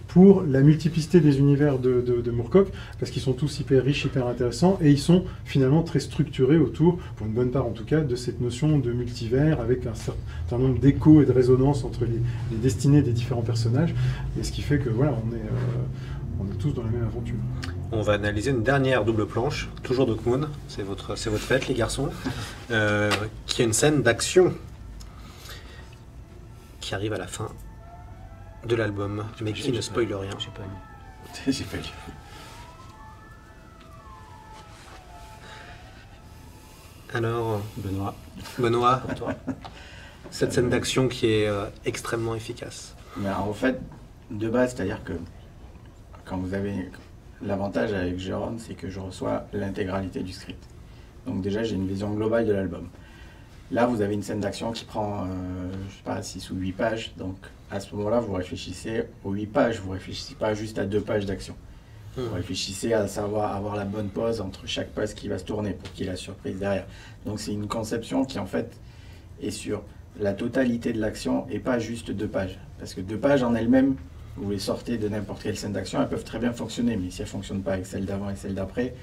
S3: pour la multiplicité des univers de Moorcock, parce qu'ils sont tous hyper riches, hyper intéressants, et ils sont finalement très structurés autour, pour une bonne part en tout cas, de cette notion de multivers, avec un certain nombre d'échos et de résonances entre les destinées des différents personnages, et ce qui fait que voilà, on est tous dans la même aventure.
S1: On va analyser une dernière double planche, toujours d'Hawkmoon, c'est votre fête les garçons, qui est une scène d'action qui arrive à la fin de l'album, mais qui ne spoile rien.
S4: J'ai pas lu.
S5: J'ai pas lu.
S1: Alors,
S4: Benoît,
S1: pour toi, cette scène d'action qui est extrêmement efficace.
S5: Mais en fait, de base, c'est-à-dire que quand vous avez l'avantage avec Jérôme, c'est que je reçois l'intégralité du script. Donc déjà, j'ai une vision globale de l'album. Là, vous avez une scène d'action qui prend, je sais pas, 6 ou 8 pages. Donc, à ce moment-là, vous réfléchissez aux 8 pages. Vous ne réfléchissez pas juste à 2 pages d'action. Vous réfléchissez à savoir avoir la bonne pause entre chaque page qui va se tourner pour qu'il y ait la surprise derrière. Donc, c'est une conception qui, en fait, est sur la totalité de l'action et pas juste 2 pages. Parce que 2 pages en elles-mêmes, vous les sortez de n'importe quelle scène d'action, elles peuvent très bien fonctionner. Mais si elles ne fonctionnent pas avec celle d'avant et celle d'après,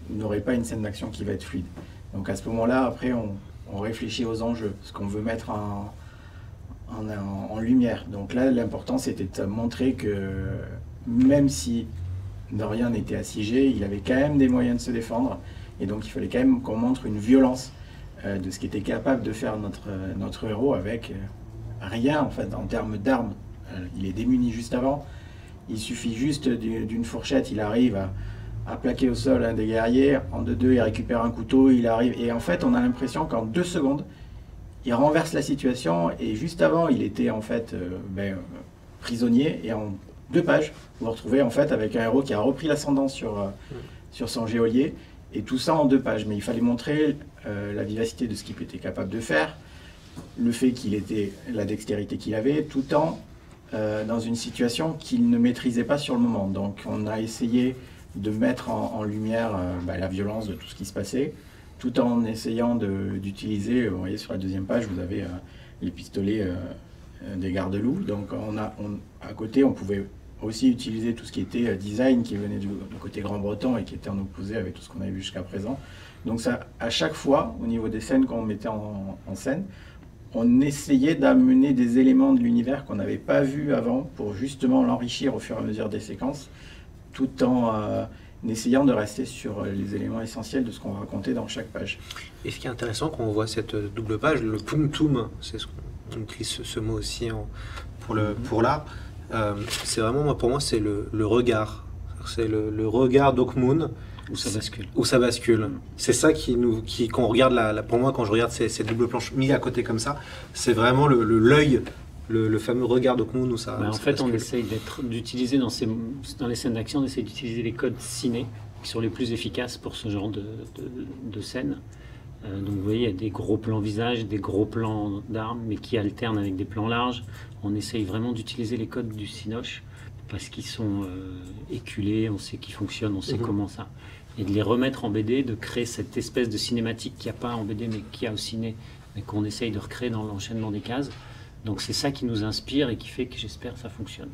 S5: vous n'aurez pas une scène d'action qui va être fluide. Donc, à ce moment-là, après, on réfléchit aux enjeux, ce qu'on veut mettre en lumière. Donc là, l'important, c'était de montrer que même si Dorian était assiégé, il avait quand même des moyens de se défendre. Et donc, il fallait quand même qu'on montre une violence de ce qu'était capable de faire notre héros avec rien, en fait, en termes d'armes. Il est démuni juste avant. Il suffit juste d'une fourchette, il arrive à plaquer au sol un des guerriers, en 2-2 il récupère un couteau, il arrive, et en fait on a l'impression qu'en 2 secondes, il renverse la situation, et juste avant il était en fait prisonnier, et en 2 pages, vous vous retrouvez en fait avec un héros qui a repris l'ascendant sur son geôlier, et tout ça en 2 pages, mais il fallait montrer la vivacité de ce qu'il était capable de faire, le fait qu'il était, la dextérité qu'il avait, tout en dans une situation qu'il ne maîtrisait pas sur le moment. Donc on a essayé de mettre en lumière la violence de tout ce qui se passait, tout en essayant d'utiliser, vous voyez sur la 2e page, vous avez les pistolets des garde-loups, donc à côté on pouvait aussi utiliser tout ce qui était design qui venait du côté grand-breton et qui était en opposé avec tout ce qu'on avait vu jusqu'à présent. Donc ça, à chaque fois, au niveau des scènes qu'on mettait en scène, on essayait d'amener des éléments de l'univers qu'on n'avait pas vus avant pour justement l'enrichir au fur et à mesure des séquences, tout en essayant de rester sur les éléments essentiels de ce qu'on racontait dans chaque page.
S1: Et ce qui est intéressant quand on voit cette double page, le punctum, c'est ce qu'on utilise ce mot aussi pour l'art, c'est vraiment, pour moi, c'est le regard. C'est le regard d'Hawkmoon.
S4: Où ça bascule.
S1: Où ça bascule. C'est ça qu'on regarde, pour moi, quand je regarde ces doubles planches mises à côté comme ça, c'est vraiment l'œil le fameux regard d'Hawkmoon où ça...
S4: En
S1: ça
S4: fait, on
S1: bascule.
S4: essaye d'utiliser dans les scènes d'action, on essaye d'utiliser les codes ciné qui sont les plus efficaces pour ce genre de scène. Donc vous voyez, il y a des gros plans visage, des gros plans d'armes, mais qui alternent avec des plans larges. On essaye vraiment d'utiliser les codes du Cinoche parce qu'ils sont éculés, on sait qu'ils fonctionnent, on sait comment ça. Et de les remettre en BD, de créer cette espèce de cinématique qu'il n'y a pas en BD, mais qu'il y a au ciné, mais qu'on essaye de recréer dans l'enchaînement des cases. Donc c'est ça qui nous inspire et qui fait que j'espère que ça fonctionne.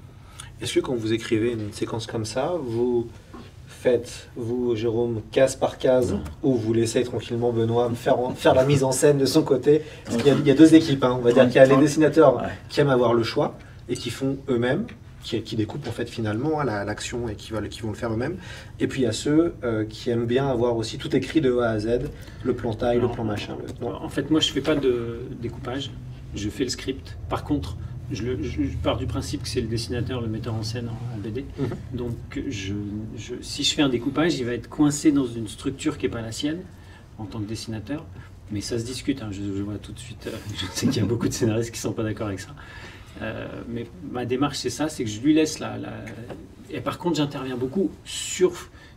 S1: Est-ce que quand vous écrivez une séquence comme ça, vous faites, vous, Jérôme, case par case, ou vous laissez tranquillement Benoît faire la mise en scène de son côté? Parce qu'il y a deux équipes, hein. On va dire qu'il y a les dessinateurs qui aiment avoir le choix et qui font eux-mêmes, qui découpent en fait finalement l'action et qui vont le faire eux-mêmes. Et puis il y a ceux qui aiment bien avoir aussi tout écrit de A à Z, le plan taille, le plan machin.
S4: En fait, moi je fais pas de découpage, je fais le script. Par contre, je pars du principe que c'est le dessinateur, le metteur en scène en BD. Donc si je fais un découpage, il va être coincé dans une structure qui n'est pas la sienne en tant que dessinateur. Mais ça se discute, hein. Je vois tout de suite, je sais qu'il y a beaucoup de scénaristes qui ne sont pas d'accord avec ça. Mais ma démarche, c'est ça, c'est que je lui laisse Et par contre, j'interviens beaucoup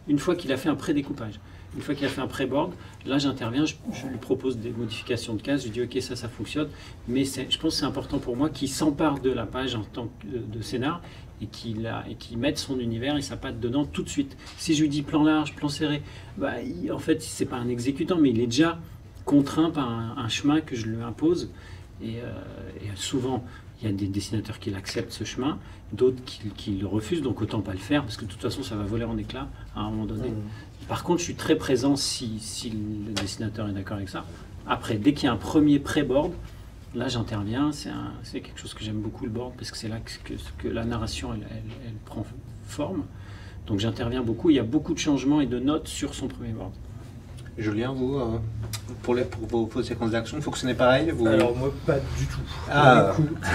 S4: une fois qu'il a fait un pré-découpage. Une fois qu'il a fait un pré-board, là j'interviens, je lui propose des modifications de cases, je lui dis ok, ça fonctionne, mais je pense que c'est important pour moi qu'il s'empare de la page en tant que de scénar et qu'il mette son univers et sa patte dedans tout de suite. Si je lui dis plan large, plan serré, en fait c'est pas un exécutant, mais il est déjà contraint par un chemin que je lui impose. Et souvent, il y a des dessinateurs qui l'acceptent ce chemin, d'autres qui le refusent, donc autant pas le faire, parce que de toute façon, ça va voler en éclats à un moment donné. Par contre, je suis très présent si le dessinateur est d'accord avec ça. Après, dès qu'il y a un premier pré-board, là j'interviens, c'est quelque chose que j'aime beaucoup, le board, parce que c'est là que la narration, elle prend forme. Donc j'interviens beaucoup, il y a beaucoup de changements et de notes sur son premier board.
S1: Julien, vous, pour vos séquences d'action, il faut que ce n'est pareil vous...
S2: Alors moi, pas du tout.
S1: Ah,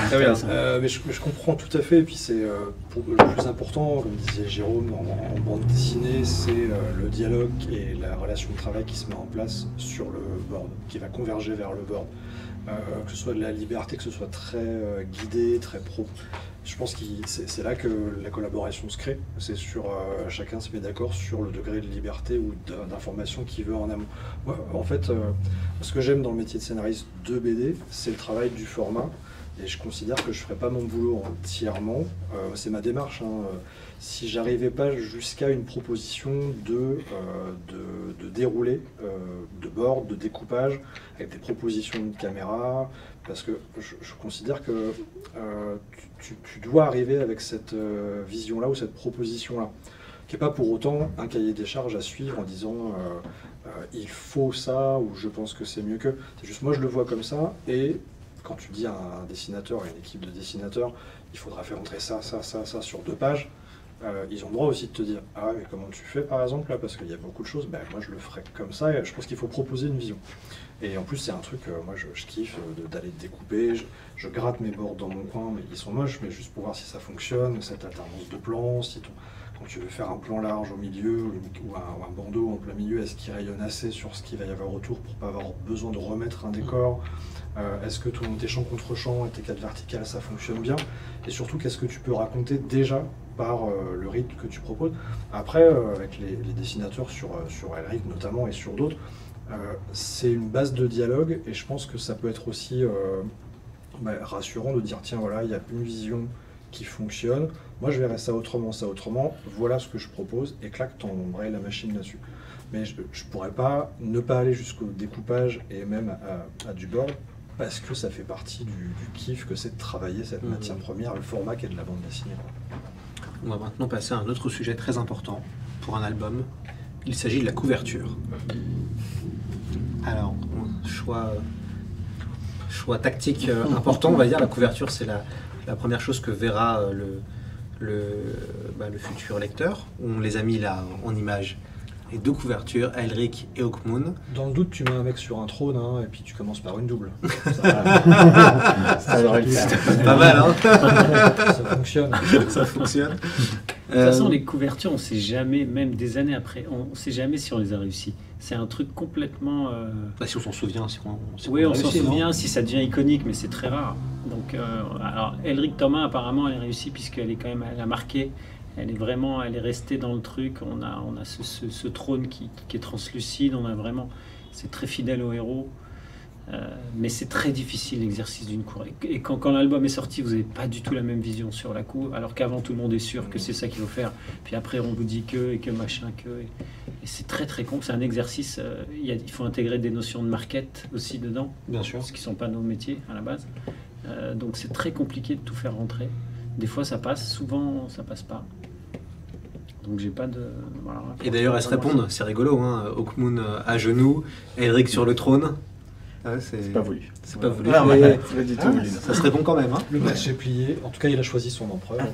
S2: très bien. Mais je comprends tout à fait. Et puis c'est le plus important, comme disait Jérôme, en bande dessinée, c'est le dialogue et la relation de travail qui se met en place sur le board, qui va converger vers le board. Que ce soit de la liberté, que ce soit très guidé, très pro. Je pense que c'est là que la collaboration se crée. C'est sur chacun se met d'accord sur le degré de liberté ou d'information qu'il veut en amont. Moi, en fait, ce que j'aime dans le métier de scénariste de BD, c'est le travail du format. Et je considère que je ne ferais pas mon boulot entièrement. C'est ma démarche. Si j'arrivais pas jusqu'à une proposition de déroulé, de board, de découpage, avec des propositions de caméra, parce que je considère que tu dois arriver avec cette vision-là ou cette proposition-là, qui n'est pas pour autant un cahier des charges à suivre en disant il faut ça ou je pense que c'est mieux que. C'est juste moi je le vois comme ça et quand tu dis à un dessinateur, à une équipe de dessinateurs, il faudra faire entrer ça sur 2 pages, ils ont le droit aussi de te dire « Ah, mais comment tu fais par exemple là ?» Parce qu'il y a beaucoup de choses, moi je le ferai comme ça et je pense qu'il faut proposer une vision. Et en plus c'est un truc, moi je kiffe d'aller découper, je gratte mes bords dans mon coin, mais ils sont moches, mais juste pour voir si ça fonctionne, cette alternance de plans, quand tu veux faire un plan large au milieu ou un bandeau en plein milieu, est-ce qu'il rayonne assez sur ce qu'il va y avoir autour pour pas avoir besoin de remettre un décor? Est-ce que tes champs contre champs et tes cadres verticales ça fonctionne bien? Et surtout qu'est-ce que tu peux raconter déjà par le rythme que tu proposes? Après avec les dessinateurs sur Elric notamment et sur d'autres, c'est une base de dialogue et je pense que ça peut être aussi rassurant de dire tiens voilà il y a une vision qui fonctionne, moi je verrais ça autrement, voilà ce que je propose et clac t'embrayes la machine là-dessus. Mais je pourrais pas ne pas aller jusqu'au découpage et même à du board parce que ça fait partie du kiff que c'est de travailler cette matière première, le format qui est de la bande dessinée.
S1: On va maintenant passer à un autre sujet très important pour un album. Il s'agit de la couverture. Alors, choix tactique important, on va dire. La couverture, c'est la première chose que verra le futur lecteur. On les a mis là en image. Les 2 couvertures, Elric et Hawkmoon.
S2: Dans le doute, tu mets un mec sur un trône et puis tu commences par une double.
S5: Ça devrait le faire.
S1: C'est pas mal, hein?
S2: Ça fonctionne.
S1: Ça fonctionne.
S4: De toute façon, les couvertures, on ne sait jamais, même des années après, on ne sait jamais si on les a réussi. C'est un truc complètement...
S1: Si on s'en souvient,
S4: on s'en souvient, si ça devient iconique, mais c'est très rare. Donc, alors, Elric Thomas, apparemment, elle réussit puisqu'elle est quand même, elle a marqué. Elle est restée dans le truc. On a ce trône qui est translucide. On a vraiment, c'est très fidèle au héros. Mais c'est très difficile l'exercice d'une cour. Et quand l'album est sorti, vous n'avez pas du tout la même vision sur la cour, alors qu'avant tout le monde est sûr que c'est ça qu'il faut faire. Puis après on vous dit que machin que. Et c'est très très con. C'est un exercice. Il faut intégrer des notions de market aussi dedans.
S1: Bien sûr.
S4: Ce qui ne sont pas nos métiers à la base. Donc c'est très compliqué de tout faire rentrer. Des fois ça passe, souvent ça passe pas. Donc j'ai pas de. Voilà,
S1: et d'ailleurs elles se répondent. C'est rigolo. Hein. Hawkmoon à genoux, Elric sur le trône.
S5: C'est pas voulu.
S1: C'est pas voulu.
S5: Mais pas du tout voulu.
S1: Ça se répond quand même. Hein.
S2: Le match est plié. En tout cas, il a choisi son empereur.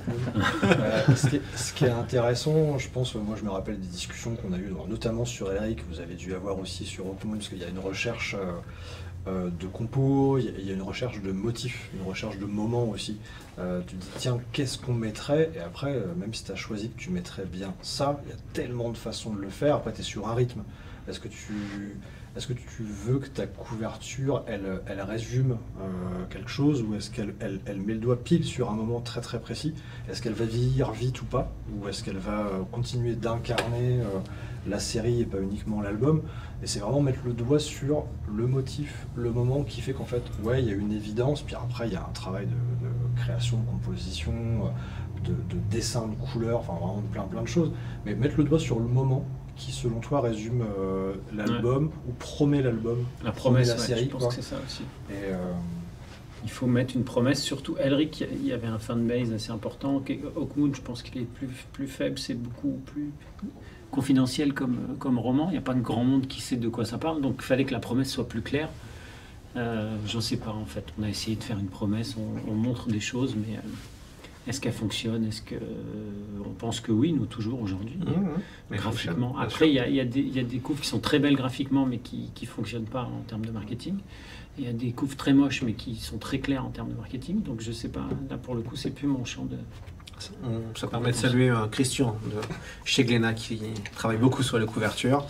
S2: Ce qui est intéressant, je pense, moi je me rappelle des discussions qu'on a eues, notamment sur Elric, vous avez dû avoir aussi sur Hawkmoon, parce qu'il y a une recherche de compos, il y a une recherche de motifs, une recherche de moments aussi. Tu te dis, tiens, qu'est-ce qu'on mettrait? Et après, même si tu as choisi que tu mettrais bien ça, il y a tellement de façons de le faire. Après, tu es sur un rythme. Est-ce que tu veux que ta couverture, elle résume quelque chose, ou est-ce qu'elle met le doigt pile sur un moment très très précis? Est-ce qu'elle va vieillir vite ou pas? Ou est-ce qu'elle va continuer d'incarner la série et pas uniquement l'album? Et c'est vraiment mettre le doigt sur le motif, le moment qui fait qu'en fait, ouais, il y a une évidence, puis après il y a un travail de création, de composition, de dessin, de couleur, enfin vraiment plein de choses. Mais mettre le doigt sur le moment qui, selon toi, résume l'album ou promet l'album,
S4: la promesse,
S2: la série,
S4: je pense que c'est ça aussi.
S2: Et
S4: il faut mettre une promesse, surtout Elric, il y avait un fanbase assez important. Hawkmoon, je pense qu'il est plus faible, c'est beaucoup plus confidentiel comme roman. Il n'y a pas de grand monde qui sait de quoi ça parle, donc il fallait que la promesse soit plus claire. J'en sais pas en fait. On a essayé de faire une promesse, on montre des choses, mais est-ce qu'elle fonctionne? Est-ce que on pense que oui, nous toujours aujourd'hui, graphiquement. Après, il y a des couves qui sont très belles graphiquement, mais qui ne fonctionnent pas en termes de marketing. Il y a des couves très moches, mais qui sont très claires en termes de marketing. Donc je sais pas. Là, pour le coup, c'est plus mon champ de.
S1: Ça permet de saluer Christian de chez Glénat qui travaille beaucoup sur les couvertures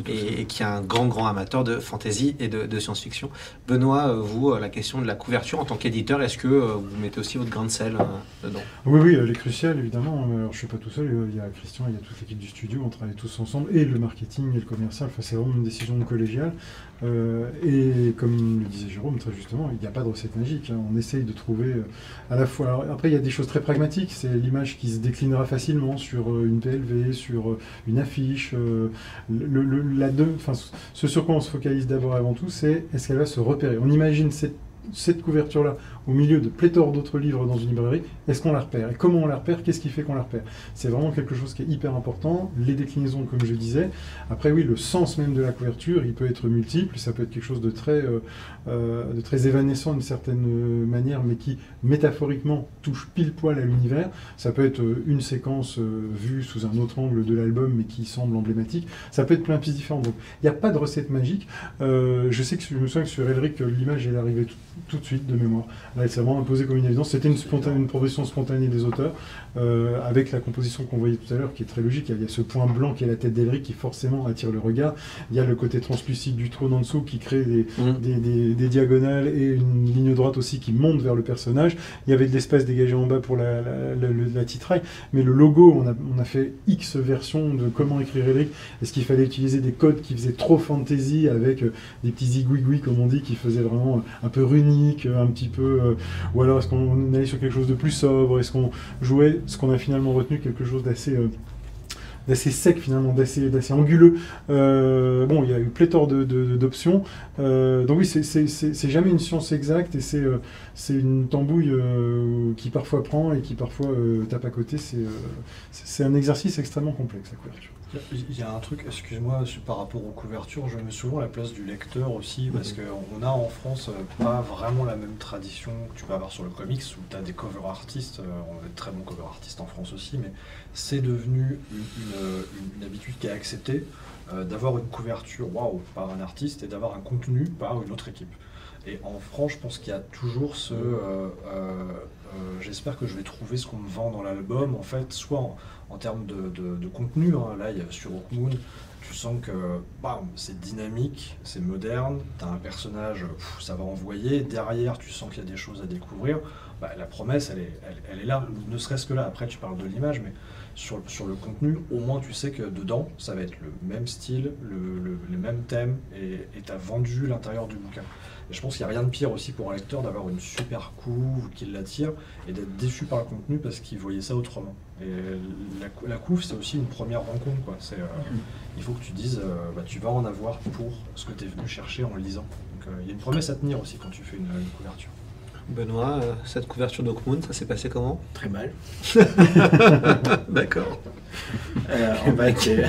S1: et qui est un grand amateur de fantasy et de science-fiction. Benoît, vous, la question de la couverture en tant qu'éditeur, est-ce que vous mettez aussi votre grain de sel dedans?
S3: Oui, elle est cruciale évidemment. Alors, je ne suis pas tout seul, il y a Christian, il y a toute l'équipe du studio, on travaille tous ensemble, et le marketing et le commercial, enfin, c'est vraiment une décision collégiale. Et comme le disait Jérôme très justement, il n'y a pas de recette magique. Hein. On essaye de trouver à la fois. Alors, après, il y a des choses très pragmatiques. C'est l'image qui se déclinera facilement sur une PLV, sur une affiche. Ce sur quoi on se focalise d'abord et avant tout, c'est est-ce qu'elle va se repérer. On imagine cette couverture-là au milieu de pléthore d'autres livres dans une librairie, est-ce qu'on la repère? Et comment on la repère? Qu'est-ce qui fait qu'on la repère? C'est vraiment quelque chose qui est hyper important. Les déclinaisons, comme je disais. Après, oui, le sens même de la couverture, il peut être multiple. Ça peut être quelque chose de très évanescent d'une certaine manière, mais qui, métaphoriquement, touche pile poil à l'univers. Ça peut être une séquence vue sous un autre angle de l'album, mais qui semble emblématique. Ça peut être plein de pistes différentes. Donc, il n'y a pas de recette magique. Je me souviens que sur Elric, l'image, elle arrivait tout de suite, de mémoire. Là, elle s'est vraiment imposée comme une évidence. C'était une proposition spontanée des auteurs, avec la composition qu'on voyait tout à l'heure, qui est très logique. Il y a ce point blanc qui est la tête d'Elric, qui forcément attire le regard. Il y a le côté translucide du trône en dessous, qui crée des diagonales, et une ligne droite aussi qui monte vers le personnage. Il y avait de l'espace dégagé en bas pour la titraille. Mais le logo, on a fait X versions de comment écrire Elric. Est-ce qu'il fallait utiliser des codes qui faisaient trop fantasy, avec des petits zigouigouis, comme on dit, qui faisaient vraiment un peu runique, un petit peu... ou alors est-ce qu'on allait sur quelque chose de plus sobre? Est-ce qu'on jouait ce qu'on a finalement retenu, quelque chose d'assez sec finalement, d'assez anguleux. Bon, il y a eu pléthore d'options. Donc oui, c'est jamais une science exacte, et c'est une tambouille qui parfois prend et qui parfois tape à côté. C'est un exercice extrêmement complexe, la couverture.
S2: Il y a un truc, excuse-moi, par rapport aux couvertures, je me souviens à la place du lecteur aussi, parce qu'on a en France pas vraiment la même tradition que tu peux avoir sur le comics, où tu as des cover artistes, on a de très bons cover artistes en France aussi, mais c'est devenu une habitude qui est acceptée d'avoir une couverture par un artiste et d'avoir un contenu par une autre équipe. Et en France, je pense qu'il y a toujours ce j'espère que je vais trouver ce qu'on me vend dans l'album, en fait, soit en termes de contenu. Hein. Là, sur Hawkmoon, tu sens que c'est dynamique, c'est moderne, tu as un personnage, ça va envoyer. Derrière, tu sens qu'il y a des choses à découvrir. La promesse, elle est là, ne serait-ce que là. Après, tu parles de l'image, mais sur le contenu, au moins tu sais que dedans, ça va être le même style, les mêmes thèmes, et tu as vendu l'intérieur du bouquin. Et je pense qu'il n'y a rien de pire aussi pour un lecteur d'avoir une super couve qui l'attire et d'être déçu par le contenu parce qu'il voyait ça autrement. Et la couve, c'est aussi une première rencontre, quoi. Il faut que tu dises, tu vas en avoir pour ce que tu es venu chercher en le lisant. Donc il y a une promesse à tenir aussi quand tu fais une couverture.
S1: Benoît, cette couverture d'Hawkmoon, ça s'est passé comment?
S5: Très mal.
S1: D'accord.
S5: En fait,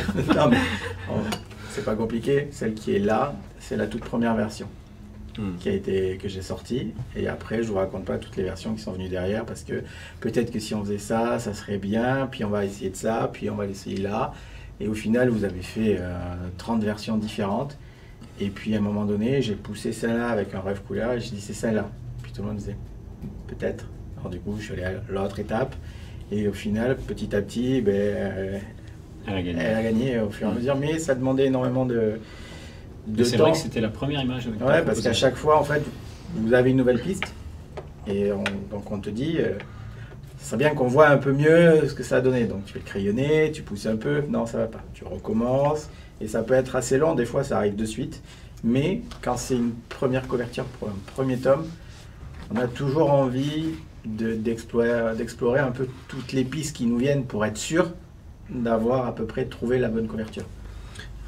S5: c'est pas compliqué. Celle qui est là, c'est la toute première version que j'ai sortie. Et après, je vous raconte pas toutes les versions qui sont venues derrière parce que peut-être que si on faisait ça, ça serait bien. Puis on va essayer de ça, puis on va l'essayer là. Et au final, vous avez fait 30 versions différentes. Et puis à un moment donné, j'ai poussé celle-là avec un rêve couleur et je dis c'est celle-là. Tout le monde disait peut-être. Alors du coup, je suis allé à l'autre étape et au final, petit à petit, elle a gagné au fur et à mesure, mais ça demandait énormément de
S4: c'est
S5: temps.
S4: vrai que c'était la première image.
S5: Ouais, parce qu'à chaque fois, en fait, vous avez une nouvelle piste et donc on te dit, ça serait bien qu'on voit un peu mieux ce que ça a donné. Donc tu fais le crayonner, tu pousses un peu, non ça va pas, tu recommences et ça peut être assez long. Des fois, ça arrive de suite, mais quand c'est une première couverture pour un premier tome, on a toujours envie d'explorer un peu toutes les pistes qui nous viennent pour être sûr d'avoir à peu près trouvé la bonne couverture.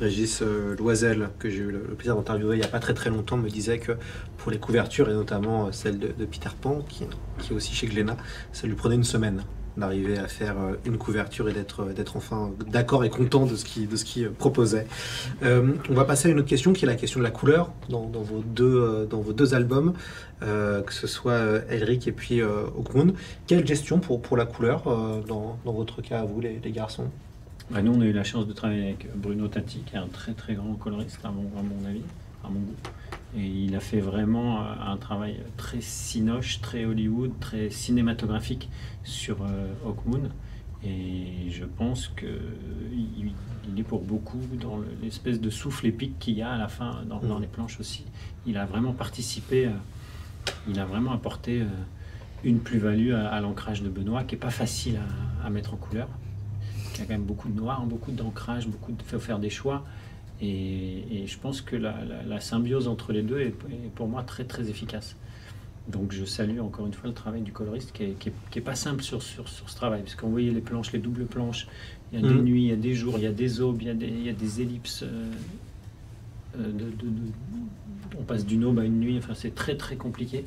S1: Régis Loisel, que j'ai eu le plaisir d'interviewer il n'y a pas très longtemps, me disait que pour les couvertures, et notamment celle de Peter Pan, qui est aussi chez Glénat, ça lui prenait une semaine d'arriver à faire une couverture et d'être enfin d'accord et content de ce qu'il proposait. On va passer à une autre question qui est la question de la couleur dans vos deux albums, que ce soit Elric et puis Hawkmoon. Quelle gestion pour la couleur dans votre cas à vous les garçons?
S4: Nous, on a eu la chance de travailler avec Bruno Tatti, qui est un très grand coloriste à mon avis, à mon goût. Et il a fait vraiment un travail très cinoche, très Hollywood, très cinématographique sur Hawkmoon. Et je pense qu'il est pour beaucoup dans l'espèce de souffle épique qu'il y a à la fin dans les planches aussi. Il a vraiment participé, il a vraiment apporté une plus-value à l'ancrage de Benoît, qui n'est pas facile à mettre en couleur. Il y a quand même beaucoup de noir, beaucoup d'ancrage, il faut faire des choix. Et je pense que la symbiose entre les deux est pour moi très efficace. Donc je salue encore une fois le travail du coloriste qui est pas simple sur ce travail, parce qu'on voyait les planches, les doubles planches, il y a des nuits, il y a des jours, il y a des aubes, il y a des ellipses. On passe d'une aube à une nuit, enfin c'est très compliqué.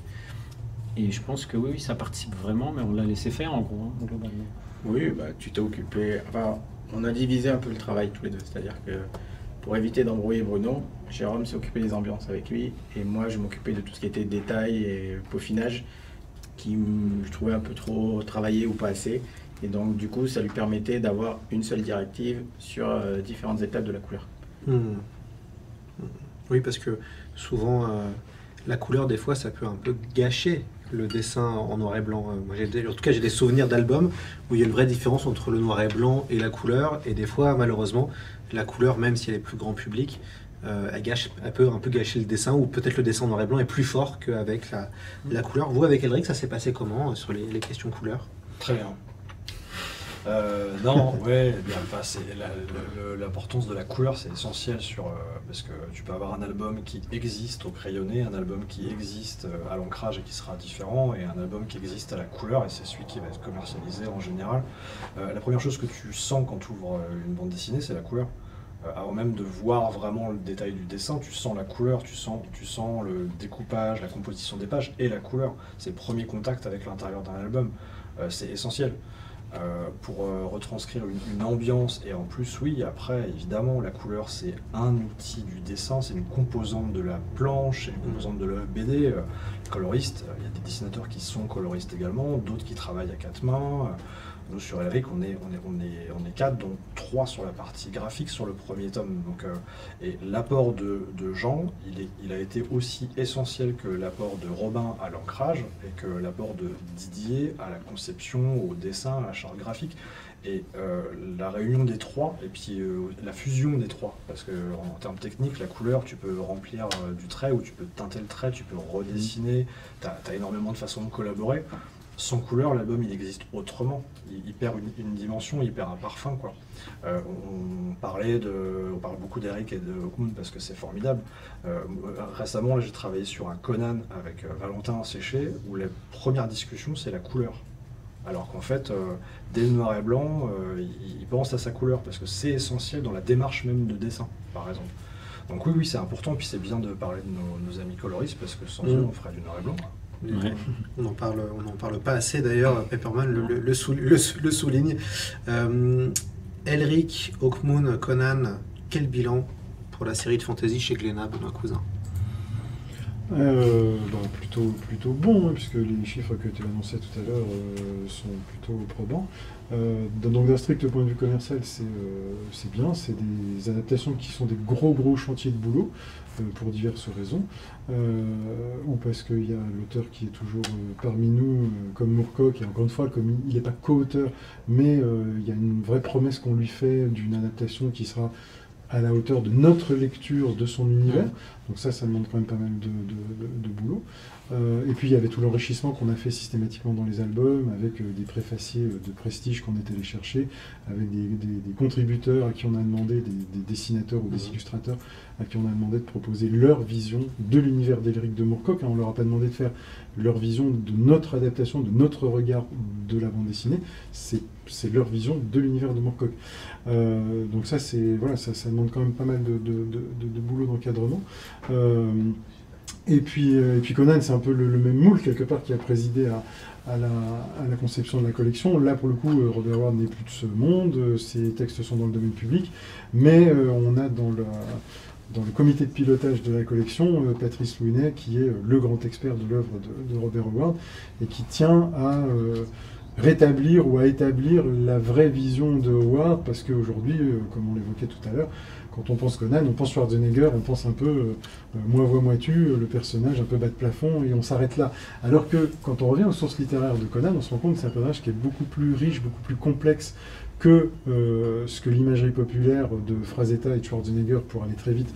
S4: Et je pense que oui, ça participe vraiment, mais on l'a laissé faire en gros, globalement.
S5: Oui, tu t'es occupé. Enfin, on a divisé un peu le travail tous les deux. C'est-à-dire que pour éviter d'embrouiller Bruno, Jérôme s'est occupé des ambiances avec lui et moi je m'occupais de tout ce qui était détail et peaufinage qui je trouvais un peu trop travaillé ou pas assez. Et donc du coup, ça lui permettait d'avoir une seule directive sur différentes étapes de la couleur.
S1: Oui, parce que souvent, la couleur, des fois, ça peut un peu gâcher le dessin en noir et blanc. Moi, en tout cas, j'ai des souvenirs d'albums où il y a une vraie différence entre le noir et blanc et la couleur. Et des fois, malheureusement, la couleur, même si elle est plus grand public, elle peut un peu gâcher le dessin, ou peut-être le dessin en noir et blanc est plus fort qu'avec la couleur. Vous, avec Elric, ça s'est passé comment sur les questions couleur?
S2: Très bien. Non, ouais, bien, c'est l'importance de la couleur, c'est essentiel parce que tu peux avoir un album qui existe au crayonné, un album qui existe à l'ancrage et qui sera différent, et un album qui existe à la couleur, et c'est celui qui va être commercialisé en général. La première chose que tu sens quand tu ouvres une bande dessinée, c'est la couleur. Avant même de voir vraiment le détail du dessin, tu sens la couleur, tu sens le découpage, la composition des pages et la couleur. C'est le premier contact avec l'intérieur d'un album, c'est essentiel. Pour retranscrire une ambiance, et en plus oui, après évidemment la couleur c'est un outil du dessin, c'est une composante de la planche, c'est une composante de la BD. Coloriste, il y a des dessinateurs qui sont coloristes également, d'autres qui travaillent à quatre mains, Nous, sur Elric, on est 4, dont 3 sur la partie graphique sur le premier tome. Donc, et l'apport de Jean, il a été aussi essentiel que l'apport de Robin à l'ancrage et que l'apport de Didier à la conception, au dessin, à la charte graphique. Et la réunion des 3, et puis la fusion des 3, parce qu'en termes techniques, la couleur, tu peux remplir du trait, ou tu peux teinter le trait, tu peux redessiner, tu as énormément de façons de collaborer. Sans couleur, l'album il existe autrement. Il perd une dimension, il perd un parfum, quoi. On parle beaucoup d'Eric et de Hawkmoon parce que c'est formidable. Récemment, j'ai travaillé sur un Conan avec Valentin Séché, où la première discussion c'est la couleur. Alors qu'en fait, dès le noir et blanc, il pense à sa couleur parce que c'est essentiel dans la démarche même de dessin, par exemple. Donc oui, c'est important, puis c'est bien de parler de nos amis coloristes parce que sans eux, on ferait du noir et blanc.
S6: Ouais. On n'en parle pas assez d'ailleurs, Pepperman le souligne. Elric, Hawkmoon, Conan, quel bilan pour la série de fantasy chez Glénat, Benoît Cousin?
S3: Plutôt bon, hein, puisque les chiffres que tu annonçais tout à l'heure sont plutôt probants. Donc d'un strict point de vue commercial, c'est bien, c'est des adaptations qui sont des gros chantiers de boulot, pour diverses raisons, ou parce qu'il y a l'auteur qui est toujours parmi nous, comme Moorcock, et encore une fois, comme il n'est pas co-auteur, mais il y a une vraie promesse qu'on lui fait d'une adaptation qui sera à la hauteur de notre lecture de son univers. Donc ça demande quand même pas mal de boulot. Et puis il y avait tout l'enrichissement qu'on a fait systématiquement dans les albums, avec des préfaciers de prestige qu'on est allé chercher, avec des contributeurs à qui on a demandé, des dessinateurs ou des illustrateurs à qui on a demandé de proposer leur vision de l'univers d'Elric de Moorcock. On ne leur a pas demandé de faire leur vision de notre adaptation, de notre regard de la bande dessinée, c'est leur vision de l'univers de Moorcock. Donc ça, ça demande quand même pas mal de boulot d'encadrement. Et puis Conan, c'est un peu le même moule, quelque part, qui a présidé à la conception de la collection. Là, pour le coup, Robert Howard n'est plus de ce monde, ses textes sont dans le domaine public, mais on a dans le comité de pilotage de la collection, Patrice Louinet, qui est le grand expert de l'œuvre de Robert Howard, et qui tient à rétablir ou à établir la vraie vision de Howard, parce qu'aujourd'hui, comme on l'évoquait tout à l'heure, quand on pense Conan, on pense Schwarzenegger, on pense un peu moi vois moi tu, le personnage un peu bas de plafond, et on s'arrête là. Alors que quand on revient aux sources littéraires de Conan, on se rend compte que c'est un personnage qui est beaucoup plus riche, beaucoup plus complexe que ce que l'imagerie populaire de Frazetta et de Schwarzenegger, pour aller très vite,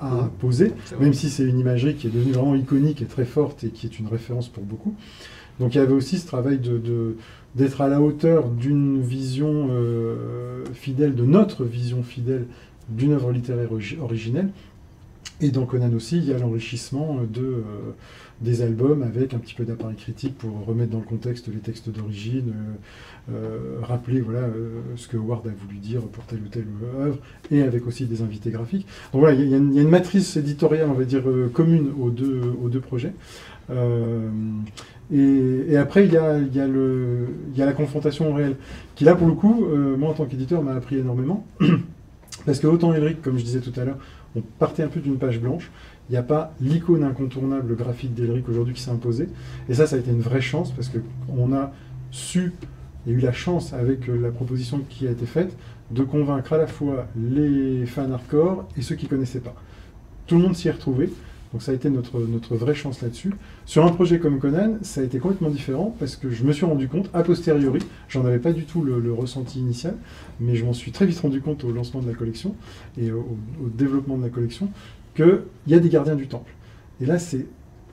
S3: a posé, même si c'est une imagerie qui est devenue vraiment iconique et très forte et qui est une référence pour beaucoup. Donc il y avait aussi ce travail d'être à la hauteur d'une vision fidèle, de notre vision fidèle d'une œuvre littéraire originelle. Et dans Conan aussi, il y a l'enrichissement des albums avec un petit peu d'appareil critique pour remettre dans le contexte les textes d'origine, rappeler ce que Howard a voulu dire pour telle ou telle œuvre, et avec aussi des invités graphiques. Donc voilà, il y a une matrice éditoriale, on va dire, commune aux deux projets. Et après, il y a la confrontation au réel, qui là, pour le coup, moi en tant qu'éditeur, m'a appris énormément. Parce que autant Elric, comme je disais tout à l'heure, on partait un peu d'une page blanche. Il n'y a pas l'icône incontournable graphique d'Elric aujourd'hui qui s'est imposée. Et ça a été une vraie chance, parce qu'on a su, et eu la chance avec la proposition qui a été faite, de convaincre à la fois les fans hardcore et ceux qui ne connaissaient pas. Tout le monde s'y est retrouvé. Donc ça a été notre vraie chance là-dessus. Sur un projet comme Conan, ça a été complètement différent, parce que je me suis rendu compte, a posteriori, j'en avais pas du tout le ressenti initial, mais je m'en suis très vite rendu compte au lancement de la collection et au développement de la collection, qu'il y a des gardiens du temple. Et là, c'est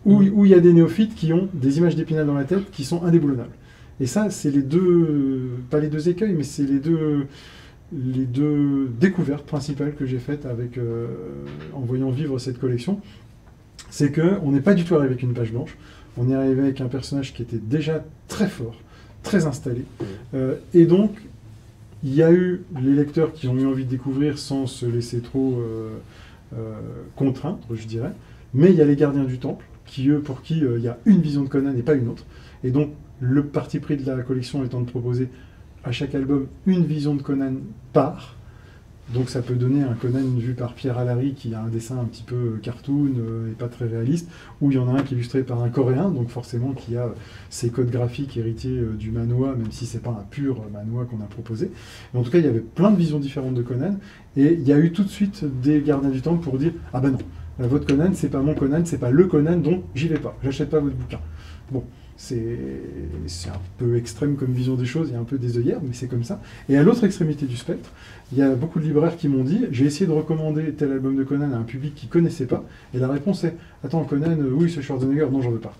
S3: où il y a des néophytes qui ont des images d'Épinal dans la tête qui sont indéboulonnables. Et ça, c'est pas les deux écueils, mais c'est les deux découvertes principales que j'ai faites en voyant vivre cette collection. C'est qu'on n'est pas du tout arrivé avec une page blanche, on est arrivé avec un personnage qui était déjà très fort, très installé, et donc il y a eu les lecteurs qui ont eu envie de découvrir sans se laisser trop contraindre, je dirais, mais il y a les gardiens du temple, pour qui il y a une vision de Conan et pas une autre, et donc le parti pris de la collection étant de proposer à chaque album une vision de Conan par, Donc ça peut donner un Conan vu par Pierre Alary qui a un dessin un petit peu cartoon et pas très réaliste, ou il y en a un qui est illustré par un Coréen, donc forcément qui a ses codes graphiques héritiers du manhwa, même si c'est pas un pur manhwa qu'on a proposé. Mais en tout cas, il y avait plein de visions différentes de Conan, et il y a eu tout de suite des gardiens du temple pour dire « Ah ben non, votre Conan, c'est pas mon Conan, c'est pas le Conan, donc j'y vais pas, j'achète pas votre bouquin. » Bon. C'est un peu extrême comme vision des choses, il y a un peu des œillères, mais c'est comme ça. Et à l'autre extrémité du spectre, il y a beaucoup de libraires qui m'ont dit « J'ai essayé de recommander tel album de Conan à un public qui ne connaissait pas, et la réponse est « Attends, Conan, oui, c'est Schwarzenegger, non, j'en veux pas. »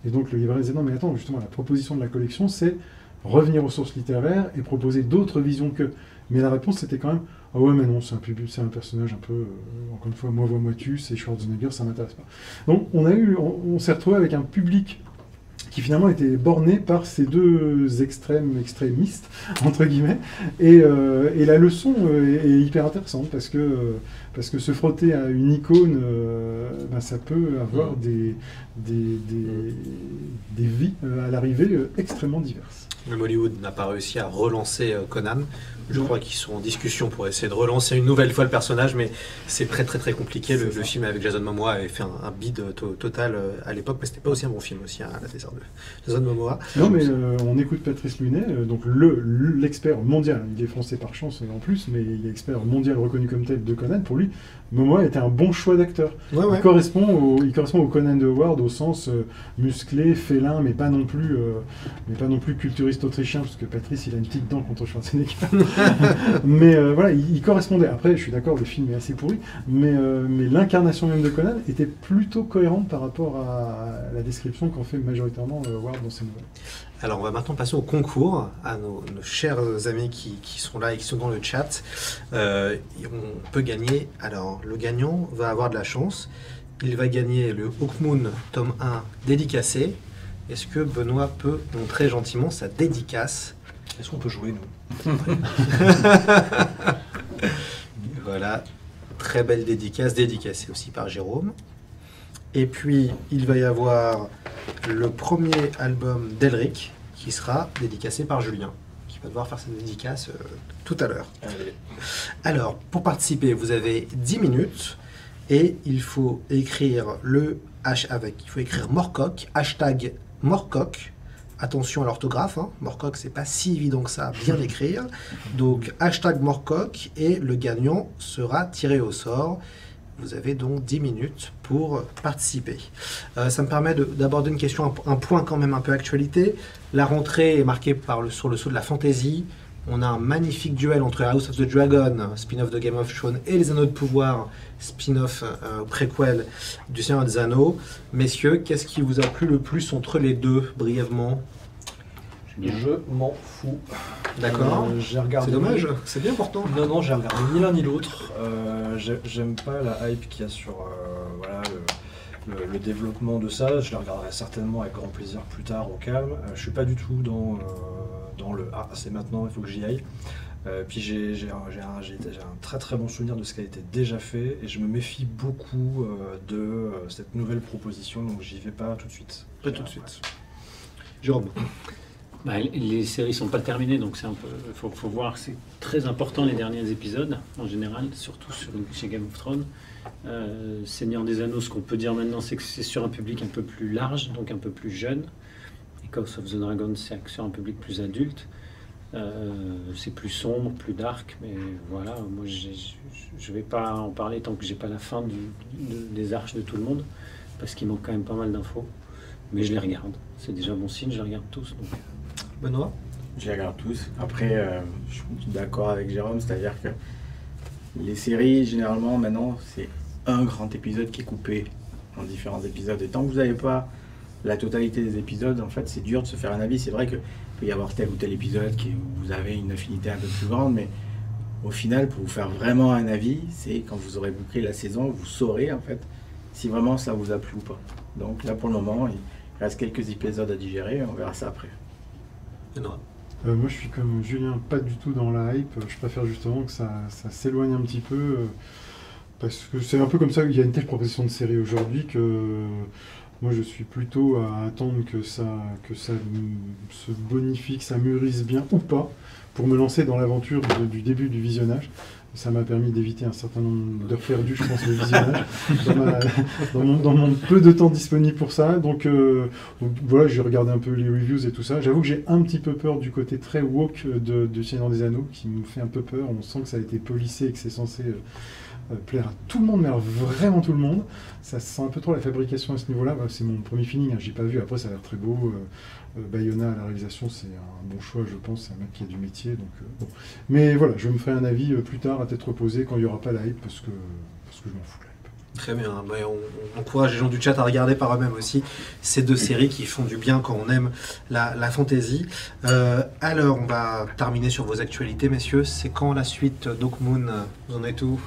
S3: Et donc le libraire disait « Non, mais attends, justement, la proposition de la collection, c'est revenir aux sources littéraires et proposer d'autres visions que... » Mais la réponse, c'était quand même « Ah ouais, mais non, c'est un personnage un peu... encore une fois, moi voix moi tu, c'est Schwarzenegger, ça m'intéresse pas. » Donc on s'est retrouvé avec un public qui finalement était borné par ces deux extrémistes, entre guillemets, et la leçon est hyper intéressante, parce que se frotter à une icône, ça peut avoir des vies à l'arrivée extrêmement diverses.
S1: Même Hollywood n'a pas réussi à relancer Conan. Je crois qu'ils sont en discussion pour essayer de relancer une nouvelle fois le personnage, mais c'est très très très compliqué. Le film avec Jason Momoa avait fait un bid total à l'époque, mais c'était pas aussi un bon film aussi, la désert de Jason Momoa.
S3: Non, mais on écoute Patrice Lunet, donc l'expert mondial. Il est français par chance en plus, mais il est expert mondial reconnu comme tel de Conan. Pour lui, Momoa était un bon choix d'acteur.
S1: Ouais.
S3: Il correspond au Conan de Howard au sens musclé, félin, mais pas non plus culturiste autrichien, parce que Patrice il a une petite dent contre Schwarzenegger. Mais voilà, il correspondait. Après, je suis d'accord, le film est assez pourri, mais l'incarnation même de Conan était plutôt cohérente par rapport à la description qu'en fait majoritairement Howard dans ses nouvelles.
S1: Alors, on va maintenant passer au concours, à nos chers amis qui sont là et qui sont dans le chat. On peut gagner. Alors, le gagnant va avoir de la chance. Il va gagner le Hawkmoon tome 1 dédicacé. Est-ce que Benoît peut montrer gentiment sa dédicace?
S2: Est-ce qu'on peut jouer, nous?
S1: Voilà, très belle dédicace, dédicacée aussi par Jérôme. Et puis, il va y avoir le premier album d'Elric qui sera dédicacé par Julien, qui va devoir faire sa dédicace tout à l'heure. Alors, pour participer, vous avez 10 minutes et il faut écrire il faut écrire Morcock, hashtag Morcock. Attention à l'orthographe, Morcock, c'est pas si évident que ça à bien l'écrire. Donc, hashtag Morcock et le gagnant sera tiré au sort. Vous avez donc 10 minutes pour participer. Ça me permet d'aborder une question, un point quand même un peu actualité. La rentrée est marquée sur le saut de la fantasy. On a un magnifique duel entre House of the Dragon, spin-off de Game of Thrones, et Les Anneaux de Pouvoir, spin-off préquel du Seigneur des Anneaux. Messieurs, qu'est-ce qui vous a plu le plus entre les deux, brièvement?
S2: Je m'en fous.
S1: D'accord.
S2: J'ai regardé.
S1: C'est dommage, c'est bien pourtant.
S2: Non, j'ai regardé ni l'un ni l'autre. J'aime pas la hype qu'il y a sur le développement de ça. Je le regarderai certainement avec grand plaisir plus tard au calme. Je suis pas du tout dans le « Ah, c'est maintenant, il faut que j'y aille ». Puis j'ai un très très bon souvenir de ce qui a été déjà fait et je me méfie beaucoup de cette nouvelle proposition, donc j'y vais pas tout de suite.
S1: Pas tout de suite. Jérôme.
S4: Les séries sont pas terminées, donc c'est un peu, faut voir. C'est très important les derniers épisodes en général, surtout chez Game of Thrones. Seigneur des Anneaux, ce qu'on peut dire maintenant, c'est que c'est sur un public un peu plus large, donc un peu plus jeune. Et House of the Dragon, c'est sur un public plus adulte. C'est plus sombre, plus dark, mais voilà. Moi, je vais pas en parler tant que j'ai pas la fin des arches de tout le monde, parce qu'il manque quand même pas mal d'infos. Mais je les regarde. C'est déjà bon signe, je les regarde tous. Donc.
S1: Benoît?
S5: Je les regarde tous. Après, je suis d'accord avec Jérôme, c'est-à-dire que les séries, généralement, maintenant, c'est un grand épisode qui est coupé en différents épisodes. Et tant que vous n'avez pas la totalité des épisodes, en fait, c'est dur de se faire un avis. C'est vrai qu'il peut y avoir tel ou tel épisode où vous avez une affinité un peu plus grande, mais au final, pour vous faire vraiment un avis, c'est quand vous aurez bouclé la saison, vous saurez, en fait, si vraiment ça vous a plu ou pas. Donc là, pour le moment, il reste quelques épisodes à digérer, on verra ça après.
S3: Moi, je suis comme Julien, pas du tout dans la hype. Je préfère justement que ça s'éloigne un petit peu, parce que c'est un peu comme ça qu'il y a une telle proposition de série aujourd'hui que moi, je suis plutôt à attendre que ça se bonifie, que ça mûrisse bien ou pas, pour me lancer dans l'aventure du début du visionnage. Ça m'a permis d'éviter un certain nombre d'heures perdues, je pense, au visionnage, dans mon peu de temps disponible pour ça. Donc voilà, j'ai regardé un peu les reviews et tout ça. J'avoue que j'ai un petit peu peur du côté très woke de Seigneur des Anneaux, qui me fait un peu peur. On sent que ça a été polissé et que c'est censé plaire à tout le monde, mais alors vraiment tout le monde. Ça sent un peu trop la fabrication à ce niveau-là. Bah, c'est mon premier feeling, hein. J'ai pas vu. Après, ça a l'air très beau. Bayona à la réalisation, c'est un bon choix, je pense. C'est un mec qui a du métier. Donc, bon. Mais voilà, je me ferai un avis plus tard, à tête reposée, quand il n'y aura pas la hype, parce que je m'en fous de la hype.
S1: Très bien, bah, on encourage les gens du chat à regarder par eux-mêmes aussi ces deux séries qui font du bien quand on aime la fantasy. Alors, on va terminer sur vos actualités, messieurs. C'est quand la suite d'Hawkmoon? Vous en êtes où?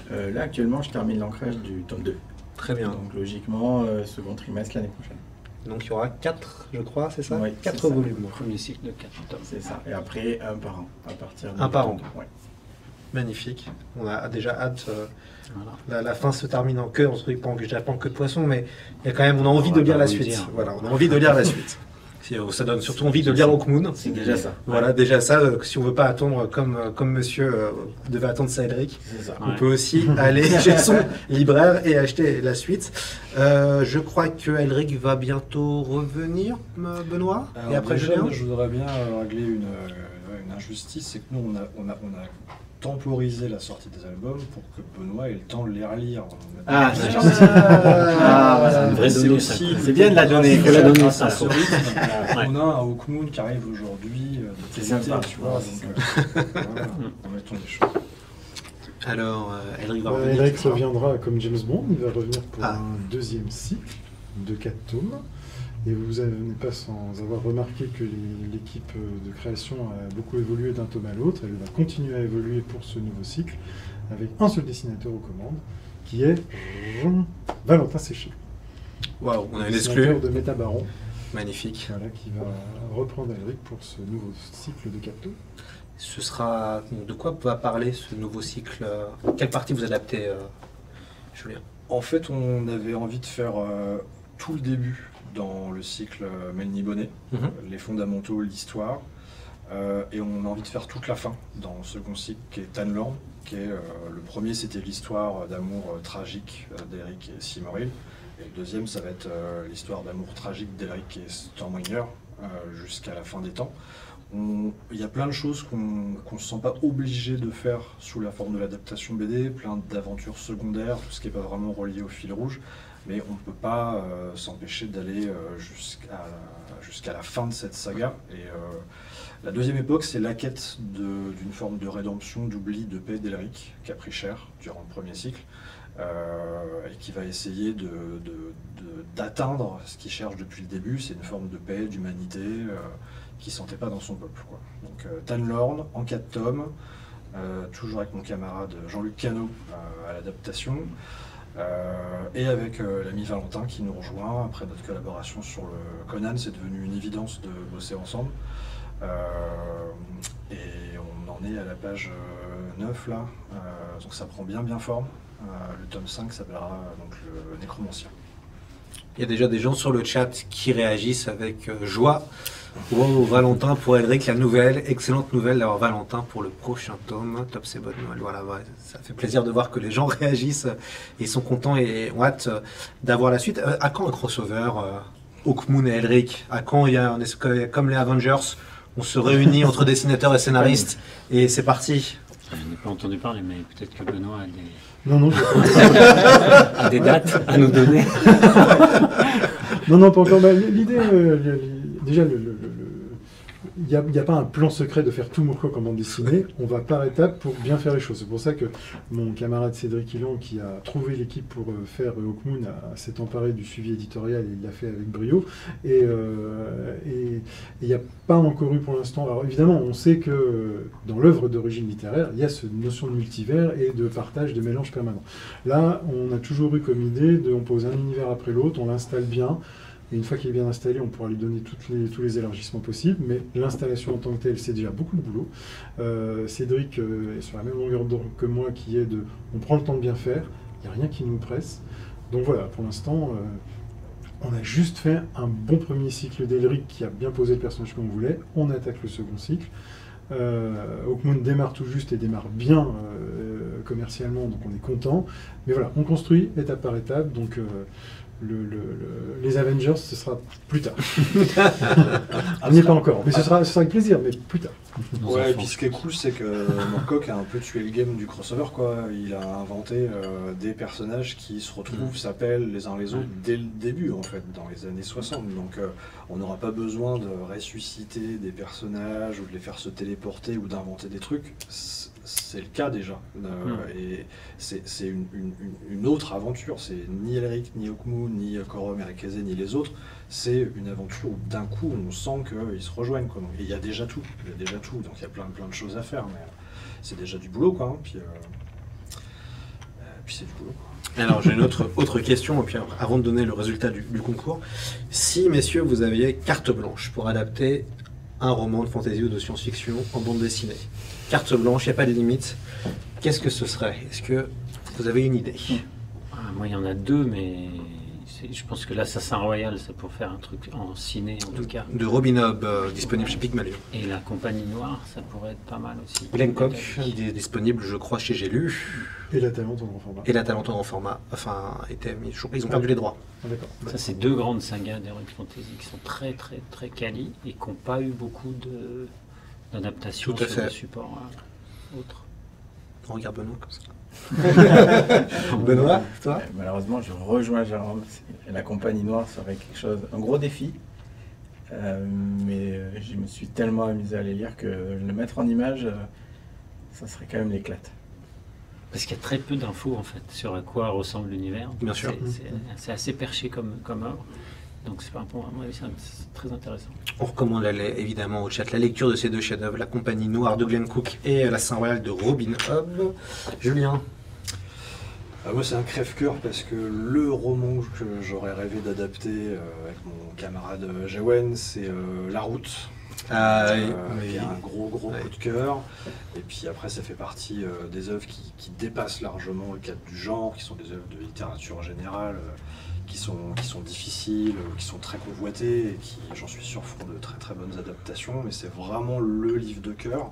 S5: Là, actuellement, je termine l'ancrage du tome 2.
S1: Très bien.
S5: Donc, logiquement, second trimestre l'année prochaine.
S1: Donc, il y aura 4, je crois, c'est ça?
S5: Oui,
S1: 4
S5: c'est ça.
S1: volumes.
S4: Premier cycle de 4 tomes.
S5: C'est ça. Et après, un par an. À partir de
S1: Un par an.
S5: Ouais.
S1: Magnifique. On a déjà hâte.
S4: Voilà.
S1: La fin se termine en queue. Je dirais pas en queue de poisson, mais il y a quand même, on a envie de lire la suite. Voilà, on a envie de lire la suite. Ça donne surtout envie de lire Hawkmoon.
S5: C'est déjà ça.
S1: Voilà, déjà ça, si on veut pas attendre comme monsieur devait attendre Cédric,
S5: C'est ça.
S1: on peut aussi aller chez son libraire et acheter la suite. Je crois que Elric va bientôt revenir, Benoît.
S2: Alors
S1: et après
S2: déjà,
S1: Julien.
S2: moi, je voudrais bien régler une injustice, c'est que nous, on a temporisé la sortie des albums pour que Benoît ait le temps de les relire.
S5: Ah, c'est gentil.
S4: C'est une vraie
S2: C'est
S4: donnée,
S2: aussi
S4: ça.
S5: C'est bien de la donner.
S4: Il faut la donner,
S2: grâce
S4: ça.
S2: à ce rythme,
S4: Ouais.
S2: on a un Hawkmoon qui arrive aujourd'hui de
S5: C'est
S2: qualité,
S5: sympa.
S2: tu vois, donc voilà, remettons les choses.
S1: Alors, Elric va revenir.
S3: Elric reviendra comme James Bond, il va revenir pour
S1: Ah.
S3: un deuxième cycle de 4 tomes. Et vous n'êtes pas sans avoir remarqué que l'équipe de création a beaucoup évolué d'un tome à l'autre. Elle va continuer à évoluer pour ce nouveau cycle, avec un seul dessinateur aux commandes, qui est Valentin Séché.
S1: Waouh, on a une
S3: dessinateur
S1: exclue.
S3: de Métabaron,
S1: Magnifique.
S3: voilà, qui va reprendre Elric pour ce nouveau cycle de 4 tomes.
S1: Ce sera. De quoi va parler ce nouveau cycle? Quelle partie vous adaptez, Julien?
S2: En fait, on avait envie de faire tout le début dans le cycle Melny Bonnet, les fondamentaux, l'histoire, et on a envie de faire toute la fin dans le second cycle qui est Tanlorn, qui est le premier, c'était l'histoire d'amour tragique d'Eric et Silmaril, et le deuxième, ça va être l'histoire d'amour tragique d'Eric et Stormbringer jusqu'à la fin des temps. Il y a plein de choses qu'on ne se sent pas obligé de faire sous la forme de l'adaptation BD, plein d'aventures secondaires, tout ce qui n'est pas vraiment relié au fil rouge, mais on ne peut pas s'empêcher d'aller jusqu'à la fin de cette saga. Et la deuxième époque, c'est la quête d'une forme de rédemption, d'oubli, de paix d'Elric, qui a pris cher durant le premier cycle, et qui va essayer d'atteindre ce qu'il cherche depuis le début, c'est une forme de paix, d'humanité, qu'il ne sentait pas dans son peuple, quoi. Donc Tanlorn en 4 tomes, toujours avec mon camarade Jean-Luc Cano à l'adaptation, et avec l'ami Valentin qui nous rejoint après notre collaboration sur le Conan. C'est devenu une évidence de bosser ensemble, et on en est à la page 9 là, donc ça prend bien forme. Le tome 5 s'appellera donc le Nécromancien.
S1: Il y a déjà des gens sur le chat qui réagissent avec joie. Wow, Valentin pour Elric, la nouvelle, excellente nouvelle d'avoir Valentin pour le prochain tome. Top, c'est bonne nouvelle. Voilà, ouais, ça fait plaisir de voir que les gens réagissent et sont contents et ont hâte d'avoir la suite. À quand un crossover Hawkmoon et Elric? À quand il y a comme les Avengers, on se réunit entre dessinateurs et scénaristes et c'est parti?
S4: Je n'ai pas entendu parler, mais peut-être que Benoît
S3: Non,
S4: a des dates à nous donner.
S3: non, pas encore. Bah, l'idée, déjà, il n'y a pas un plan secret de faire tout Moorcock en bande dessinée. On va par étapes pour bien faire les choses. C'est pour ça que mon camarade Cédric Hillan, qui a trouvé l'équipe pour faire Hawkmoon, s'est emparé du suivi éditorial et il l'a fait avec brio. Et il n'y a pas encore eu pour l'instant. Alors évidemment, on sait que dans l'œuvre d'origine littéraire, il y a cette notion de multivers et de partage, de mélange permanent. Là, on a toujours eu comme idée on pose un univers après l'autre, on l'installe bien. Et une fois qu'il est bien installé, on pourra lui donner tous les élargissements possibles. Mais l'installation en tant que telle, c'est déjà beaucoup de boulot. Cédric est sur la même longueur d'onde que moi, qui est on prend le temps de bien faire. Il n'y a rien qui nous presse. Donc voilà, pour l'instant, on a juste fait un bon premier cycle d'Elric qui a bien posé le personnage qu'on voulait. On attaque le second cycle. Hawkmoon démarre tout juste et démarre bien. commercialement, donc on est content. Mais voilà, on construit étape par étape, donc les Avengers, ce sera plus tard. On n'y est pas encore, mais ce sera avec plaisir, mais plus tard.
S2: Ouais, et puis ce qui est cool, c'est que Moorcock a un peu tué le game du crossover, quoi. Il a inventé des personnages qui se retrouvent, s'appellent les uns les autres dès le début, en fait, dans les années 60. Donc on n'aura pas besoin de ressusciter des personnages ou de les faire se téléporter ou d'inventer des trucs. C'est le cas déjà. Et c'est une autre aventure. C'est ni Elric, ni Hawkmoon, ni Corum, Erikese, ni les autres. C'est une aventure où d'un coup on sent qu'ils se rejoignent, quoi. Et il y a déjà tout. Donc il y a plein de choses à faire. Mais c'est déjà du boulot, quoi. Puis c'est du boulot, quoi.
S1: Alors j'ai une autre question, et puis avant de donner le résultat du concours. Si, messieurs, vous aviez carte blanche pour adapter un roman de fantasy ou de science-fiction en bande dessinée, carte blanche, il n'y a pas de limite, qu'est-ce que ce serait? Est-ce que vous avez une idée?
S4: Moi, il y en a deux, mais je pense que l'Assassin Royal, c'est pour faire un truc en ciné, en tout cas.
S1: De Robin Hobb, disponible chez Pygmalion.
S4: Et La Compagnie Noire, ça pourrait être pas mal aussi.
S1: Glencock, disponible, je crois, chez J'ai lu.
S3: Et La Talente en grand format.
S1: Et La Talente en grand format. Enfin, ils ont perdu les droits.
S3: Ah, d'accord.
S4: Ça, c'est deux grandes sagas d'Heroic Fantasy qui sont très, très, très quali et qui n'ont pas eu beaucoup d'adaptation
S1: Tout à
S4: sur
S1: fait.
S4: des supports autres.
S1: On regarde Benoît comme ça. Benoît, toi?
S5: Malheureusement, je rejoins Jérôme. La Compagnie Noire serait quelque chose, un gros défi. Mais je me suis tellement amusé à les lire que le mettre en image, ça serait quand même l'éclate.
S4: Parce qu'il y a très peu d'infos en fait sur à quoi ressemble l'univers.
S1: Bien sûr.
S4: C'est assez perché comme œuvre. Donc c'est très intéressant.
S1: On recommande évidemment au chat la lecture de ces deux chefs-d'œuvre, La Compagnie Noire de Glencock et L'Assassin Royal de Robin Hobb. Julien?
S2: Moi, c'est un crève-cœur parce que le roman que j'aurais rêvé d'adapter avec mon camarade Jewen, c'est La Route. Qui est un gros coup de cœur. Et puis après, ça fait partie des œuvres qui dépassent largement le cadre du genre, qui sont des œuvres de littérature générale, qui sont difficiles, qui sont très convoitées et qui, j'en suis sûr, font de très très bonnes adaptations. Mais c'est vraiment le livre de cœur.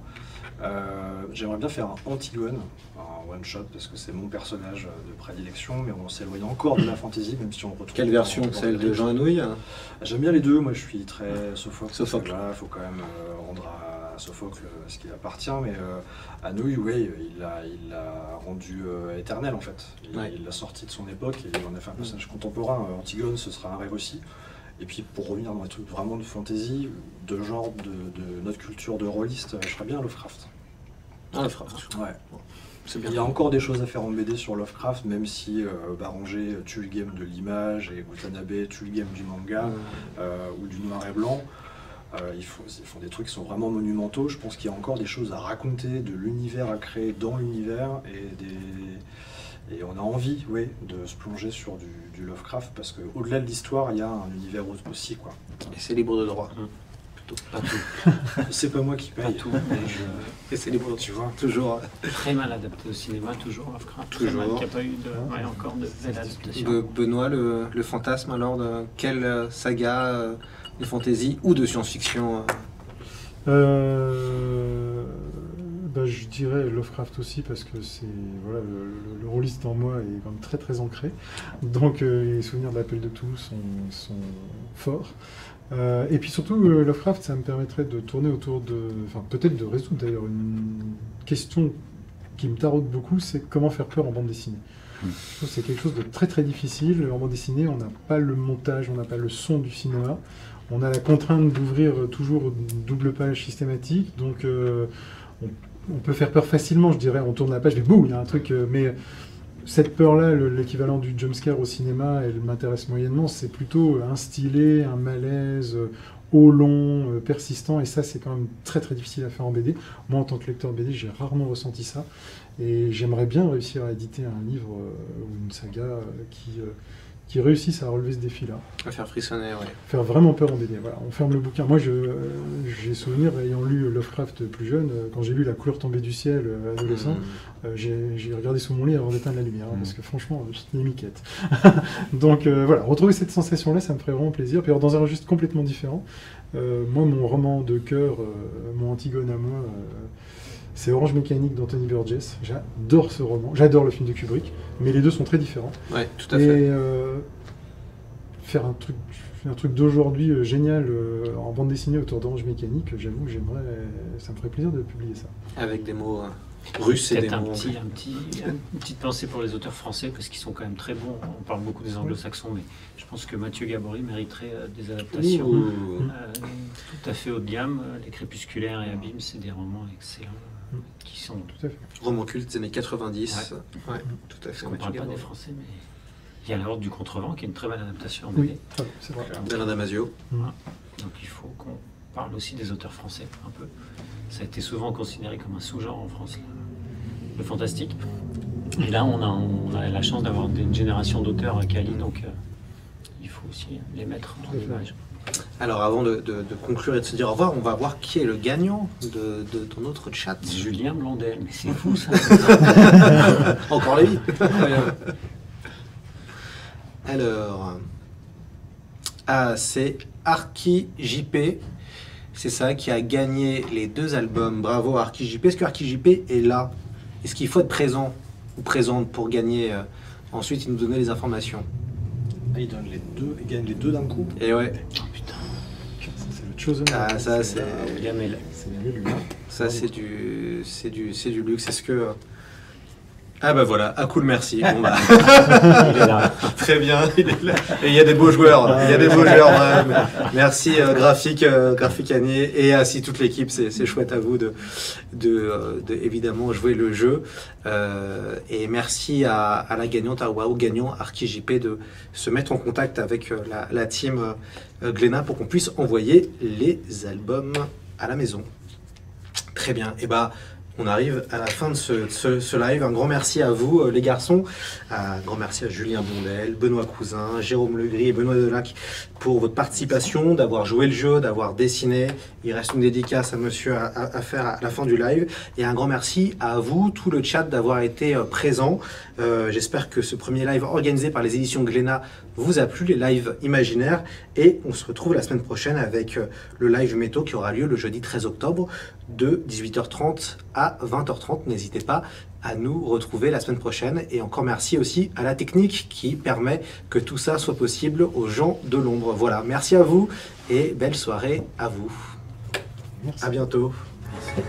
S2: J'aimerais bien faire un Antigone, un one-shot, parce que c'est mon personnage de prédilection, mais on s'éloigne encore de la fantasy, même si on le retrouve.
S1: Quelle version? Celle de Jean Anouilh?
S2: J'aime bien les deux, moi je suis très Sophocle.
S1: Sophocle.
S2: Il faut quand même rendre à Sophocle ce qui appartient, mais Anouilh, oui, il l'a rendu éternel en fait. Il l'a sorti de son époque et il en a fait un personnage contemporain. Antigone, ce sera un rêve aussi. Et puis pour revenir dans les trucs vraiment de fantasy, de genre, de notre culture de rôliste, je ferais bien Lovecraft.
S1: Ah, Lovecraft.
S2: Ouais.
S1: C'est bien.
S2: Il y a encore des choses à faire en BD sur Lovecraft, même si Barranger tue le game de l'image et Watanabe tue le game du manga ou du noir et blanc. Ils font des trucs qui sont vraiment monumentaux. Je pense qu'il y a encore des choses à raconter, de l'univers à créer dans l'univers et on a envie, oui, de se plonger sur du Lovecraft parce qu'au-delà de l'histoire, il y a un univers aussi, quoi.
S1: Et c'est libre de droit. Plutôt.
S4: Pas tout.
S2: C'est pas moi qui
S4: Pas
S2: paye.
S4: tout. Mais
S1: Et c'est libre, tu vois. Toujours.
S4: très mal adapté au cinéma, toujours Lovecraft.
S1: Toujours.
S4: Très mal, qu'il n'y a pas eu encore de belle adaptation.
S1: Benoît, le fantasme alors de quelle saga de fantasy ou de science-fiction
S3: Je dirais Lovecraft aussi parce que c'est voilà, le rôliste en moi est quand même très très ancré. Donc les souvenirs de l'appel de tous sont forts. Et puis surtout Lovecraft, ça me permettrait de tourner autour peut-être de résoudre d'ailleurs une question qui me taraude beaucoup, c'est comment faire peur en bande dessinée. Je trouve que c'est quelque chose de très très difficile. En bande dessinée, on n'a pas le montage, on n'a pas le son du cinéma. On a la contrainte d'ouvrir toujours une double page systématique, donc on peut faire peur facilement, je dirais. On tourne la page, et boum, il y a un truc. Mais cette peur-là, l'équivalent du jumpscare au cinéma, elle m'intéresse moyennement. C'est plutôt un stylet, un malaise au long, persistant, et ça, c'est quand même très très difficile à faire en BD. Moi, en tant que lecteur de BD, j'ai rarement ressenti ça, et j'aimerais bien réussir à éditer un livre ou une saga qui réussissent à relever ce défi-là.
S1: à faire frissonner, ouais.
S3: Faire vraiment peur en BD. Voilà, on ferme le bouquin. Moi, j'ai souvenir, ayant lu Lovecraft plus jeune, quand j'ai lu La couleur tombée du ciel adolescent, j'ai regardé sous mon lit avant d'éteindre la lumière, parce que franchement, c'était une miquette. Donc voilà, retrouver cette sensation-là, ça me ferait vraiment plaisir. Puis alors, dans un registre complètement différent, moi, mon roman de cœur, mon Antigone à moi, C'est Orange Mécanique d'Anthony Burgess. J'adore ce roman. J'adore le film de Kubrick, mais les deux sont très différents.
S1: Ouais, tout à fait.
S3: Et faire un truc d'aujourd'hui génial en bande dessinée autour d'Orange Mécanique, j'avoue, ça me ferait plaisir de publier ça.
S1: Avec des mots russes et des
S4: Peut-être
S1: mots...
S4: une petite pensée pour les auteurs français, parce qu'ils sont quand même très bons. On parle beaucoup des anglo-saxons, mais je pense que Mathieu Gabory mériterait des adaptations tout à fait haut de gamme. Les Crépusculaires et Abîme, c'est des romans excellents qui sont...
S3: Tout à fait.
S1: Roman culte des années 90. Ouais, tout à fait.
S4: On ne parle pas des Français, mais il y a La Horde du Contrevent, qui est une très belle adaptation en
S3: Oui,
S4: BD.
S3: c'est vrai.
S1: d'Alain Damasio.
S4: Donc il faut qu'on parle aussi des auteurs français, un peu. Ça a été souvent considéré comme un sous-genre en France, le fantastique. Et là, on a la chance d'avoir une génération d'auteurs quali, donc il faut aussi les mettre en image.
S1: Alors avant de conclure et de se dire au revoir, on va voir qui est le gagnant de notre chat.
S4: Julien Blondel, mais c'est fou ça.
S1: Encore les vies. Alors, c'est Arki JP, c'est ça, qui a gagné les 2 albums. Bravo Arki JP. Est-ce que Arki JP est là? Est-ce qu'il faut être présent ou présente pour gagner ensuite, il nous donnait les informations.
S2: Ah, il donne les deux, il gagne les deux d'un coup.
S1: Et ouais.
S4: Oh putain.
S3: Ça, c'est le Chosen.
S1: Ah, ça c'est...
S4: Gamel.
S3: C'est bien lui.
S1: Ça c'est du luxe. Est-ce que... Ah bah voilà, à cool, merci. Bon bah,
S4: Il est là.
S1: très bien, il est là. Et il y a des beaux joueurs, ouais. Merci Graphique Agnier et ainsi toute l'équipe, c'est chouette à vous de évidemment jouer le jeu. Et merci à la gagnante, au gagnant Arki JP de se mettre en contact avec la team Glénat pour qu'on puisse envoyer les albums à la maison. Très bien, et bah on arrive à la fin de ce live. Un grand merci à vous, les garçons. Un grand merci à Julien Blondel, Benoît Cousin, Jérôme Legris et Benoît Delac pour votre participation, d'avoir joué le jeu, d'avoir dessiné. Il reste une dédicace à monsieur à faire à la fin du live. Et un grand merci à vous, tout le chat, d'avoir été présent. J'espère que ce premier live organisé par les éditions Glénat vous a plu, les lives imaginaires. Et on se retrouve la semaine prochaine avec le live métaux qui aura lieu le jeudi 13 octobre de 18h30 à 20h30. N'hésitez pas à nous retrouver la semaine prochaine. Et encore merci aussi à la technique qui permet que tout ça soit possible aux gens de l'ombre. Voilà, merci à vous et belle soirée à vous.
S3: Merci.
S1: À bientôt.
S4: Merci.